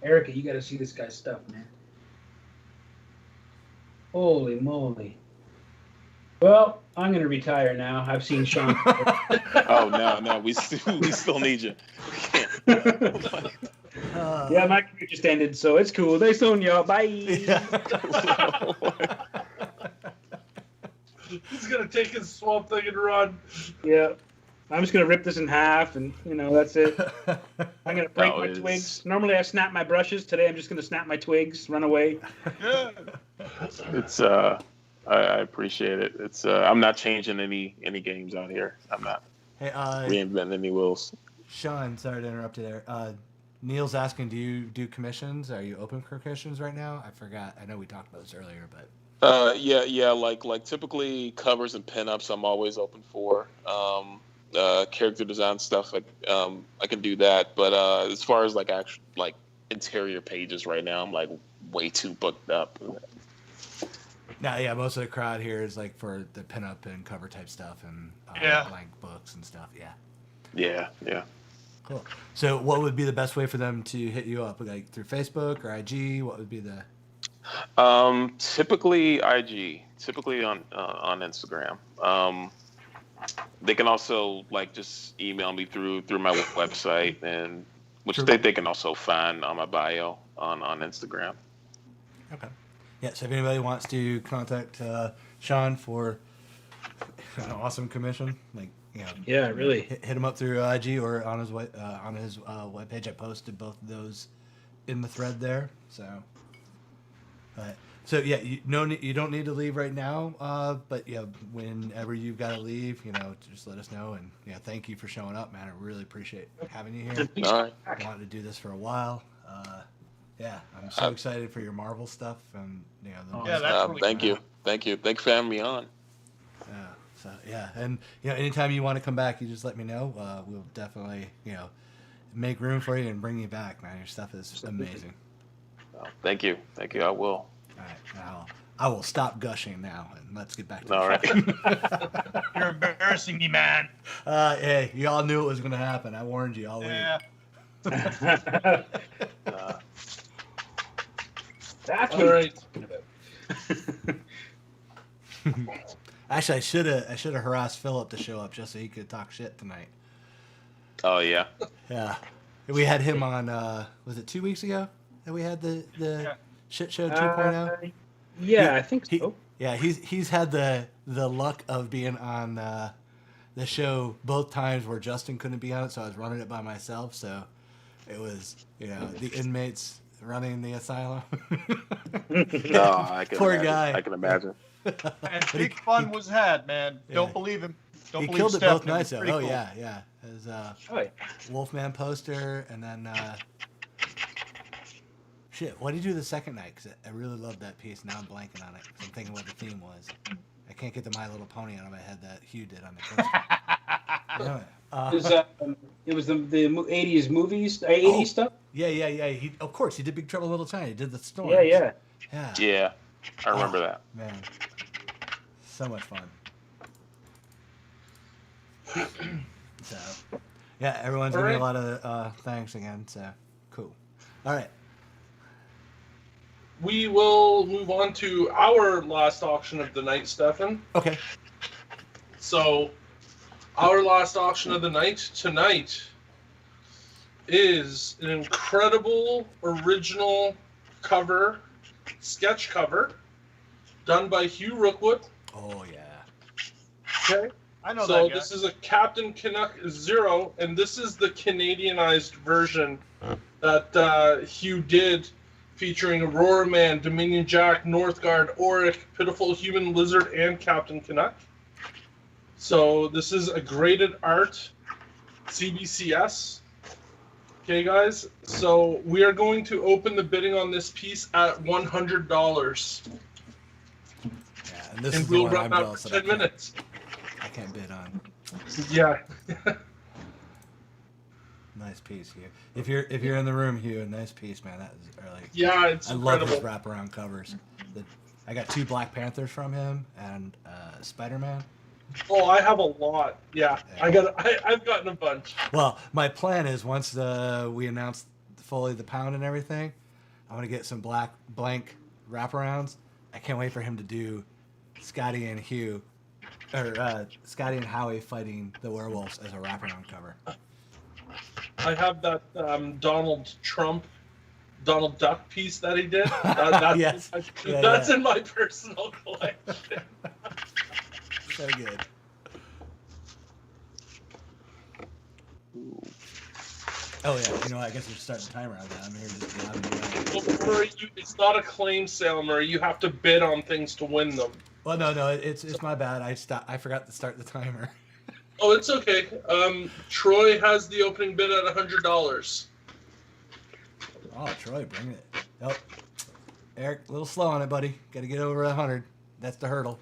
Erica, you got to see this guy's stuff, man. Holy moly. Well, I'm going to retire now. I've seen Sean. Oh, no. We still need you. Yeah, my career just ended, so it's cool. They soon, y'all. Bye. Yeah. He's going to take his swamp thing and run. Yeah. I'm just going to rip this in half, and, that's it. I'm going to break my twigs. Normally I snap my brushes. Today I'm just going to snap my twigs, run away. It's, I appreciate it. It's, I'm not changing any games out here. I'm not reinventing any wheels. Sean, sorry to interrupt you there. Neil's asking, do you do commissions? Are you open for commissions right now? I forgot. I know we talked about this earlier, but. Yeah. Like typically covers and pinups, I'm always open for. Character design stuff, I can do that. But as far as like interior pages right now, I'm like way too booked up. No, yeah, most of the crowd here is like for the pinup and cover type stuff and blank books and stuff. Yeah. Yeah. Cool. So, what would be the best way for them to hit you up? Like through Facebook or IG? What would be the? Typically IG. Typically on Instagram. They can also just email me through my website, and which they can also find on my bio on Instagram. Okay. Yeah. So if anybody wants to contact Sean for an awesome commission, yeah, really hit him up through IG or on his webpage. I posted both of those in the thread there. So, so yeah, you don't need to leave right now. But whenever you've got to leave, just let us know. And thank you for showing up, man. I really appreciate having you here. All right. I wanted to do this for a while. I'm so excited for your Marvel stuff and thank you for having me on. So and anytime you want to come back, you just let me know. We'll definitely make room for you and bring you back, man. Your stuff is amazing. Thank you. I will. All right, now I will stop gushing now and let's get back to all right. You're embarrassing me, man. Hey, you all knew it was going to happen. I warned you all week. Yeah. That's All right. Actually, I should have harassed Philip to show up just so he could talk shit tonight. Oh yeah. Yeah, we had him on. Was it 2 weeks ago that we had the shit show 2.0? Yeah, I think so. He's had the luck of being on the show both times where Justin couldn't be on it, so I was running it by myself. So it was the inmates running the asylum. No, I can Poor imagine. guy. I can imagine. And big fun was had, man. Don't believe him. Don't he believe killed it Steph. both nights though. Pretty Oh cool. yeah. His Wolfman poster, and then shit. What did you do the second night? Because I really loved that piece. Now I'm blanking on it. Cause I'm thinking what the theme was. I can't get the My Little Pony out of my head that Hugh did on the poster. It was the 80s movies, 80s stuff. Yeah. He of course he did Big Trouble in Little China. He did the storm. Yeah. Yeah, I remember that. Man, so much fun. So, yeah, everyone's giving me a lot of thanks again. So, cool. All right. we will move on to our last auction of the night, Stefan. Okay. So, our last auction of the night tonight is an incredible original cover, sketch cover, done by Hugh Rookwood. Oh, yeah. Okay. I know So that guy. this is a Captain Canuck Zero, and this is the Canadianized version that Hugh did, featuring Aurora Man, Dominion Jack, Northgard, Auric, Pitiful Human Lizard, and Captain Canuck. So this is a graded art CBCS. Okay, guys. So we are going to open the bidding on this piece at $100. Yeah, and this And is the we'll one I'm run out jealous for that 10 minutes. I can't bid on. Yeah. Nice piece, Hugh. If you're in the room, Hugh, a nice piece, man. That is like, Yeah, it's I incredible. love his wraparound covers. I got 2 Black Panthers from him and Spider-Man. Oh, I have a lot. Yeah, I've gotten a bunch. Well, my plan is once we announce fully the pound and everything, I want to get some blank wraparounds. I can't wait for him to do Scotty and Howie fighting the werewolves as a wraparound cover. I have that Donald Duck piece that he did. Yes. That's in my personal collection. So good. Oh yeah, you know what? I guess we should start the timer on that. I'm here just blabbing away. Well, Murray, it's not a claim sale, Murray. You have to bid on things to win them. Well, no, it's my bad. I forgot to start the timer. Oh, it's okay. Troy has the opening bid at $100. Oh, Troy, bring it. Oh, Eric, a little slow on it, buddy. Got to get over 100. That's the hurdle.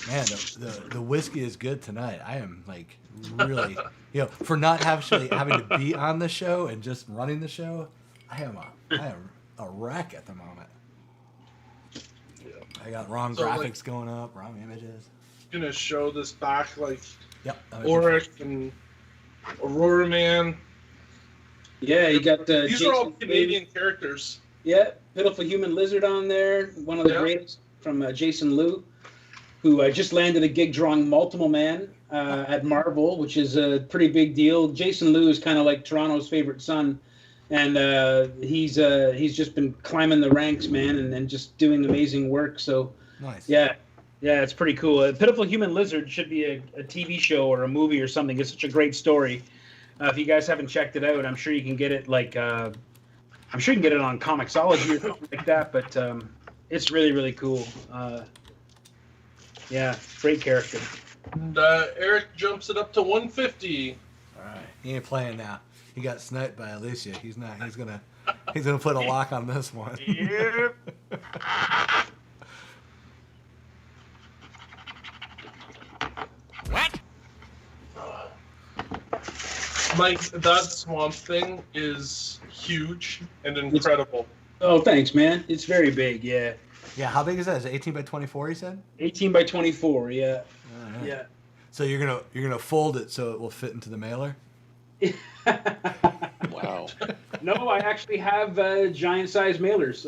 Man, the whiskey is good tonight. I am like really, for not actually having to be on the show and just running the show, I am a wreck at the moment. I got wrong graphics going up, wrong images. Gonna show this back like Auric and Aurora Man. Yeah, you got These Jason are all Canadian characters. Yeah, Pitiful Human Lizard on there. One of the greatest from Jason Liu, who just landed a gig drawing Multiple Man at Marvel, which is a pretty big deal. Jason Liu is kind of like Toronto's favorite son, and he's just been climbing the ranks, man, and just doing amazing work. So nice. Yeah, it's pretty cool. Pitiful Human Lizard should be a TV show or a movie or something. It's such a great story. If you guys haven't checked it out, I'm sure you can get it I'm sure you can get it on Comixology or something like that, but it's really, really cool. Yeah, great character. And Eric jumps it up to 150. All right, he ain't playing now. He got sniped by Alicia. He's not. He's gonna put a lock on this one. Yep. What? Mike, that Swamp Thing is huge and incredible. Oh, thanks, man. It's very big, yeah. Yeah, how big is that? Is it 18 by 24? He said. 18 by 24, yeah. Yeah. So you're gonna fold it so it will fit into the mailer. Wow. No, I actually have giant-sized mailers.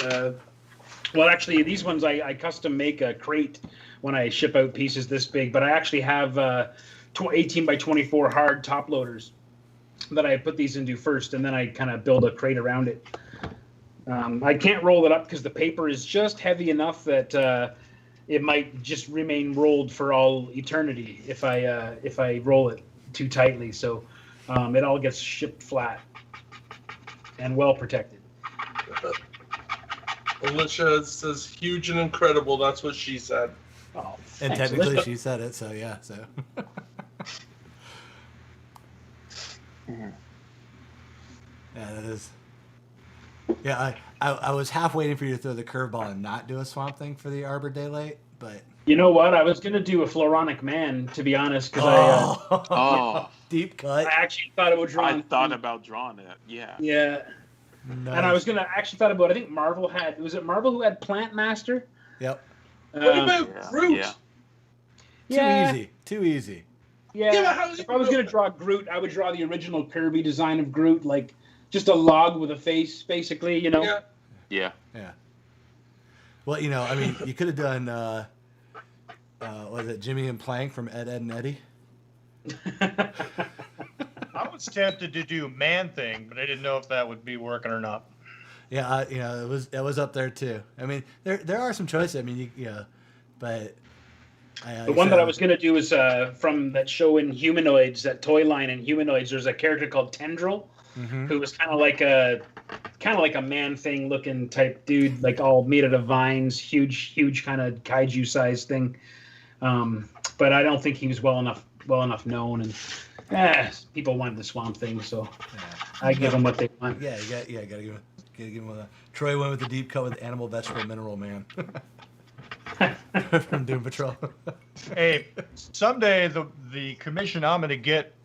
Well, actually, these ones I custom make a crate when I ship out pieces this big, but I actually have 18 by 24 hard top loaders that I put these into first, and then I kind of build a crate around it. I can't roll it up because the paper is just heavy enough that it might just remain rolled for all eternity if I roll it too tightly. So it all gets shipped flat and well protected. Alicia says huge and incredible. That's what she said. Oh, and thanks, technically Alicia. she said it, so yeah. So. Yeah, that is. Yeah, I was half waiting for you to throw the curveball and not do a Swamp Thing for the Arbor Daylight, but You know what? I was gonna do a Floronic Man, to be honest, because deep cut. I actually thought about drawing. I thought about drawing it. Yeah. Yeah. Nice. And I was gonna actually thought about. I think Marvel was Marvel who had Plant Master? Yep. What about Groot? Yeah. Too easy. Yeah, if I was going to draw Groot, I would draw the original Kirby design of Groot, like just a log with a face, basically, you know? Yeah. Well, you know, I mean, you could have done, was it Jimmy and Plank from Ed, Ed, and Eddie? I was tempted to do Man-Thing, but I didn't know if that would be working or not. Yeah, you know, it was up there too. I mean, there are some choices. I mean, but the one that I was going to do is from that show in Humanoids, that toy line in Humanoids. There's a character called Tendril, who was kind of like a Man-Thing looking type dude, like all made out of vines, huge kind of kaiju size thing. But I don't think he was well enough known, and people wanted the Swamp Thing, so I give them what they want. Yeah, gotta give him a. Troy went with the deep cut with Animal, Vegetable, Mineral Man from Doom Patrol. Hey, someday the commission I'm gonna get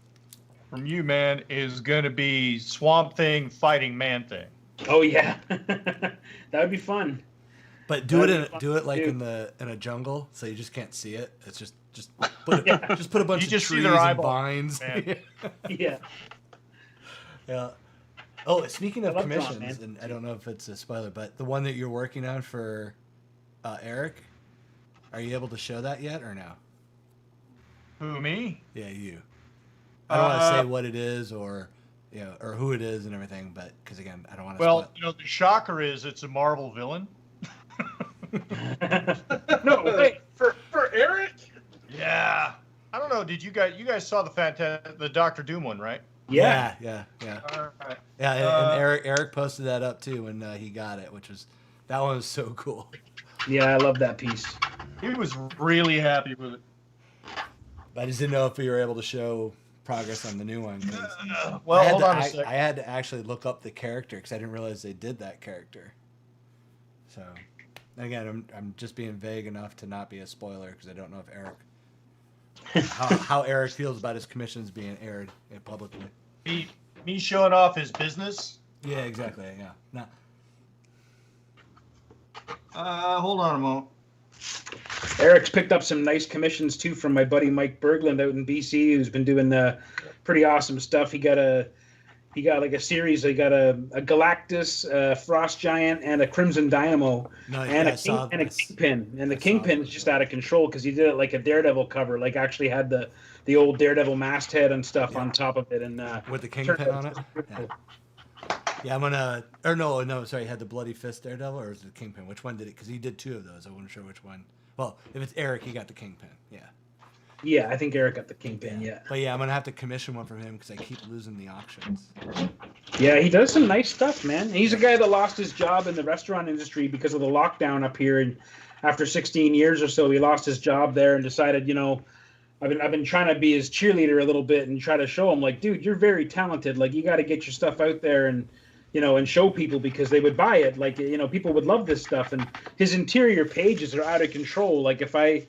from you, man, is gonna be Swamp Thing fighting Man-Thing. Oh yeah, that would be fun. But do it like in a jungle, so you just can't see it. It's just put a bunch of trees and vines. Yeah. Yeah. Oh, speaking of commissions, and I don't know if it's a spoiler, but the one that you're working on for Eric, are you able to show that yet or no? Who, me? Yeah, you. I don't want to say what it is or who it is and everything, but because again, I don't want to. Well, the shocker is it's a Marvel villain. No, wait, for Eric? Yeah. I don't know. Did you guys saw the Doctor Doom one, right? Yeah. All right. Yeah, and Eric posted that up too when he got it, that one was so cool. Yeah, I love that piece. He was really happy with it. I just didn't know if we were able to show progress on the new one. Well, hold on a second. I had to actually look up the character because I didn't realize they did that character. So, again, I'm just being vague enough to not be a spoiler because I don't know if Eric how Eric feels about his commissions being aired publicly. Me showing off his business? Yeah, exactly. Yeah. No. Hold on a moment. Eric's picked up some nice commissions too from my buddy Mike Berglund out in BC, who's been doing pretty awesome stuff. He got like a series. He got a Galactus, a Frost Giant, and a Crimson Dynamo, and a Kingpin. And the Kingpin's just out of control because he did it like a Daredevil cover, like actually had the old Daredevil masthead and stuff on top of it, and with the Kingpin on it. Yeah, I'm gonna. Or no, sorry. He had the Bloody Fist Daredevil, or was it the Kingpin? Which one did it? Because he did two of those. I wasn't sure which one. Well, if it's Eric, he got the Kingpin. Yeah. Yeah, I think Eric got the Kingpin. Yeah. But yeah, I'm gonna have to commission one from him because I keep losing the auctions. Yeah, he does some nice stuff, man. He's a guy that lost his job in the restaurant industry because of the lockdown up here, and after 16 years or so, he lost his job there and decided, I've been trying to be his cheerleader a little bit and try to show him, like, dude, you're very talented. Like, you got to get your stuff out there and show people because they would buy it. Like, people would love this stuff. And his interior pages are out of control. Like, if I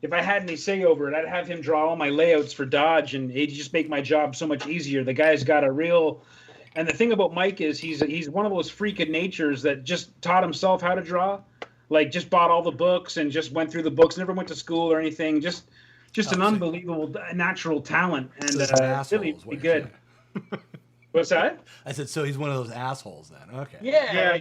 had any say over it, I'd have him draw all my layouts for Dodge, and he'd just make my job so much easier. The guy's got a real. And the thing about Mike is he's one of those freak of natures that just taught himself how to draw. Like, just bought all the books and just went through the books, never went to school or anything. Just an unbelievable natural talent, and really good. What's that? I said, so he's one of those assholes then. Okay. Yeah,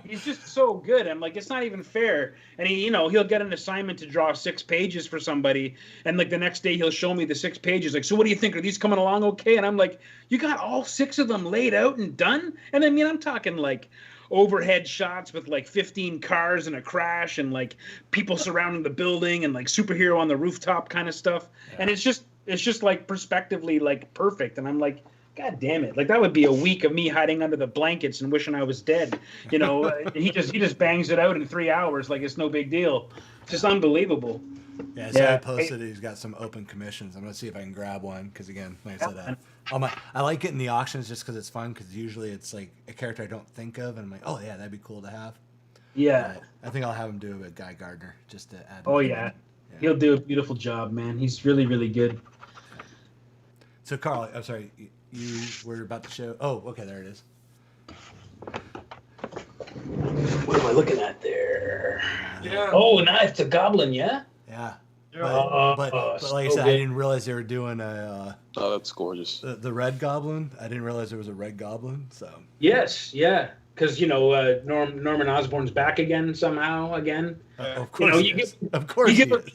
he's just so good. I'm like, it's not even fair. And he'll get an assignment to draw 6 pages for somebody, and like the next day he'll show me the 6 pages. Like, so what do you think? Are these coming along okay? And I'm like, you got all 6 of them laid out and done? And I mean, I'm talking like overhead shots with like 15 cars and a crash and like people surrounding the building and like superhero on the rooftop kind of stuff. Yeah. And it's just like perspectively like perfect. And I'm like, God damn it. Like, that would be a week of me hiding under the blankets and wishing I was dead. He just bangs it out in 3 hours like it's no big deal. It's just unbelievable. Yeah, so I posted he's got some open commissions. I'm going to see if I can grab one because, again, like I said, I like getting the auctions just because it's fun because usually it's like a character I don't think of, and I'm like, oh, yeah, that'd be cool to have. Yeah. I think I'll have him do it with Guy Gardner just to add. Oh, yeah. He'll do a beautiful job, man. He's really, really good. So, Karl, I'm sorry. You were about to show. Oh, okay, there it is. What am I looking at there? Yeah. Oh, now it's a goblin, yeah? Yeah. But like I said, I didn't realize they were doing a. Oh, that's gorgeous. The red goblin. I didn't realize there was a red goblin. So. Yes, yeah, because Norman Osborn's back again somehow again. Of course, you give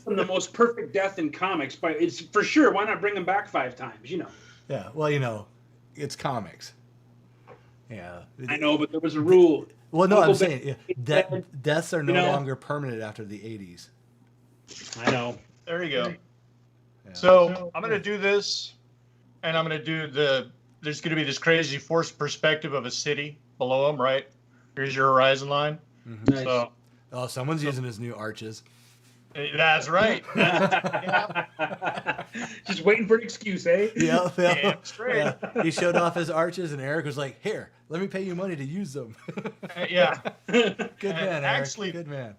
him the most perfect death in comics, but it's for sure. Why not bring him back 5 times? Yeah, well, it's comics. Yeah, I know, but there was a rule. Well, no, I'm saying deaths are no longer permanent after the 80s. I know. There you go. Yeah. So I'm going to do this, and I'm going to do there's going to be this crazy forced perspective of a city below them, right? Here's your horizon line. Mm-hmm. Nice. So, someone's using his new arches. That's right. Just waiting for an excuse, eh? Yeah. Damn straight. Yeah. He showed off his arches, and Eric was like, "Here, let me pay you money to use them." Yeah. Good man, Eric. Actually, good man.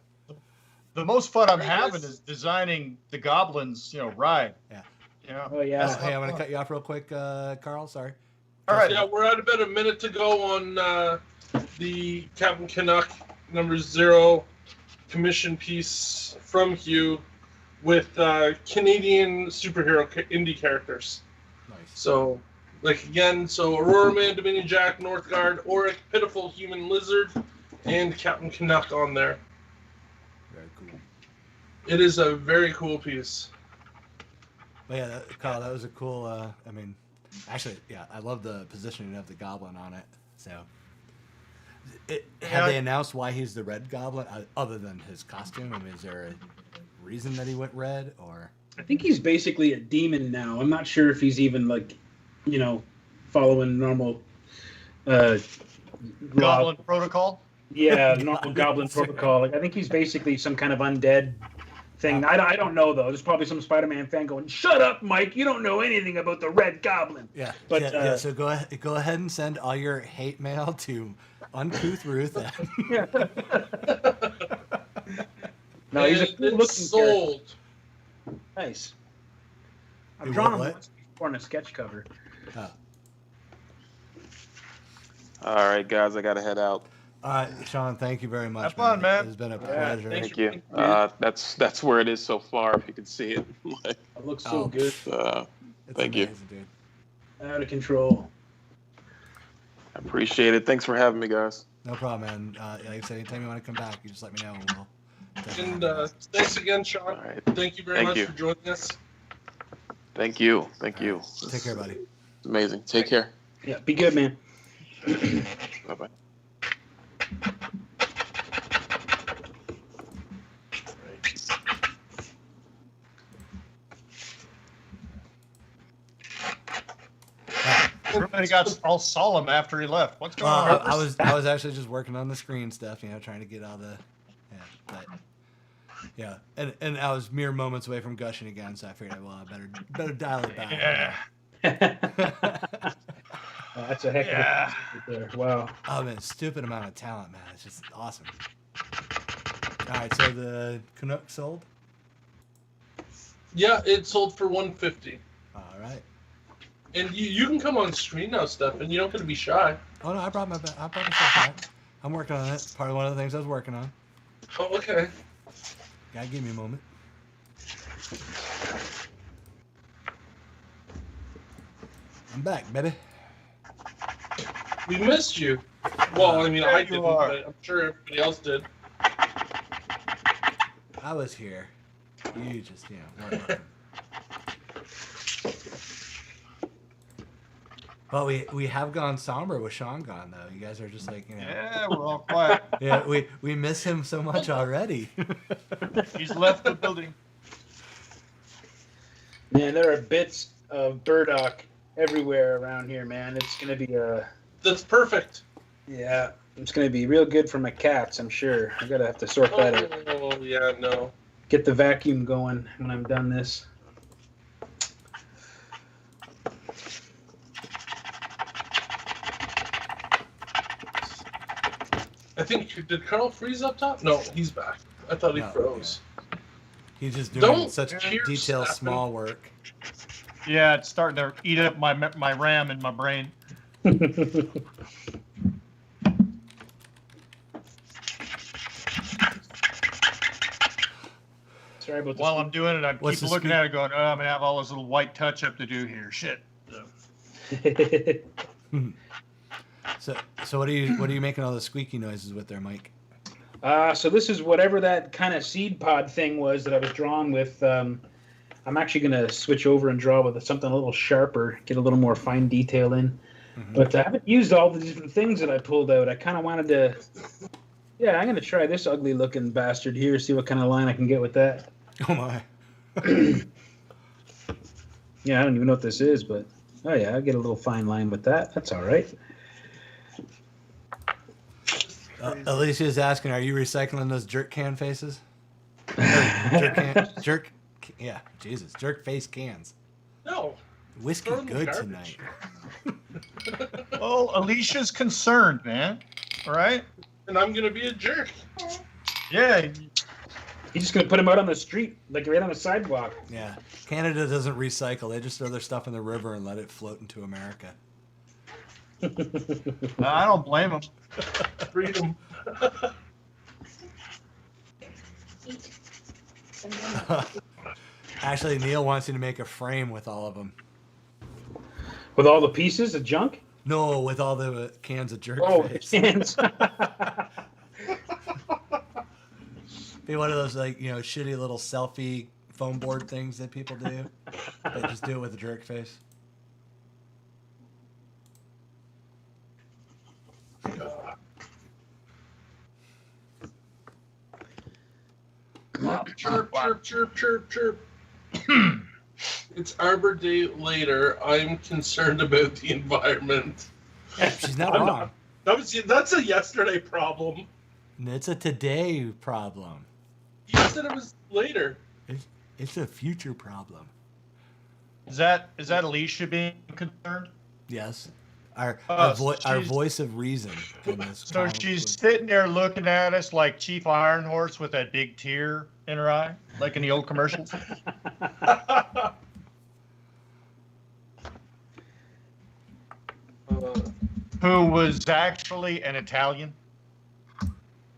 The most fun I'm having is designing the goblins, ride. Yeah. Oh yeah. Hey, I'm gonna cut you off real quick, Karl. Sorry. All right. Yeah, we're at about a minute to go on the Captain Canuck #0 commission piece from Hugh with Canadian superhero indie characters. Nice. So, Aurora Man, Dominion Jack, Northgard, Auric, Pitiful Human Lizard, and Captain Canuck on there. Very cool. It is a very cool piece. But yeah, Karl, that was a cool. Actually, yeah, I love the positioning of the goblin on it. So, have they announced why he's the red goblin other than his costume? Is there a reason that he went red, or? I think he's basically a demon now. I'm not sure if he's even following normal goblin protocol. Yeah, normal goblin protocol. I think he's basically some kind of undead thing. I don't know though. There's probably some Spider-Man fan going, "Shut up, Mike! You don't know anything about the Red Goblin." Yeah, but so go ahead and send all your hate mail to Uncouth Ruth. No, he's a cool-looking sold. Character. Nice. I've drawn him once before on a sketch cover. Oh. All right, guys, I gotta head out. All right, Sean, thank you very much. Have fun, man. It's been a pleasure. Thank you. That's where it is so far. If you can see it. It looks so good. Thank you. Dude. Out of control. I appreciate it. Thanks for having me, guys. No problem, man. Like I said, anytime you want to come back, you just let me know, and we'll. And thanks again, Sean. All right. Thank you very much for joining us. Thank you. Thank you. Take care, buddy. It's amazing. Take care. Yeah, be good, man. Bye-bye. Everybody got all solemn after he left. What's going on? I was actually just working on the screen stuff, trying to get all the, and I was mere moments away from gushing again, so I figured, I better dial it back. Yeah. That's a heck of a right there. Wow. Oh man, stupid amount of talent, man. It's just awesome. All right, so the Canuck sold. Yeah, it sold for $150. All right. And you can come on screen now, Stefan. You don't got to be shy. Oh no, I brought myself back. I'm working on it. Part of one of the things I was working on. Oh, okay. Gotta give me a moment. I'm back, baby. We missed you. Well, I didn't, but I'm sure everybody else did. I was here. You just, weren't. Well, we have gone somber with Sean gone, though. You guys are just like, Yeah, we're all quiet. Yeah, we miss him so much already. He's left the building. Man, there are bits of burdock everywhere around here, man. It's going to be That's perfect. Yeah, it's going to be real good for my cats, I'm sure. I gotta have to sort that out. Oh, yeah, no. Get the vacuum going when I'm done this. I think, did Karl freeze up top? No, he's back. I thought he froze. Yeah. He's just doing such detailed, Stefan. small work. Yeah, it's starting to eat up my RAM in my brain. Sorry about this. While I'm doing it, I keep looking at it going, oh, I'm going to have all this little white touch-up to do here. Shit. So what are you making all the squeaky noises with there, Mike? So this is whatever that kind of seed pod thing was that I was drawing with. I'm actually going to switch over and draw with something a little sharper, get a little more fine detail in. Mm-hmm. But I haven't used all the different things that I pulled out. I kind of wanted to... Yeah, I'm going to try this ugly-looking bastard here, see what kind of line I can get with that. Oh, my. Yeah, I don't even know what this is, but... Oh, yeah, I'll get a little fine line with that. That's all right. Alicia's asking, are you recycling those jerk can faces? Jerk face cans. No. Whiskey good tonight. Well, Alicia's concerned, man. All right? And I'm going to be a jerk. Yeah. He's just going to put them out on the street, like right on the sidewalk. Yeah. Canada doesn't recycle. They just throw their stuff in the river and let it float into America. I don't blame them. Freedom. Actually, Neil wants you to make a frame with all of them. With all the pieces of junk? No, with all the cans of jerk face. Cans. Be one of those shitty little selfie foam board things that people do. They just do it with a jerk face. Chirp, chirp, chirp, chirp, chirp. It's Arbor Day later. I'm concerned about the environment. She's not wrong. That's a yesterday problem. It's a today problem. You said it was later. It's a future problem. Is that Alicia being concerned? Yes. Our voice of reason. So she's sitting there looking at us like Chief Ironhorse with that big tear in her eye, like in the old commercials. Who was actually an Italian?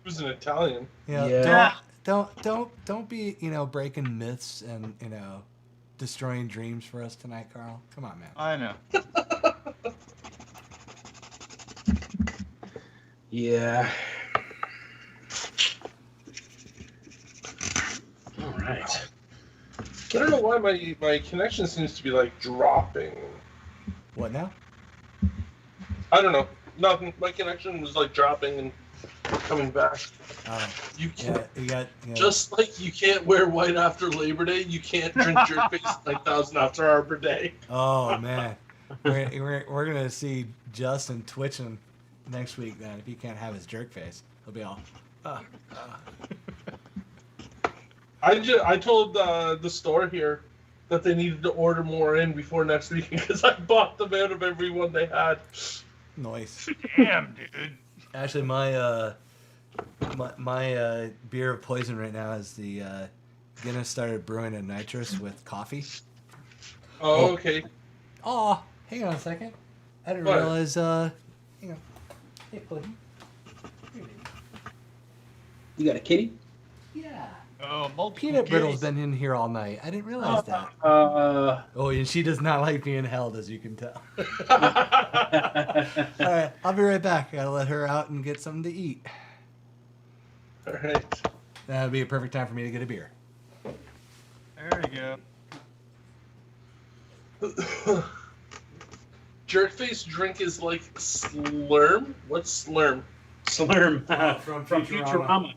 Who's an Italian? Yeah. Don't be breaking myths and destroying dreams for us tonight, Karl. Come on, man. I know. Yeah. All right. I don't know why my connection seems to be dropping. What now? I don't know. Nothing. My connection was dropping and coming back. You can't. Just like you can't wear white after Labor Day, you can't drink jerk face 9,000 after Arbor Day. Oh man, we're gonna see Justin twitching next week. Then if he can't have his jerk face, he'll be all. I told the store here that they needed to order more in before next week because I bought them out of every one they had. Nice. Damn, dude. Actually, my beer of poison right now is the Guinness started brewing a nitrous with coffee. Oh, okay. Oh, hang on a second. I didn't realize. Hey, buddy. You got a kitty? Yeah. Oh, Peanut Brittle's been in here all night. I didn't realize that. Oh, and she does not like being held, as you can tell. All right, I'll be right back. I gotta let her out and get something to eat. All right. That would be a perfect time for me to get a beer. There you go. Jerkface drink is like Slurm? What's Slurm? Slurm from Futurama.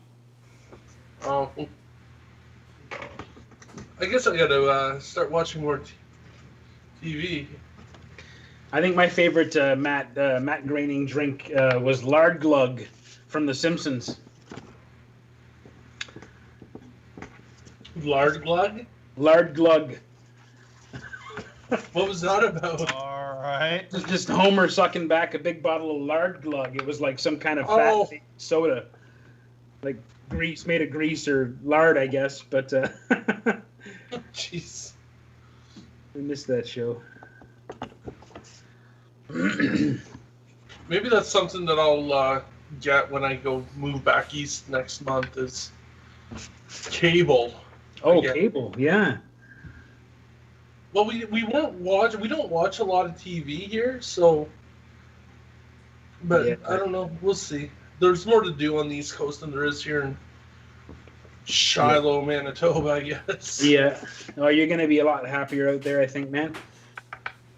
Oh. I guess I gotta start watching more TV. I think my favorite Matt Groening drink was Lard Glug from The Simpsons. Lard Glug? Lard Glug. What was that about? All right. It was just Homer sucking back a big bottle of Lard Glug. It was like some kind of fat soda. Like grease, made of grease or lard, I guess. But jeez, I missed that show. Maybe that's something that I'll get when I go move back east next month is cable. Oh, cable, yeah. Well, we don't watch a lot of TV here, so. But Yeah. I don't know. We'll see. There's more to do on the East Coast than there is here in Shiloh, Manitoba, I guess. Yeah. Oh, you're going to be a lot happier out there, I think, man.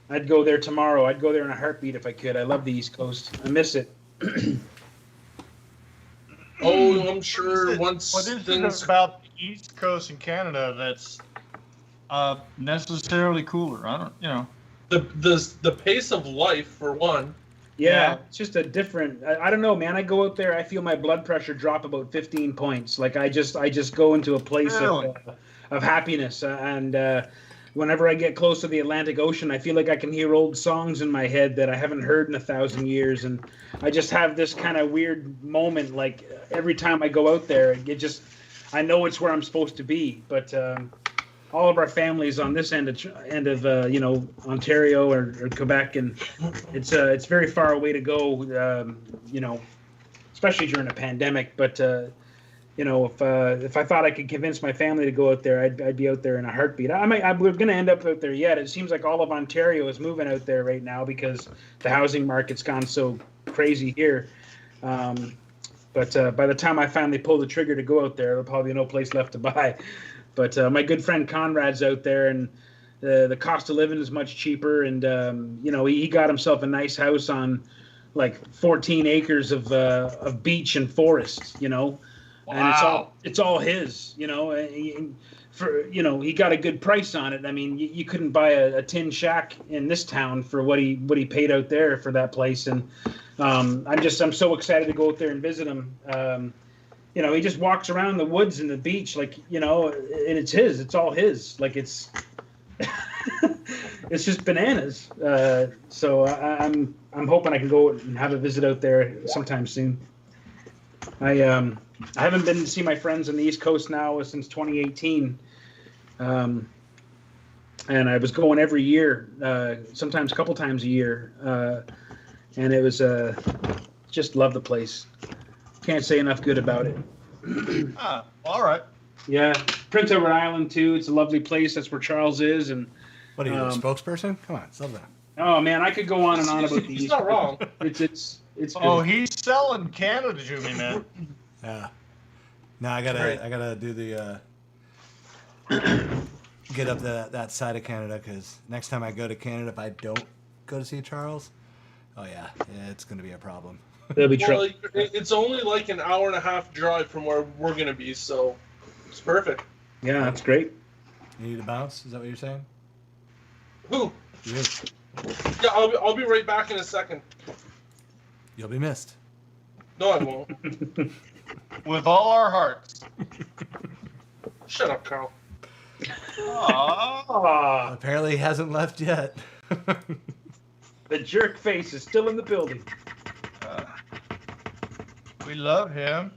I'd go there tomorrow. I'd go there in a heartbeat if I could. I love the East Coast. I miss it. Oh, I'm sure once what is it about the East Coast in Canada that's necessarily cooler? I don't, you know. The pace of life, for one. Yeah, it's just a different. I don't know, man. I go out there, I feel my blood pressure drop about 15 points. Like I just go into a place of happiness, and whenever I get close to the Atlantic Ocean, I feel like I can hear old songs in my head that I haven't heard in 1,000 years, and I just have this kind of weird moment. Like every time I go out there, I know it's where I'm supposed to be, but. All of our families on this end of Ontario or Quebec, and it's very far away to go, especially during a pandemic. But if I thought I could convince my family to go out there, I'd be out there in a heartbeat. We're going to end up out there yet. It seems like all of Ontario is moving out there right now because the housing market's gone so crazy here. But by the time I finally pull the trigger to go out there, there'll probably be no place left to buy. But my good friend Conrad's out there, and the cost of living is much cheaper. And he got himself a nice house on like 14 acres of beach and forest. Wow. And it's all his. He got a good price on it. I mean, you couldn't buy a tin shack in this town for what he paid out there for that place. And I'm so excited to go out there and visit him. He just walks around the woods and the beach, and it's his. It's all his. Like it's, it's just bananas. So I'm hoping I can go and have a visit out there sometime soon. I haven't been to see my friends on the East Coast now since 2018, and I was going every year, sometimes a couple times a year, and it was just love the place. Can't say enough good about it. All right. Yeah, Prince Edward Island too. It's a lovely place. That's where Charles is. And what are you, a spokesperson? Come on, sell that. Oh man, I could go on and on about these. He's not wrong. It's good. Oh, he's selling Canada to me, man. Yeah. No, I gotta do the get up that side of Canada, because next time I go to Canada, if I don't go to see Charles, it's gonna be a problem. There'll be trouble. It's only like an hour and a half drive from where we're going to be, so it's perfect. Yeah, that's great. You need to bounce? Is that what you're saying? Who? You. Yeah, I'll be right back in a second. You'll be missed. No, I won't. With all our hearts. Shut up, Karl. Aww. Apparently he hasn't left yet. The jerk face is still in the building. We love him.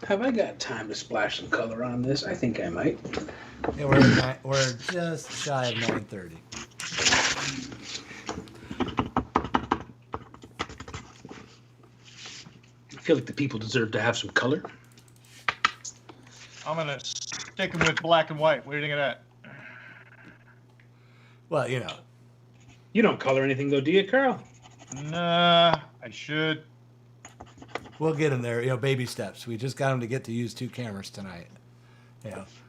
Have I got time to splash some color on this? I think I might. Yeah, we're just shy of 9:30. I feel like the people deserve to have some color. I'm gonna stick him with black and white. What do you think of that? Well, You don't color anything though, do you, Karl? Nah, I should. We'll get him there. Baby steps. We just got him to get to use 2 cameras tonight.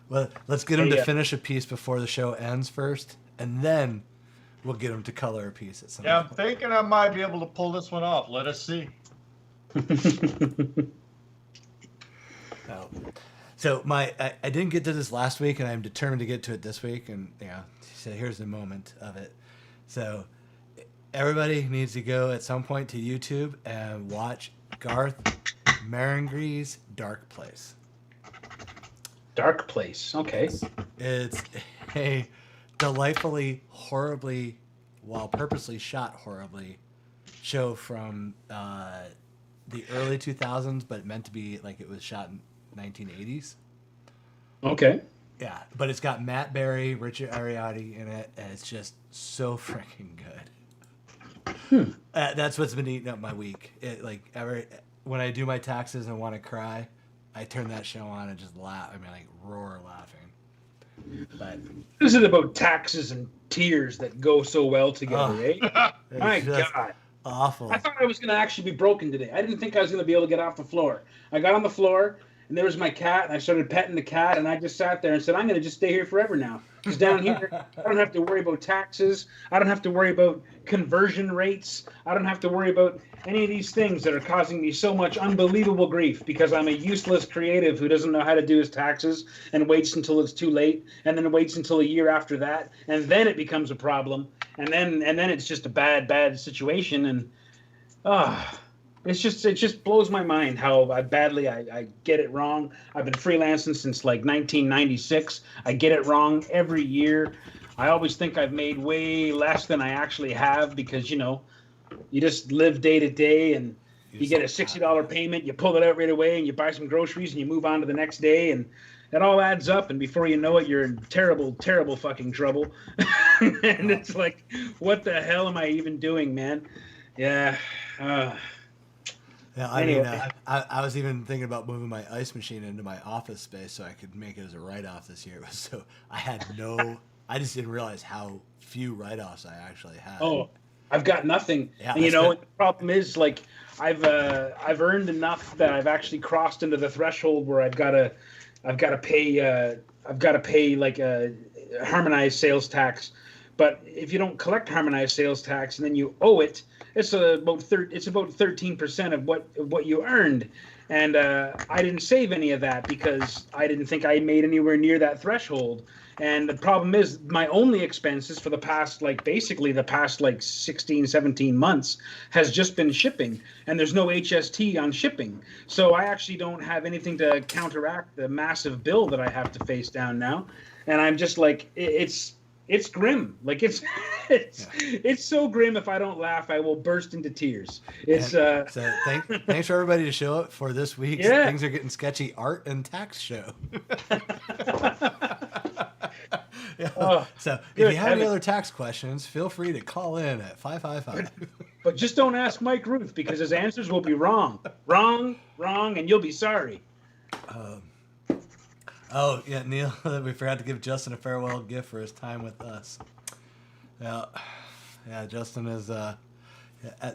Well, let's get him to finish a piece before the show ends first, and then we'll get him to color a piece at some point. I'm thinking I might be able to pull this one off. Let us see. So I didn't get to this last week, and I'm determined to get to it this week. And so here's the moment of it. So everybody needs to go at some point to YouTube and watch Garth Marenghi's Dark Place. Dark Place. Okay. It's a delightfully, horribly, while purposely shot horribly, show from the early 2000s, but meant to be like it was shot in 1980s. Okay. Yeah, but it's got Matt Berry, Richard Ariati in it, and it's just so freaking good. That's what's been eating up my week. When I do my taxes and want to cry, I turn that show on and just laugh. I mean, like roar laughing. But this is about taxes and tears that go so well together, eh? My God. Awful. I thought I was going to actually be broken today. I didn't think I was going to be able to get off the floor. I got on the floor, and there was my cat, and I started petting the cat, and I just sat there and said, I'm going to just stay here forever now. Because down here, I don't have to worry about taxes. I don't have to worry about conversion rates. I don't have to worry about any of these things that are causing me so much unbelievable grief because I'm a useless creative who doesn't know how to do his taxes and waits until it's too late, and then waits until a year after that, and then it becomes a problem. And then it's just a bad situation, and it just blows my mind how badly I get it wrong. I've been freelancing since like 1996. I get it wrong every year. I always think I've made way less than I actually have because you just live day to day, and you get a $60 payment, you pull it out right away, and you buy some groceries, and you move on to the next day, and it all adds up, and before you know it, you're in terrible, terrible fucking trouble. And it's like, what the hell am I even doing, man? Yeah. Yeah, I mean, I was even thinking about moving my ice machine into my office space so I could make it as a write-off this year. So I just didn't realize how few write-offs I actually had. Oh, I've got nothing. Yeah, and the problem is, like, I've earned enough that I've actually crossed into the threshold where I've got to pay like a harmonized sales tax. But if you don't collect harmonized sales tax and then you owe it, it's about 13% of what you earned. And I didn't save any of that because I didn't think I made anywhere near that threshold. And the problem is my only expenses for the past 16, 17 months has just been shipping, and there's no HST on shipping. So I actually don't have anything to counteract the massive bill that I have to face down now. And I'm just like, it's grim. Like it's so grim. If I don't laugh, I will burst into tears. So thanks for everybody to show up for this week's Things Are Getting Sketchy art and tax show. So if you have any other tax questions, feel free to call in at 555. But just don't ask Mike Rooth because his answers will be wrong, and you'll be sorry. Oh, yeah, Neil, we forgot to give Justin a farewell gift for his time with us. Yeah, Justin is,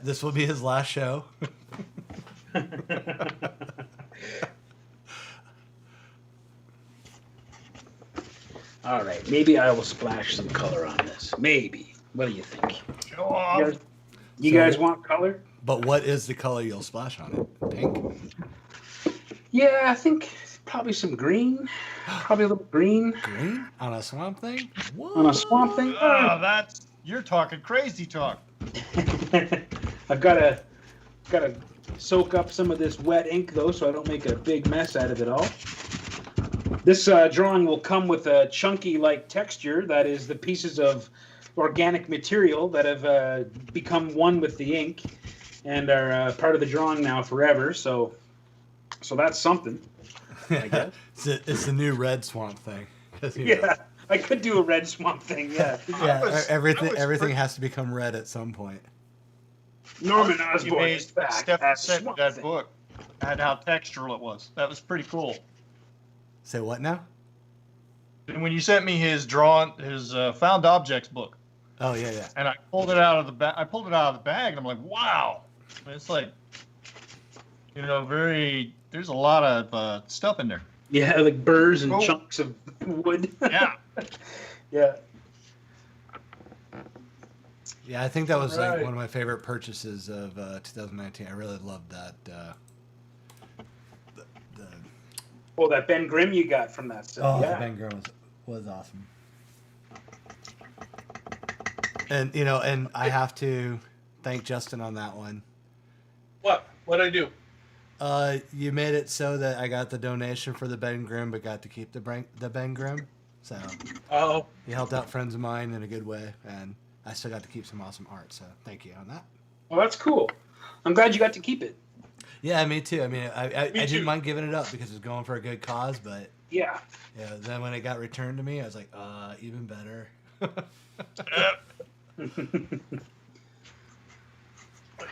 this will be his last show. All right, maybe I will splash some color on this. Maybe. What do you think? Show off. You guys want color? But what is the color you'll splash on it? Pink? Yeah, I think probably some green. Probably a little green. Green? On a swamp thing? What? On a swamp thing? Oh, you're talking crazy talk. I've got to soak up some of this wet ink, though, so I don't make a big mess out of it all. This drawing will come with a chunky-like texture. That is the pieces of organic material that have become one with the ink and are part of the drawing now forever. So that's something, I guess. It's the new red swamp thing. Yeah, I could do a red swamp thing, yeah. Everything has to become red at some point. Norman Osborn is back. Stephen sent me that book and how textural it was. That was pretty cool. Say what now? And when you sent me his found objects book. Oh yeah. And I pulled it out of the bag. And I'm like, wow. It's like, there's a lot of stuff in there. Yeah, like burrs and chunks of wood. Yeah. Yeah. Yeah, I think that was like one of my favorite purchases of 2019. I really loved that. That Ben Grimm you got from that stuff. Oh, yeah. Ben Grimm was awesome. And and I have to thank Justin on that one. What'd I do? You made it so that I got the donation for the Ben Grimm, but got to keep the Ben Grimm. So you helped out friends of mine in a good way, and I still got to keep some awesome art. So thank you on that. Well, that's cool. I'm glad you got to keep it. Yeah, me too. I mean, I didn't mind giving it up because it was going for a good cause, but yeah. Then when it got returned to me, I was like, even better.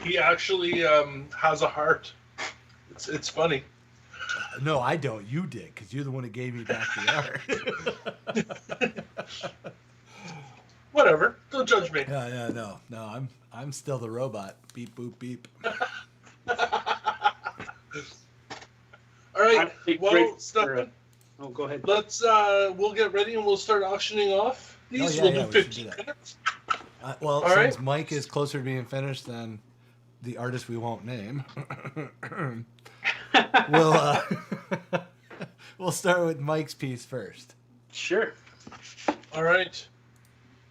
He actually has a heart. It's funny. No, I don't. You did, because you're the one who gave me back the art. Whatever. Don't judge me. Yeah, no. I'm still the robot. Beep, boop, beep. All right. Well, Stefan. Oh, go ahead. Let's. We'll get ready and we'll start auctioning off these. We'll do 15 minutes. Well, since Mike is closer to being finished than the artist we won't name, we'll start with Mike's piece first. Sure. All right.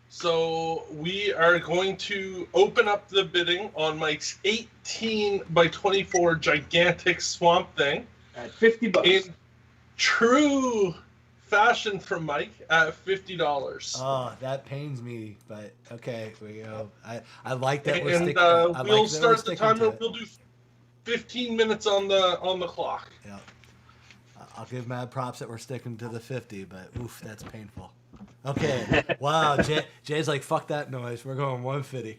So we are going to open up the bidding on Mike's 18 by 24 gigantic Swamp Thing at $50. In true fashion from Mike at $50. Oh, that pains me, but okay, we go. I like that. We'll start the timer. We'll do 15 minutes on the clock. Yeah. I'll give mad props that we're sticking to the 50, but oof, that's painful. Okay. Wow. Jay's like, fuck that noise. We're going 150.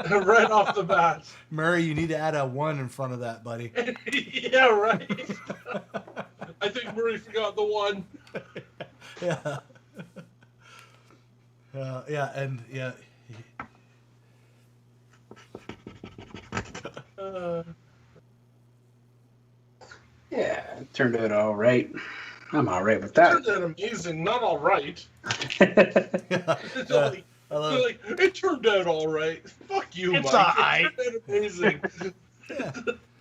Right off the bat. Murray, you need to add a 1 in front of that, buddy. Yeah, right. I think Murray forgot the 1. Yeah. Yeah, and yeah. Yeah, it turned out all right. I'm all right with that. It turned out amazing, not all right. It's like, it turned out all right. Fuck you, it's Mike. All right. It turned out amazing. Yeah.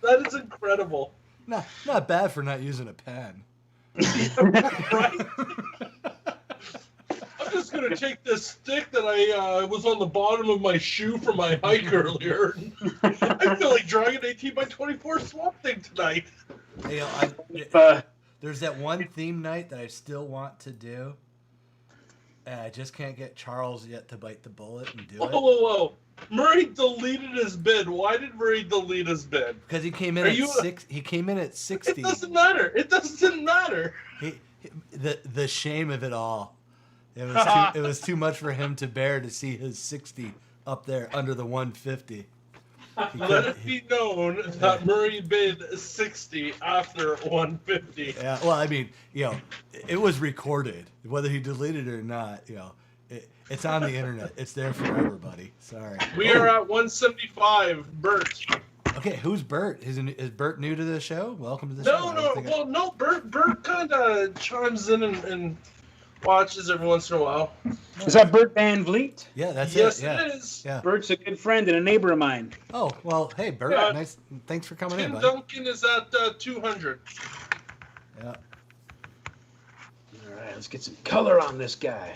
That is incredible. Not bad for not using a pen. Right? I'm just going to take this stick that I was on the bottom of my shoe from my hike earlier. I feel like drawing an 18 by 24 Swamp Thing tonight. You know, there's that one theme night that I still want to do. And I just can't get Charles yet to bite the bullet and do it. Whoa. Murray deleted his bid. Why did Murray delete his bid? Because he came in at 6. He came in at 60. It doesn't matter. It doesn't matter. The shame of it all. It was too much for him to bear to see his 60 up there under the 150. Let it be known that Murray bid 60 after 150. Yeah, well, I mean, it was recorded. Whether he deleted it or not, it's on the internet. It's there forever, buddy. Sorry. We are at 175, Bert. Okay, who's Bert? Is Bert new to the show? Welcome to the show. No. Bert kind of chimes in and watches every once in a while. Is that Bert Van Vliet? Yeah, that's yes, it. Yeah. It is. Yeah. Bert's a good friend and a neighbor of mine. Oh, well, hey, Bert. Nice. Thanks for coming in, buddy. Duncan is at 200. Yeah. All right, let's get some color on this guy.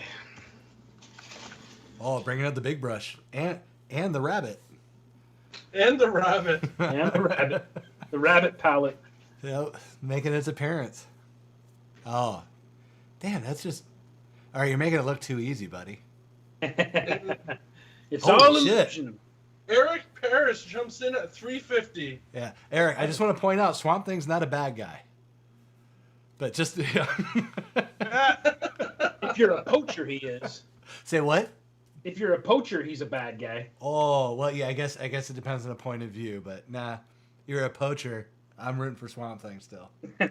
Oh, bringing out the big brush and the rabbit. And the rabbit. And the rabbit. The rabbit palette. Yeah, making its appearance. Oh, damn, that's just... All right, you're making it look too easy, buddy. It's all illusion. Eric Parrish jumps in at 350. Yeah, Eric, I just want to point out, Swamp Thing's not a bad guy. But just... If you're a poacher, he is. Say what? If you're a poacher, he's a bad guy. Oh, well, yeah, I guess it depends on the point of view, but nah, you're a poacher. I'm rooting for Swamp Thing still. Yeah,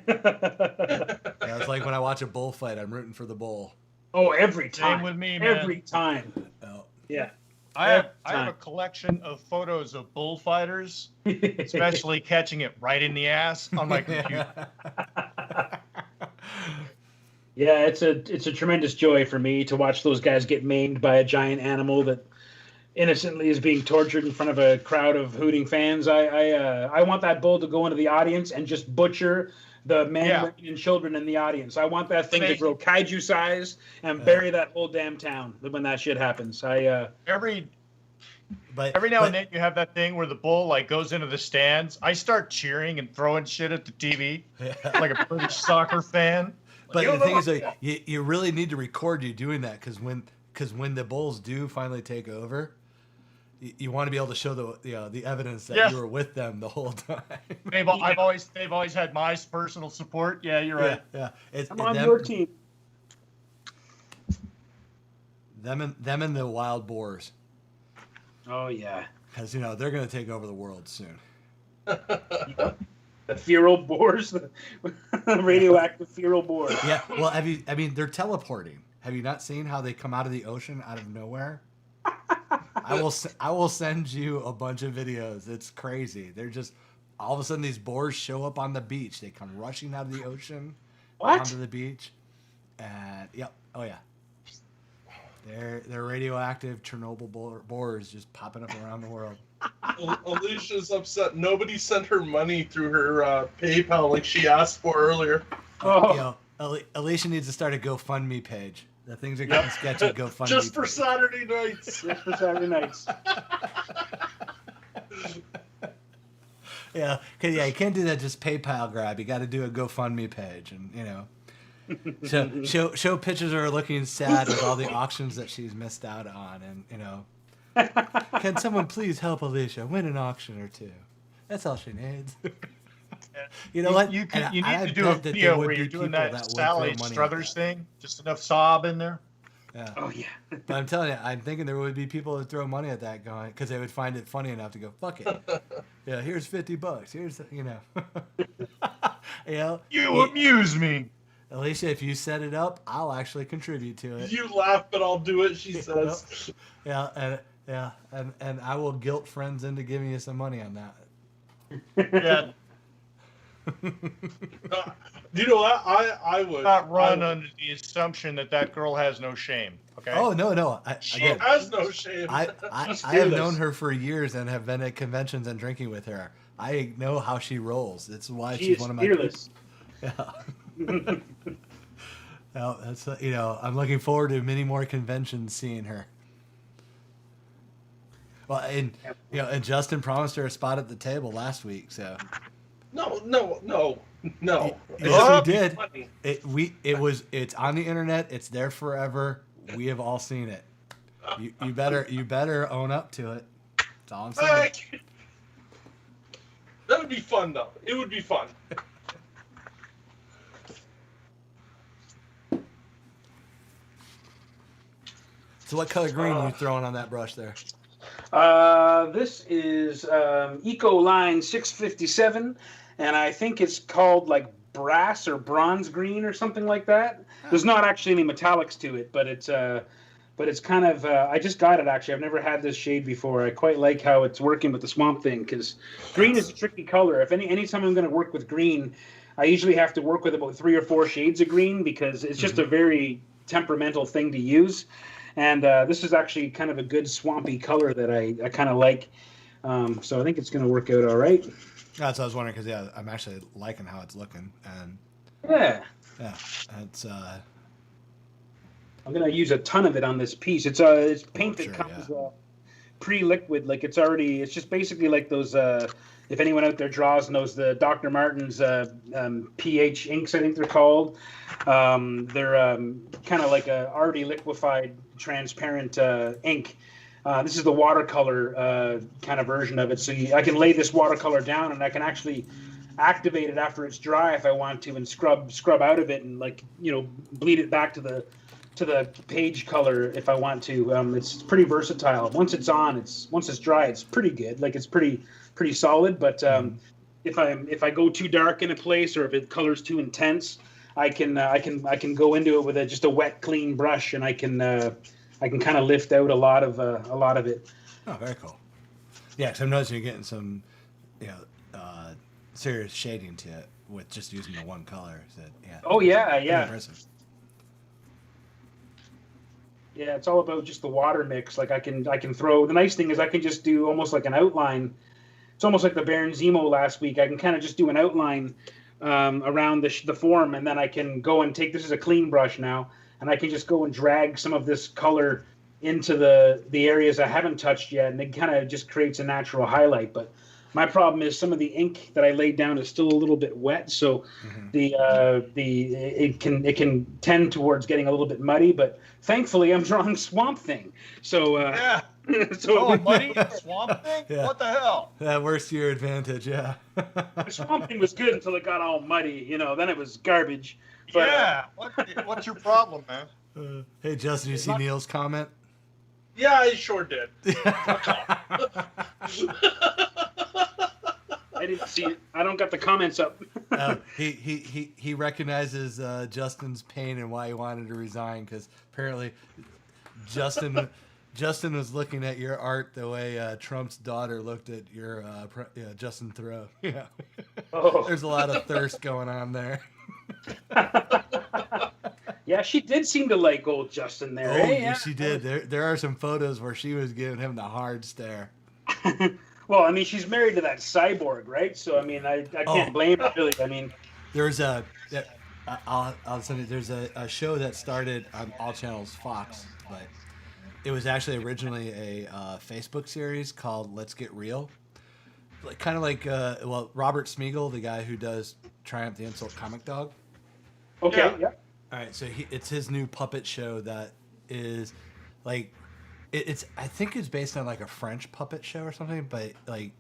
it's like when I watch a bullfight, I'm rooting for the bull. Oh, every time. Same with me, man. Every time. Oh. Yeah. I have a collection of photos of bullfighters, especially catching it right in the ass on my computer. Yeah, it's a tremendous joy for me to watch those guys get maimed by a giant animal that innocently is being tortured in front of a crowd of hooting fans. I want that bull to go into the audience and just butcher the men, women, and children in the audience. I want that thing to grow kaiju size and bury that whole damn town when that shit happens. Every now and then you have that thing where the bull like goes into the stands. I start cheering and throwing shit at the TV like a British soccer fan. But the thing is, you really need to record you doing that because when the bulls do finally take over, you want to be able to show the evidence that you were with them the whole time. They've always had my personal support. Yeah, you're right. Yeah. I'm on your team. Them and the wild boars. Oh yeah. Because they're going to take over the world soon. The feral boars, the radioactive feral boars. Yeah. Well, I mean, they're teleporting. Have you not seen how they come out of the ocean out of nowhere? I will send you a bunch of videos. It's crazy. They're just all of a sudden these boars show up on the beach. They come rushing out of the ocean onto the beach, and yep. Oh yeah. They're radioactive Chernobyl boars just popping up around the world. Alicia's upset. Nobody sent her money through her PayPal like she asked for earlier. Oh. Alicia needs to start a GoFundMe page. The things are getting sketchy. GoFundMe. Just for Saturday nights. Just for Saturday nights. Yeah, cause you can't do that just PayPal grab. You got to do a GoFundMe page, and show pictures of her looking sad with all the auctions that she's missed out on, and can someone please help Alicia win an auction or two? That's all she needs. You know what? You need to do a video where you're doing that Sally Struthers thing. Just enough sob in there. Yeah. Oh yeah. But I'm telling you, I'm thinking there would be people that throw money at that going because they would find it funny enough to go, fuck it. Yeah, here's $50. Here's You amuse me. Alicia, if you set it up, I'll actually contribute to it. You laugh, but I'll do it, she says. Yeah, and I will guilt friends into giving you some money on that. Yeah. You know what? I would not run under the assumption that girl has no shame. Okay. Oh no! She has no shame. I have known her for years and have been at conventions and drinking with her. I know how she rolls. It's why she's one of my fearless. Yeah. Well, that's I'm looking forward to many more conventions seeing her. Well, and Justin promised her a spot at the table last week, so. No. Yes, he did. It's on the internet. It's there forever. We have all seen it. You better own up to it. That's all I'm saying. That would be fun, though. It would be fun. So what color green are you throwing on that brush there? This is Eco Line 657, and I think it's called like brass or bronze green or something like that. There's not actually any metallics to it, but it's kind of I just got it actually. I've never had this shade before. I quite like how it's working with the Swamp Thing because green is a tricky color. If anytime I'm going to work with green, I usually have to work with about 3 or 4 shades of green because it's just a very temperamental thing to use. And this is actually kind of a good swampy color that I kind of like. So I think it's going to work out all right. That's what I was wondering because, I'm actually liking how it's looking. And yeah, it's... I'm going to use a ton of it on this piece. It's paint that comes pre-liquid. Like it's just basically like those... if anyone out there draws and knows the Dr. Martens pH inks, I think they're called. They're kind of like a already liquefied transparent ink. This is the watercolor kind of version of it. So I can lay this watercolor down and I can actually activate it after it's dry if I want to and scrub out of it and bleed it back to the page color if I want to. It's pretty versatile. Once it's dry, it's pretty good. Like it's pretty solid. But if I go too dark in a place or if the color's too intense, I can go into it with just a wet, clean brush, and I can kind of lift out a lot of it. Oh, very cool. Yeah, because I'm noticing you're getting some, serious shading to it with just using the one color. So, yeah. Oh yeah. Impressive. Yeah, it's all about just the water mix. Like I can throw. The nice thing is I can just do almost like an outline. It's almost like the Baron Zemo last week. I can kind of just do an outline around the form, and then I can go and take. This is a clean brush now, and I can just go and drag some of this color into the areas I haven't touched yet, and it kind of just creates a natural highlight. But my problem is some of the ink that I laid down is still a little bit wet, so it can tend towards getting a little bit muddy. But thankfully, I'm drawing Swamp Thing, so yeah. So muddy Swamp Thing? Yeah. What the hell? That works to your advantage, yeah. The Swamp Thing was good until it got all muddy, then it was garbage. But, yeah. What's your problem, man? Hey, Justin, you see Neil's comment? Yeah, I sure did. I didn't see it. I don't got the comments up. He recognizes Justin's pain and why he wanted to resign, because apparently Justin was looking at your art the way Trump's daughter looked at your Justin Thoreau. Yeah. Oh. There's a lot of thirst going on there. Yeah, she did seem to like old Justin there. Oh, yeah, she did. There are some photos where she was giving him the hard stare. Well, I mean, she's married to that cyborg, right? So, I mean, I can't blame her, really. I mean, there's I'll send it. There's a show that started on All Channels Fox, but it was actually originally a Facebook series called Let's Get Real. Kind of like Robert Smigel, the guy who does Triumph the Insult Comic Dog. Okay, yeah. All right, so it's his new puppet show that is like it's I think it's based on like a French puppet show or something, but like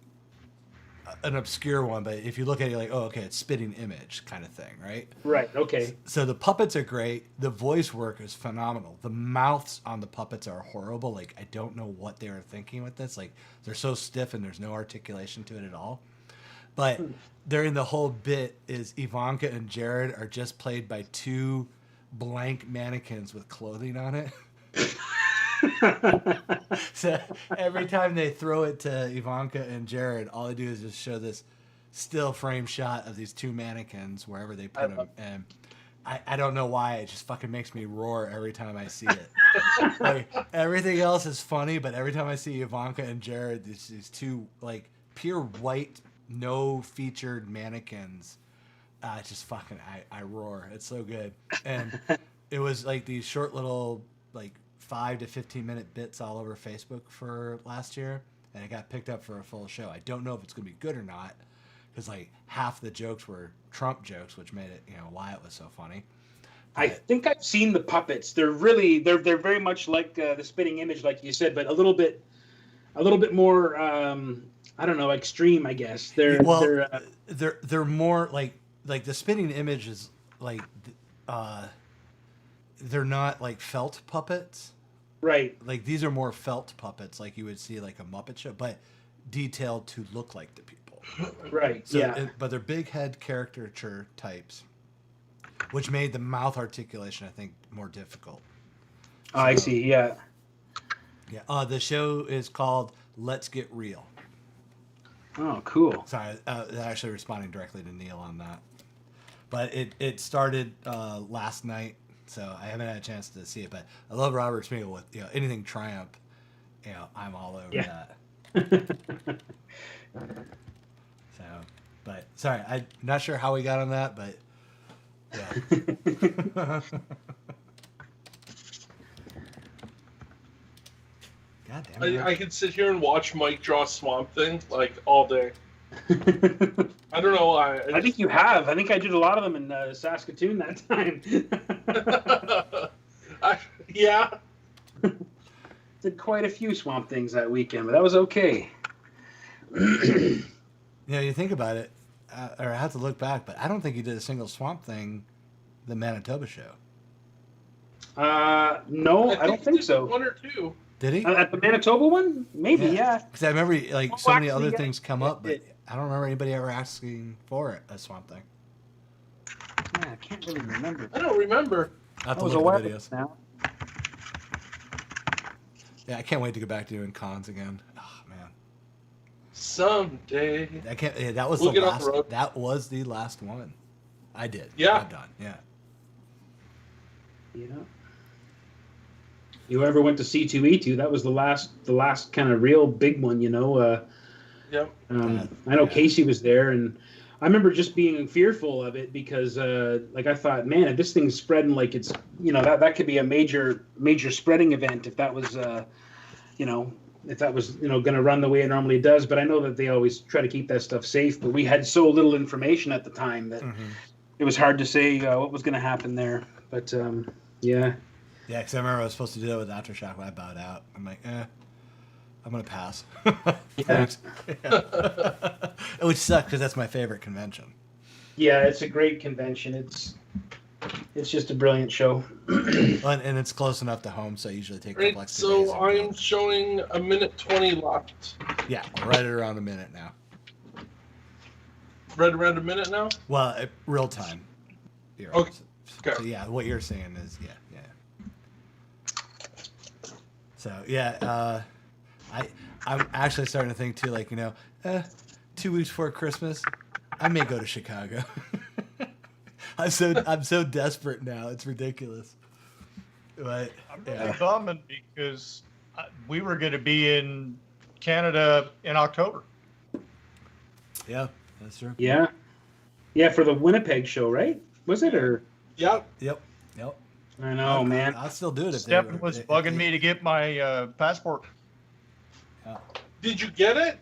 an obscure one. But if you look at it, you're like, oh, okay, it's spitting image kind of thing, right? Right. Okay. So the puppets are great. The voice work is phenomenal. The mouths on the puppets are horrible. Like, I don't know what they were thinking with this. Like, they're so stiff and there's no articulation to it at all. But during the whole bit is Ivanka and Jared are just played by two blank mannequins with clothing on it. So every time they throw it to Ivanka and Jared, all they do is just show this still frame shot of these two mannequins wherever they put them. And I don't know why, it just fucking makes me roar every time I see it. Like, everything else is funny, but every time I see Ivanka and Jared, these two like pure white, no featured mannequins, just fucking I roar. It's so good. And it was like these short little like 5 to 15 minute bits all over Facebook for last year, and it got picked up for a full show. I don't know if it's gonna be good or not, because like half the jokes were Trump jokes, which made it, why it was so funny. I think I've seen the puppets. They're very much like the spitting image, like you said, but a little bit more I don't know, extreme, I guess. They're more like the spitting image is like they're not like felt puppets. Right. Like, these are more felt puppets like you would see like a Muppet Show, but detailed to look like the people. Right. So, yeah. But they're big head caricature types, which made the mouth articulation, I think, more difficult. So, I see. Yeah. Yeah. The show is called Let's Get Real. Oh, cool. Sorry, actually responding directly to Neil on that. But it started last night, so I haven't had a chance to see it. But I love Robert Smigel with anything Triumph. I'm all over that. So, but sorry, I'm not sure how we got on that, but yeah. God damn it. I could sit here and watch Mike draw Swamp Thing like all day. I don't know why. I think you have. I think I did a lot of them in Saskatoon that time. Yeah. Did quite a few Swamp Things that weekend, but that was okay. You think about it, or I have to look back, but I don't think he did a single Swamp Thing the Manitoba show. No, I don't think so. One or two. Did he? At the Manitoba one? Maybe, yeah. Because I remember so many other things come up, but I don't remember anybody ever asking for a Swamp Thing. Yeah, I can't really remember. I don't remember. I have to look at the videos now. Yeah, I can't wait to go back to doing cons again. Oh man. Someday. I can't. Yeah, that was the last. That was the last one. I did. Yeah. I'm done. Yeah. Yeah. You ever went to C2E2? That was the last kind of real big one, Yep. I know Casey was there, and I remember just being fearful of it because, I thought, man, if this thing's spreading like it's, that could be a major spreading event if that was, going to run the way it normally does. But I know that they always try to keep that stuff safe. But we had so little information at the time that it was hard to say what was going to happen there. But yeah. Yeah, because I remember I was supposed to do that with Aftershock when I bowed out. I'm like, I'm going to pass. Thanks. Yeah. Which sucks because that's my favorite convention. Yeah, it's a great convention. It's just a brilliant show. And it's close enough to home, so I usually take a couple extra days. So I'm showing 1:20 left. Yeah, right around a minute now. right around a minute now. Well, real time. Okay. So yeah, what you're saying is yeah. So yeah, I'm actually starting to think too, like 2 weeks before Christmas, I may go to Chicago. I'm so desperate now. It's ridiculous. But I'm really bummed because we were going to be in Canada in October. Yeah, that's true. Yeah, for the Winnipeg show, right? Was it or? Yep. I know, man. I'll still do it. Stephen was bugging me to get my passport. Did you get it?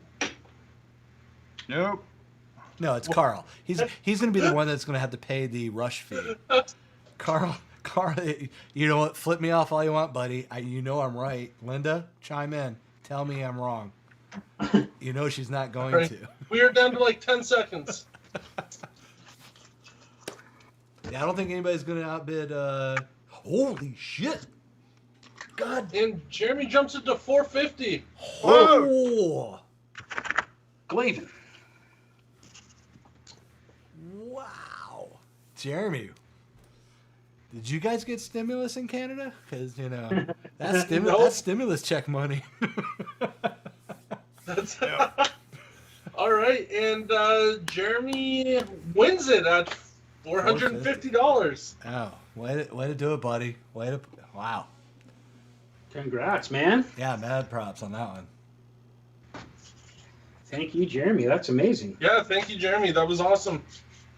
Nope. No, it's Karl. He's going to be the one that's going to have to pay the rush fee. Karl, you know what? Flip me off all you want, buddy. You know I'm right. Linda, chime in. Tell me I'm wrong. You know she's not going to. We are down to like 10 seconds. Yeah, I don't think anybody's going to outbid. Holy shit! God. And Jeremy jumps it to 450. Oh. Glavin. Wow. Jeremy, did you guys get stimulus in Canada? Because that's stimulus check money. That's all right, and Jeremy wins it at $450. Oh, way to do it, buddy. Wow. Congrats, man. Yeah, mad props on that one. Thank you, Jeremy. That's amazing. Yeah, thank you, Jeremy. That was awesome.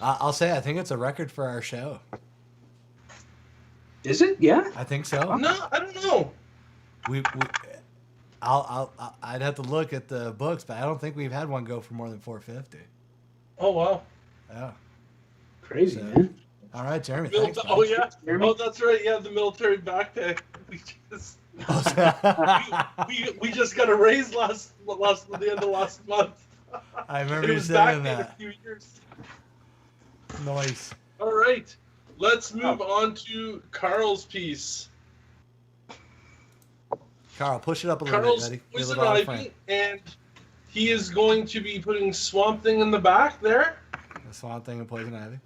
I'll say I think it's a record for our show. Is it? Yeah. I think so. No, I don't know. I'd have to look at the books, but I don't think we've had one go for more than 450. Oh wow. Yeah. Crazy, man. All right, Jeremy. Thanks, oh yeah. Jeremy? Oh, that's right. Yeah, the military back pay. We just got a raise the end of last month. I remember it you was saying back that. in a few years. Nice. All right, let's move on to Karl's piece. Karl, push it up a little Karl's bit, buddy. Poison Ivy, and he is going to be putting Swamp Thing in the back there. The Swamp Thing and Poison Ivy.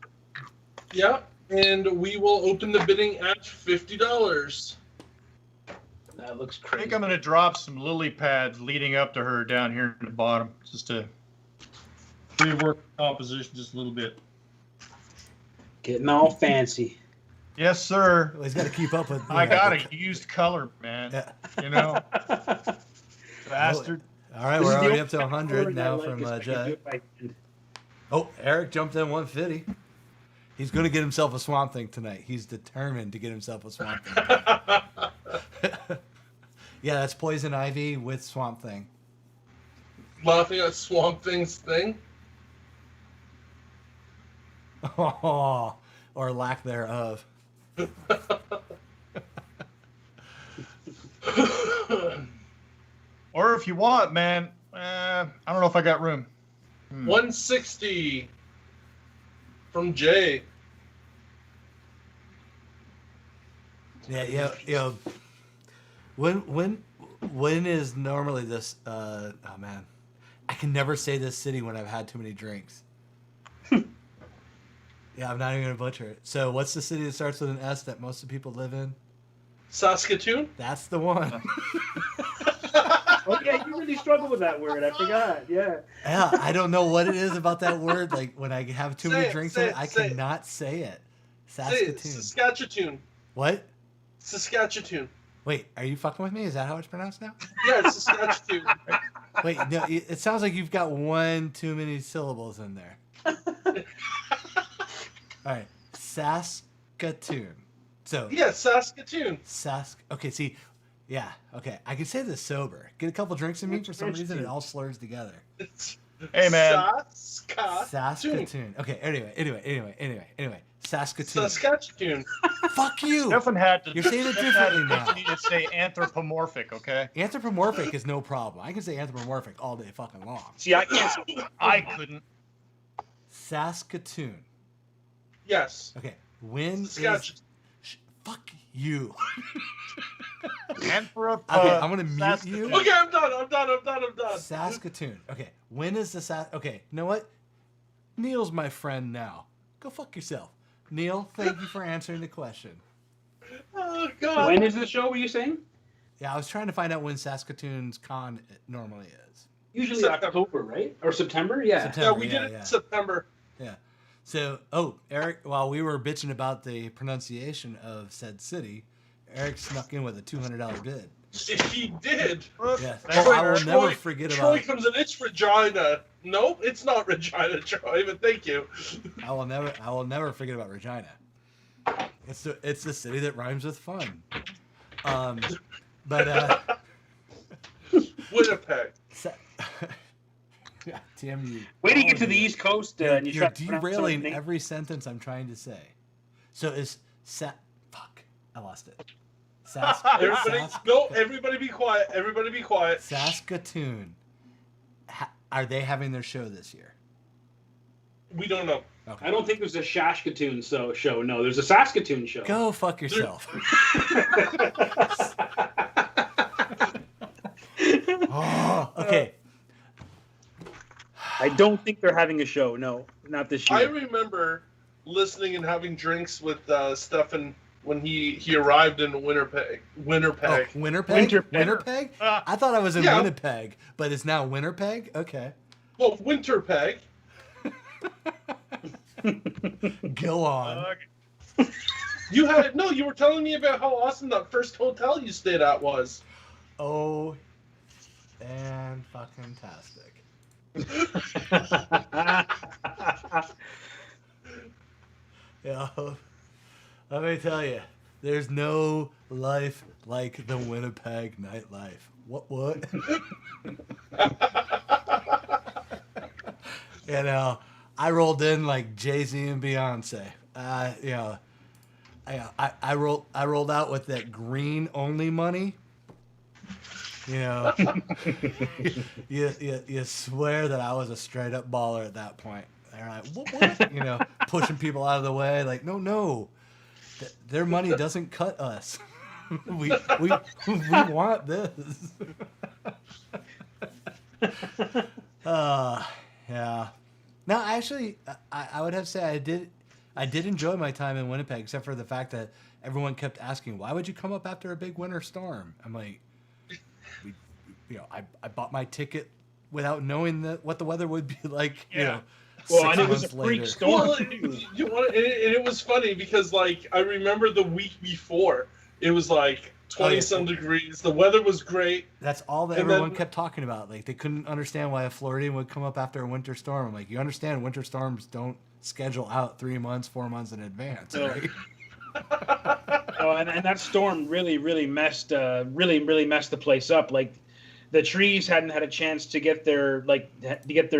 Yeah, and we will open the bidding at $50. That looks I crazy. think I'm going to drop some lily pads leading up to her down here at the bottom, just to rework the composition just a little bit. Getting all fancy. Yes, sir. Well, he's got to keep up with. I got a used color, man. Yeah. You know, bastard. All right, we're already up to 100 now from Jed. Oh, Eric jumped in 150. He's going to get himself a Swamp Thing tonight. He's determined to get himself a Swamp Thing. Yeah, that's Poison Ivy with Swamp Thing. Laughing at Swamp Thing's thing. Oh, or lack thereof. Or if you want, man, I don't know if I got room. 160 from Jay. Yeah. When is normally this? Oh man, I can never say this city when I've had too many drinks. Yeah, I'm not even gonna butcher it. So, what's the city that starts with an S that most of the people live in? Saskatoon? That's the one. Oh yeah, you really struggle with that word. I forgot. Yeah. Yeah, I don't know what it is about that word. Like when I have too many drinks in it, I cannot say it. Saskatoon. Saskatchewan. What? Saskatchewan. Wait, are you fucking with me? Is that how it's pronounced now? Yeah, it's Saskatchewan. Wait, no, it sounds like you've got one too many syllables in there. All right, Saskatoon. So yeah, Saskatoon. Okay, see, yeah, okay. I can say this sober. Get a couple drinks in me for some reason, it all slurs together. Hey man, Saskatoon. Okay. Anyway. Saskatoon. Saskatchewan. Fuck you. Stefan had to. You're saying it differently now. You need to say anthropomorphic, okay? Anthropomorphic is no problem. I can say anthropomorphic all day fucking long. See, I can't. I couldn't. Saskatoon. Yes. Okay. When is... Fuck you. Okay, I'm gonna mute you. Okay, I'm done. Saskatoon. Okay. When is the Okay, you know what? Neil's my friend now. Go fuck yourself. Neil, thank you for answering the question. Oh, God. When is the show, were you saying? Yeah, I was trying to find out when Saskatoon's con normally is. Usually October, right? Or September? Yeah. September, we did it in September. Yeah. So, Eric, while we were bitching about the pronunciation of said city, Eric snuck in with a $200 bid. He did. Yes. Oh, I will never forget about Troy comes in, it's Regina. Nope, it's not Regina, Troy, but thank you. I will never forget about Regina. It's the city that rhymes with fun. But Winnipeg. Damn you. Wait till you get to the East Coast. You're derailing every sentence I'm trying to say. So fuck, I lost it. Everybody be quiet. Everybody be quiet. Saskatoon. Are they having their show this year? We don't know. Okay. I don't think there's a Saskatoon show. No, there's a Saskatoon show. Go fuck yourself. Okay. I don't think they're having a show. No, not this year. I remember listening and having drinks with Stefan when he arrived in Winnipeg. Oh, Winnipeg? I thought I was in Winnipeg, but it's now Winnipeg? Okay. Well, Winterpeg. Go on. You were telling me about how awesome that first hotel you stayed at was. Oh, and fucking tastic. Yeah, let me tell you, there's no life like the Winnipeg nightlife. What? You know, I rolled in like Jay-Z and Beyonce. I rolled out with that green only money. You know, you swear that I was a straight up baller at that point. They're like, what? You know, pushing people out of the way. Like, no, their money doesn't cut us. we want this. Yeah. No, actually, I would have to say I did enjoy my time in Winnipeg, except for the fact that everyone kept asking, why would you come up after a big winter storm? I'm like, I bought my ticket without knowing what the weather would be like. Yeah. You know, well, and it was a freak storm. Well, and it was funny because, like, I remember the week before, it was like 20-some degrees. The weather was great. That's all that everyone kept talking about. Like, they couldn't understand why a Floridian would come up after a winter storm. I'm like, you understand winter storms don't schedule out 3 months, 4 months in advance, right? And that storm really messed the place up. Like, the trees hadn't had a chance to get their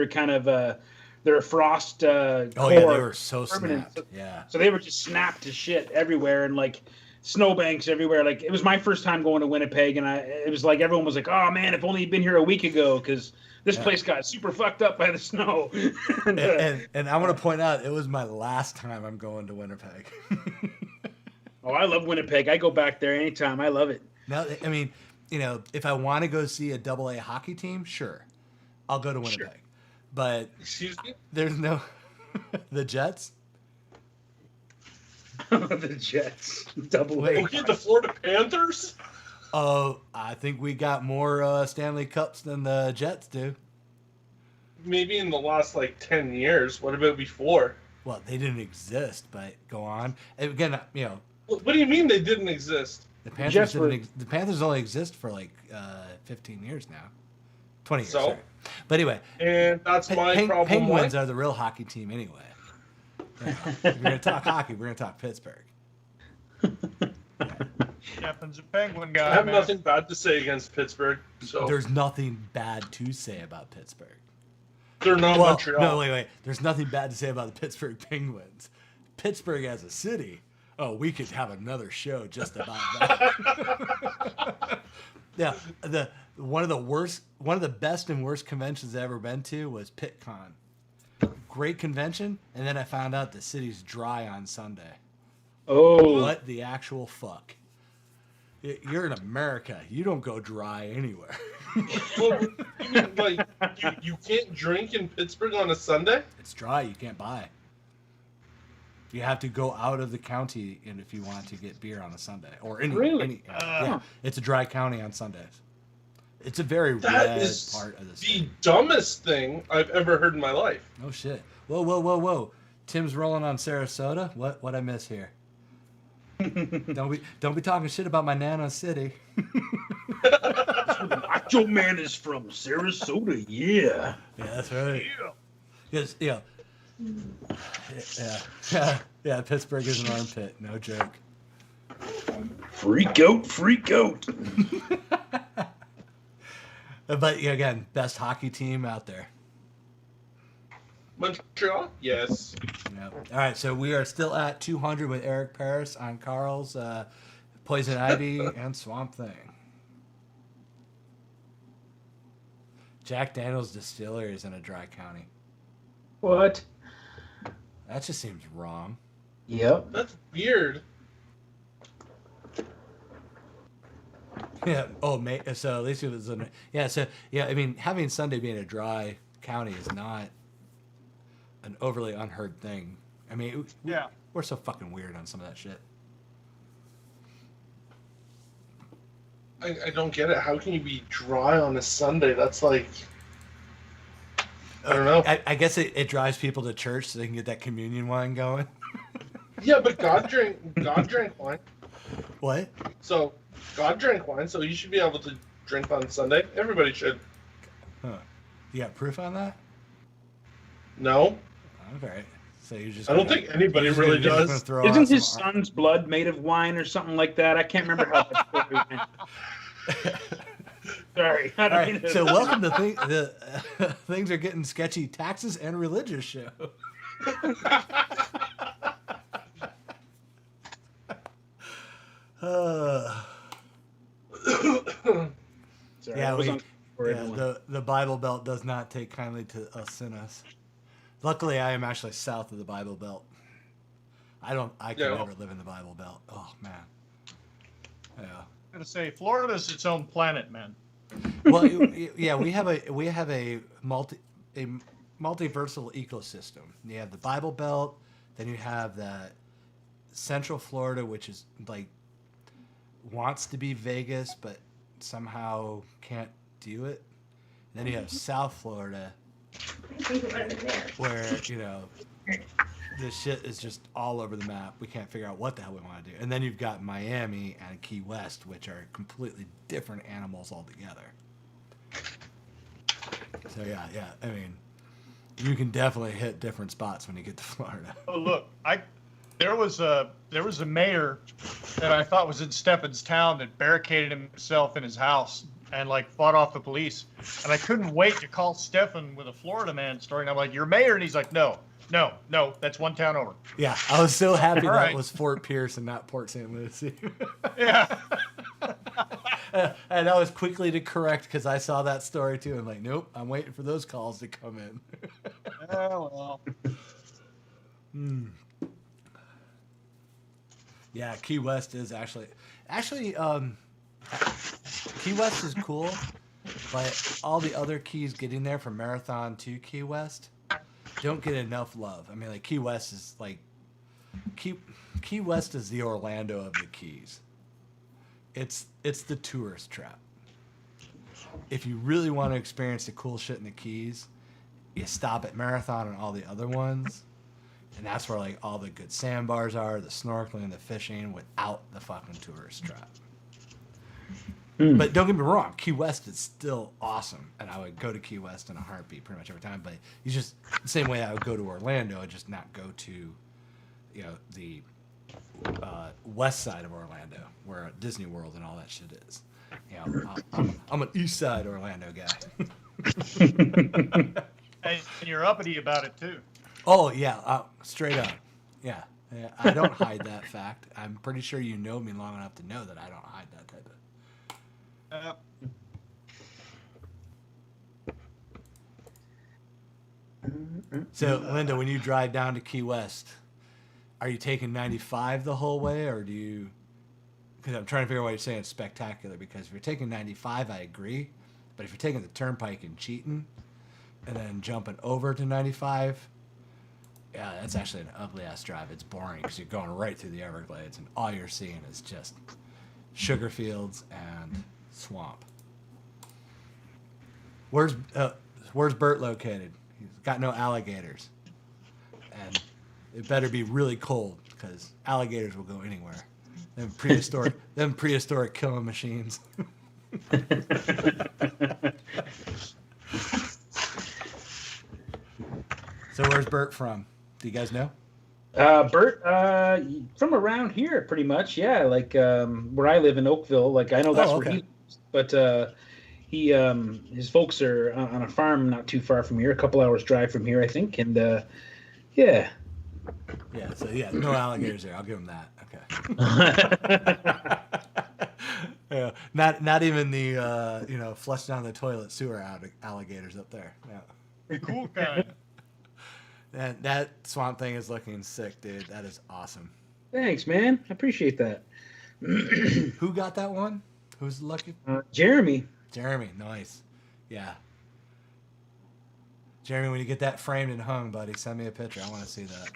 kind of their frost core. They were so snapped. Yeah. So they were just snapped to shit everywhere, and like snowbanks everywhere. Like, it was my first time going to Winnipeg, and it was like everyone was like, "Oh man, if only you'd been here a week ago," because this place got super fucked up by the snow. and I want to point out, it was my last time I'm going to Winnipeg. Oh, I love Winnipeg. I go back there anytime. I love it. No, I mean, you know, if I want to go see a AA hockey team, sure, I'll go to Winnipeg. Sure. But excuse me, there's no the Jets. The Jets, AA. Okay, the Florida Panthers. Oh, I think we got more Stanley Cups than the Jets do. Maybe in the last like 10 years. What about before? Well, they didn't exist, but go on. And again, you know. What do you mean they didn't exist? The Panthers only exist for like 15 years now. 20 years, sorry. But anyway. And that's my problem. Penguins are the real hockey team anyway. Yeah. If we're going to talk hockey, we're going to talk Pittsburgh. Stefan's a Penguin guy. I have nothing bad to say against Pittsburgh. So there's nothing bad to say about Pittsburgh. They're not Montreal. No, wait. There's nothing bad to say about the Pittsburgh Penguins. Pittsburgh as a city. Oh, we could have another show just about that. Yeah, one of the best and worst conventions I've ever been to was PitCon. Great convention, and then I found out the city's dry on Sunday. Oh, what the actual fuck? You're in America. You don't go dry anywhere. Well, you mean, like, you can't drink in Pittsburgh on a Sunday? It's dry. You can't buy. You have to go out of the county and if you want to get beer on a Sunday or any yeah, it's a dry county on Sundays. It's a very red part of the state. The dumbest thing I've ever heard in my life. Oh shit! Whoa! Tim's rolling on Sarasota. What I miss here? Don't be talking shit about my Nano City. The Macho Man is from Sarasota. Yeah. Yeah, that's right. Because yeah, Pittsburgh is an armpit. No joke. Freak out. But again, best hockey team out there. Montreal? Yes. Yeah. All right, so we are still at 200 with Eric Paris on Karl's Poison Ivy and Swamp Thing. Jack Daniel's Distillery is in a dry county. What? That just seems wrong. Yep. That's weird. Yeah. Oh, so at least it was in. Yeah. So yeah, I mean, having Sunday being a dry county is not an overly unheard thing. I mean, we're so fucking weird on some of that shit. I don't get it. How can you be dry on a Sunday? That's like, I don't know. I guess it drives people to church so they can get that communion wine going. Yeah, but God drank wine. What? So God drank wine, so you should be able to drink on Sunday. Everybody should. Huh. You got proof on that? No. Okay. So you just. I don't think anybody really does. Isn't his son's blood made of wine or something like that? I can't remember how that story went. Sorry. All right. So welcome to Things Are Getting Sketchy, Taxes and Religious show. Sorry, the Bible Belt does not take kindly to us sinners. Luckily, I am actually south of the Bible Belt. I could never live in the Bible Belt. Oh man. Yeah. I'm gonna say Florida's its own planet, man. Well, yeah, we have a multiversal ecosystem. You have the Bible Belt, then you have the Central Florida, which is like wants to be Vegas, but somehow can't do it. And then you have South Florida, where the shit is just all over the map. We can't figure out what the hell we want to do. And then you've got Miami and Key West, which are completely different animals altogether. So yeah. I mean, you can definitely hit different spots when you get to Florida. Oh look, there was a mayor that I thought was in Stephen's town that barricaded himself in his house and like fought off the police. And I couldn't wait to call Stephen with a Florida man story. And I'm like, "You're mayor?" And he's like, No, that's one town over. Yeah, I was so happy that was Fort Pierce and not Port St. Lucie. Yeah. And I was quickly to correct because I saw that story too. I'm like, nope, I'm waiting for those calls to come in. Oh, well. Yeah, Key West is actually Key West is cool, but all the other keys getting there from Marathon to Key West don't get enough love. I mean, like Key West is like Key West is the Orlando of the Keys. It's the tourist trap. If you really want to experience the cool shit in the Keys, you stop at Marathon and all the other ones, and that's where like all the good sandbars are, the snorkeling, the fishing, without the fucking tourist trap. But don't get me wrong, Key West is still awesome, and I would go to Key West in a heartbeat pretty much every time. But you just the same way I would go to Orlando, I'd just not go to, the west side of Orlando, where Disney World and all that shit is. I'm an East Side Orlando guy. And you're uppity about it too. Oh yeah, straight up. Yeah, I don't hide that fact. I'm pretty sure you know me long enough to know that I don't hide that type of. So, Linda, when you drive down to Key West, are you taking 95 the whole way, or do you? because I'm trying to figure out why you're saying it's spectacular, because if you're taking 95, I agree. But if you're taking the turnpike and cheating and then jumping over to 95, yeah, that's actually an ugly-ass drive. It's boring because you're going right through the Everglades, and all you're seeing is just sugar fields and swamp. Where's Bert located? He's got no alligators. And it better be really cold, because alligators will go anywhere. Them prehistoric killing machines. So where's Bert from? Do you guys know? Bert, from around here, pretty much. Yeah, like where I live in Oakville. Like I know that's where he lives, but he his folks are on a farm not too far from here, a couple hours drive from here, I think. And yeah. Yeah. So yeah, no alligators there. I'll give him that. Okay. Yeah. Not even the flush down the toilet sewer alligators up there. Yeah. The cool kind. And that swamp thing is looking sick, dude. That is awesome. Thanks, man. I appreciate that. Who got that one? Who's lucky? Jeremy. Jeremy, nice. Yeah. Jeremy, when you get that framed and hung, buddy, send me a picture. I want to see that.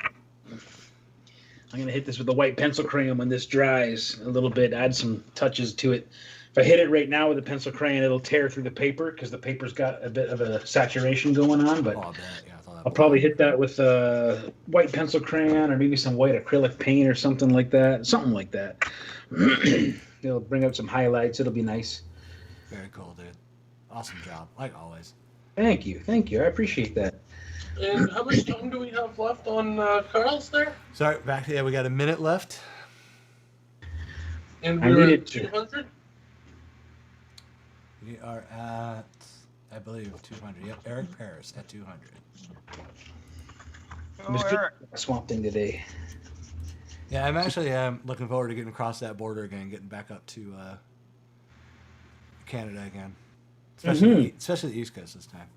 I'm going to hit this with a white pencil crayon when this dries a little bit, add some touches to it. If I hit it right now with a pencil crayon, it'll tear through the paper because the paper's got a bit of a saturation going on. But I'll probably hit that with a white pencil crayon or maybe some white acrylic paint or something like that. Something like that. It'll bring out some highlights. It'll be nice. Very cool, dude. Awesome job, like always. Thank you. I appreciate that. And how much time do we have left on Karl's there? Sorry, we got a minute left. And we're at 200? We are at, I believe, 200. Yep, Eric Paris at 200. Oh, Eric. Swamp thing today. Yeah, I'm actually looking forward to getting across that border again, getting back up to Canada again. Especially the East Coast this time.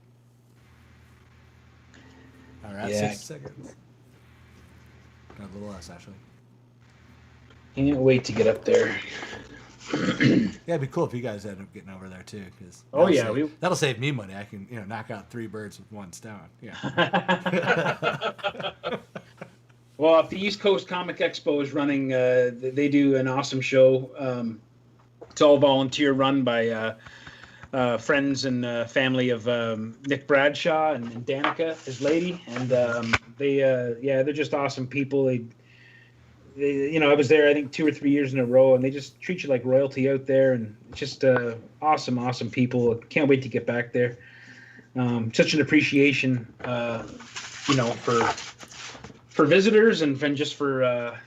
All right, 6 seconds. Got a little less, actually. Can't wait to get up there. Yeah, it'd be cool if you guys end up getting over there too, because that'll save me money. I can knock out 3 birds with 1 stone. Yeah. Well, if the East Coast Comic Expo is running, they do an awesome show. It's all volunteer run by friends and family of Nick Bradshaw and Danica, his lady, and they're just awesome people. They I was there I think 2 or 3 years in a row, and they just treat you like royalty out there, and just awesome people. Can't wait to get back there. Such an appreciation, for visitors and just for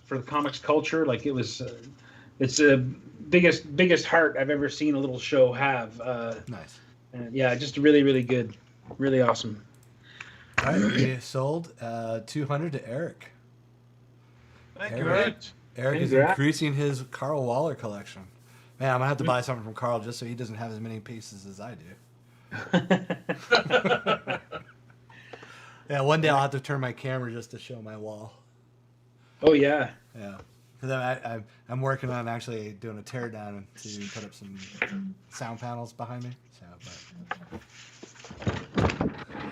for the comics culture. Like it's the biggest heart I've ever seen a little show have. Nice. Yeah, just really, really good, really awesome. All right, we sold 200 to Eric. Thank you, Eric. Eric is increasing his Karl Waller collection. Man, I'm going to have to buy something from Karl just so he doesn't have as many pieces as I do. Yeah, one day I'll have to turn my camera just to show my wall. Oh, yeah. Yeah. Because I'm working on actually doing a teardown to put up some sound panels behind me.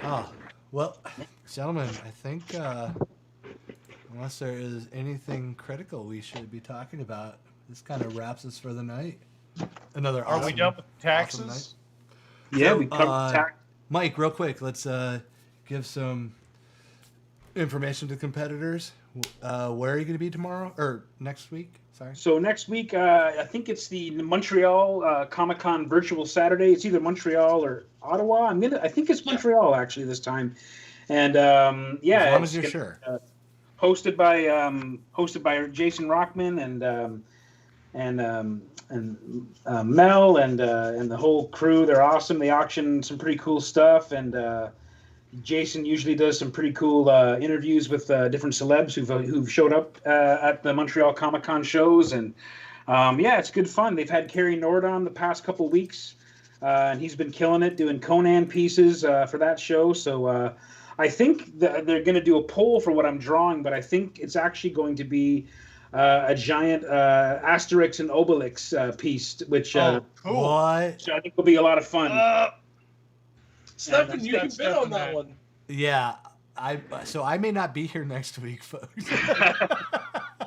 Oh, well, gentlemen, I think unless there is anything critical we should be talking about, this kind of wraps us for the night. Are we done with taxes? Awesome yeah, we covered tax. Mike, real quick, let's give some information to competitors. Where are you going to be tomorrow or next week? Sorry. So next week, I think it's the Montreal Comic-Con virtual Saturday. It's either Montreal or Ottawa. I think it's Montreal actually this time. And as long as you're sure. Hosted by Jason Rockman and Mel and the whole crew. They're awesome. They auction some pretty cool stuff, and Jason usually does some pretty cool interviews with different celebs who've showed up at the Montreal Comic-Con shows, and it's good fun. They've had Kerry Nord on the past couple weeks, and he's been killing it doing Conan pieces for that show. So I think they're going to do a poll for what I'm drawing, but I think it's actually going to be a giant Asterix and Obelix piece, which cool. What? I think will be a lot of fun. Stefan, you can bid on that one. Yeah, I may not be here next week, folks.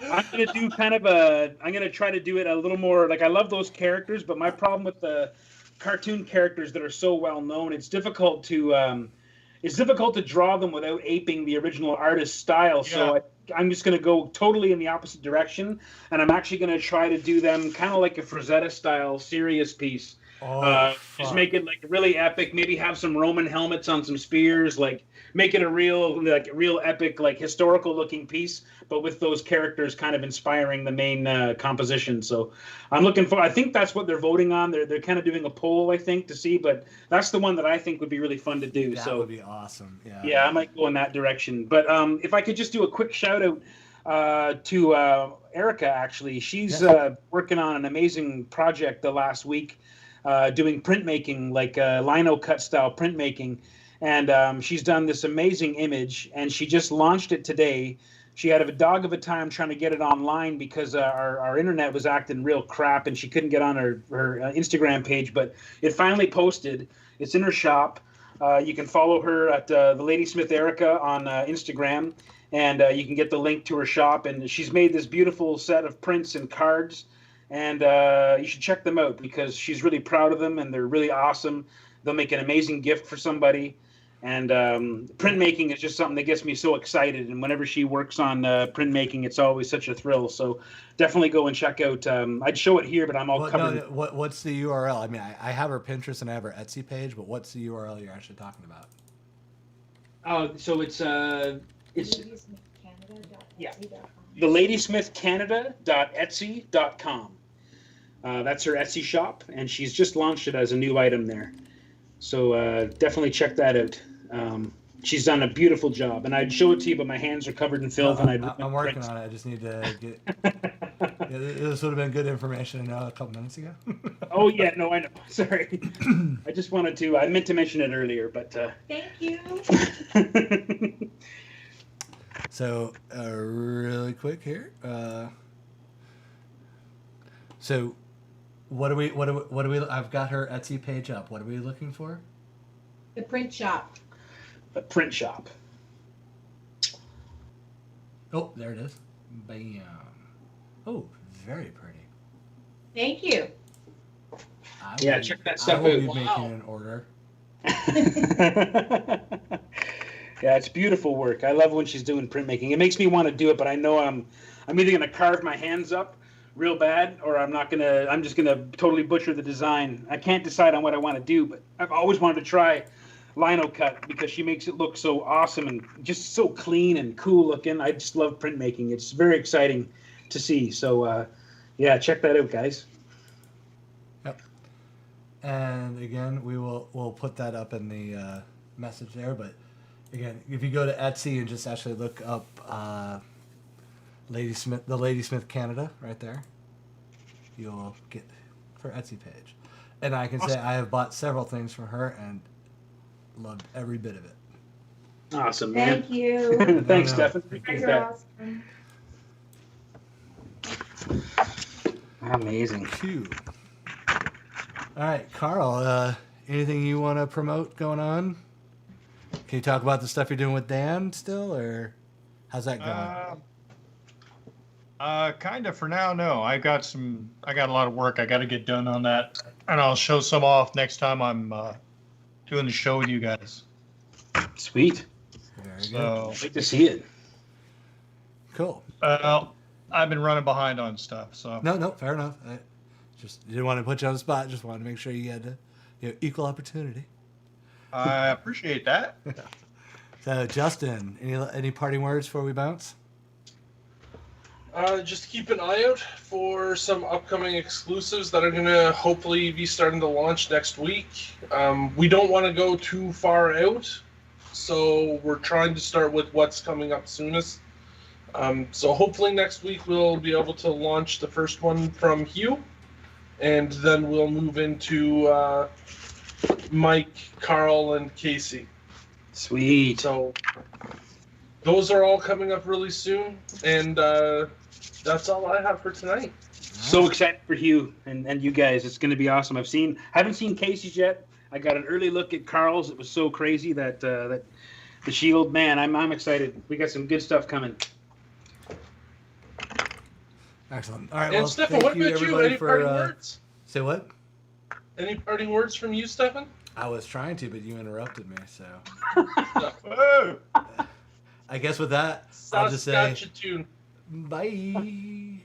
I'm gonna do I'm gonna try to do it a little more. Like, I love those characters, but my problem with the cartoon characters that are so well known, it's difficult to draw them without aping the original artist's style. Yeah. So I'm just going to go totally in the opposite direction, and I'm actually going to try to do them kind of like a Frazetta style serious piece. Just make it like really epic. Maybe have some Roman helmets on some spears. Like, make it a real epic, like historical looking piece, but with those characters kind of inspiring the main composition. So I'm looking for. I think that's what they're voting on. They're kind of doing a poll, I think, to see. But that's the one that I think would be really fun to do. That would be awesome. Yeah. Yeah, I might go in that direction. But if I could just do a quick shout out to Erica, actually, she's working on an amazing project the last week. Doing printmaking, like lino cut style printmaking, and she's done this amazing image, and she just launched it today. She had a dog of a time trying to get it online because our internet was acting real crap, and she couldn't get on her Instagram page, but it finally posted. It's in her shop. You can follow her at the Ladysmith Erica on Instagram, and you can get the link to her shop, and she's made this beautiful set of prints and cards. And you should check them out because she's really proud of them, and they're really awesome. They'll make an amazing gift for somebody. And printmaking is just something that gets me so excited. And whenever she works on printmaking, it's always such a thrill. So definitely go and check out. I'd show it here, but I'm all covered. No, what's the URL? I mean, I have her Pinterest and I have her Etsy page, but what's the URL you're actually talking about? Oh, so it's theladysmithcanada.etsy.com. That's her Etsy shop, and she's just launched it as a new item there. So definitely check that out. She's done a beautiful job, and I'd show it to you, but my hands are covered in filth. I'm working on it. I just need to get. This would have been good information to know a couple minutes ago. Oh yeah, no, I know. Sorry, I just wanted to. I meant to mention it earlier, but. Thank you. So really quick here. So. What do we? I've got her Etsy page up. What are we looking for? The print shop. The print shop. Oh, there it is. Bam. Oh, very pretty. Thank you. Check that stuff out. I will be making an order. Yeah, it's beautiful work. I love when she's doing printmaking. It makes me want to do it, but I know I'm either gonna carve my hands up real bad, or I'm just gonna totally butcher the design. I can't decide on what I want to do, but I've always wanted to try lino cut because she makes it look so awesome and just so clean and cool looking. I just love printmaking. It's very exciting to see. So check that out, guys. Yep. And again, we'll put that up in the message there. But again, if you go to Etsy and just actually look up the Ladysmith Canada right there, you'll get her Etsy page. And I can say I have bought several things from her and loved every bit of it. Awesome, man. Thank you. Thanks, Stefan. You're awesome. Amazing. Phew. All right, Karl, anything you want to promote going on? Can you talk about the stuff you're doing with Dan still, or how's that going? Kind of for now, no. I got a lot of work I got to get done on that, and I'll show some off next time I'm doing the show with you guys. Sweet. Very good. Great to see it. Cool. I've been running behind on stuff, so. No, fair enough. I just didn't want to put you on the spot. Just wanted to make sure you had equal opportunity. I appreciate that. So, Justin, any parting words before we bounce? Just keep an eye out for some upcoming exclusives that are going to hopefully be starting to launch next week. We don't want to go too far out, so we're trying to start with what's coming up soonest. So hopefully next week we'll be able to launch the first one from Hugh, and then we'll move into Mike, Karl, and Casey. Sweet. So those are all coming up really soon, and That's all I have for tonight. So excited for Hugh and you guys. It's going to be awesome. Haven't seen Casey's yet. I got an early look at Karl's. It was so crazy that the Shield, man, I'm excited. We got some good stuff coming. Excellent. All right. And well, Stefan, thank what you about you? everybody Any for, parting words? Say what? Any parting words from you, Stefan? I was trying to, but you interrupted me. So Whoa! I guess with that, I'll just say Saskatchewan. bye.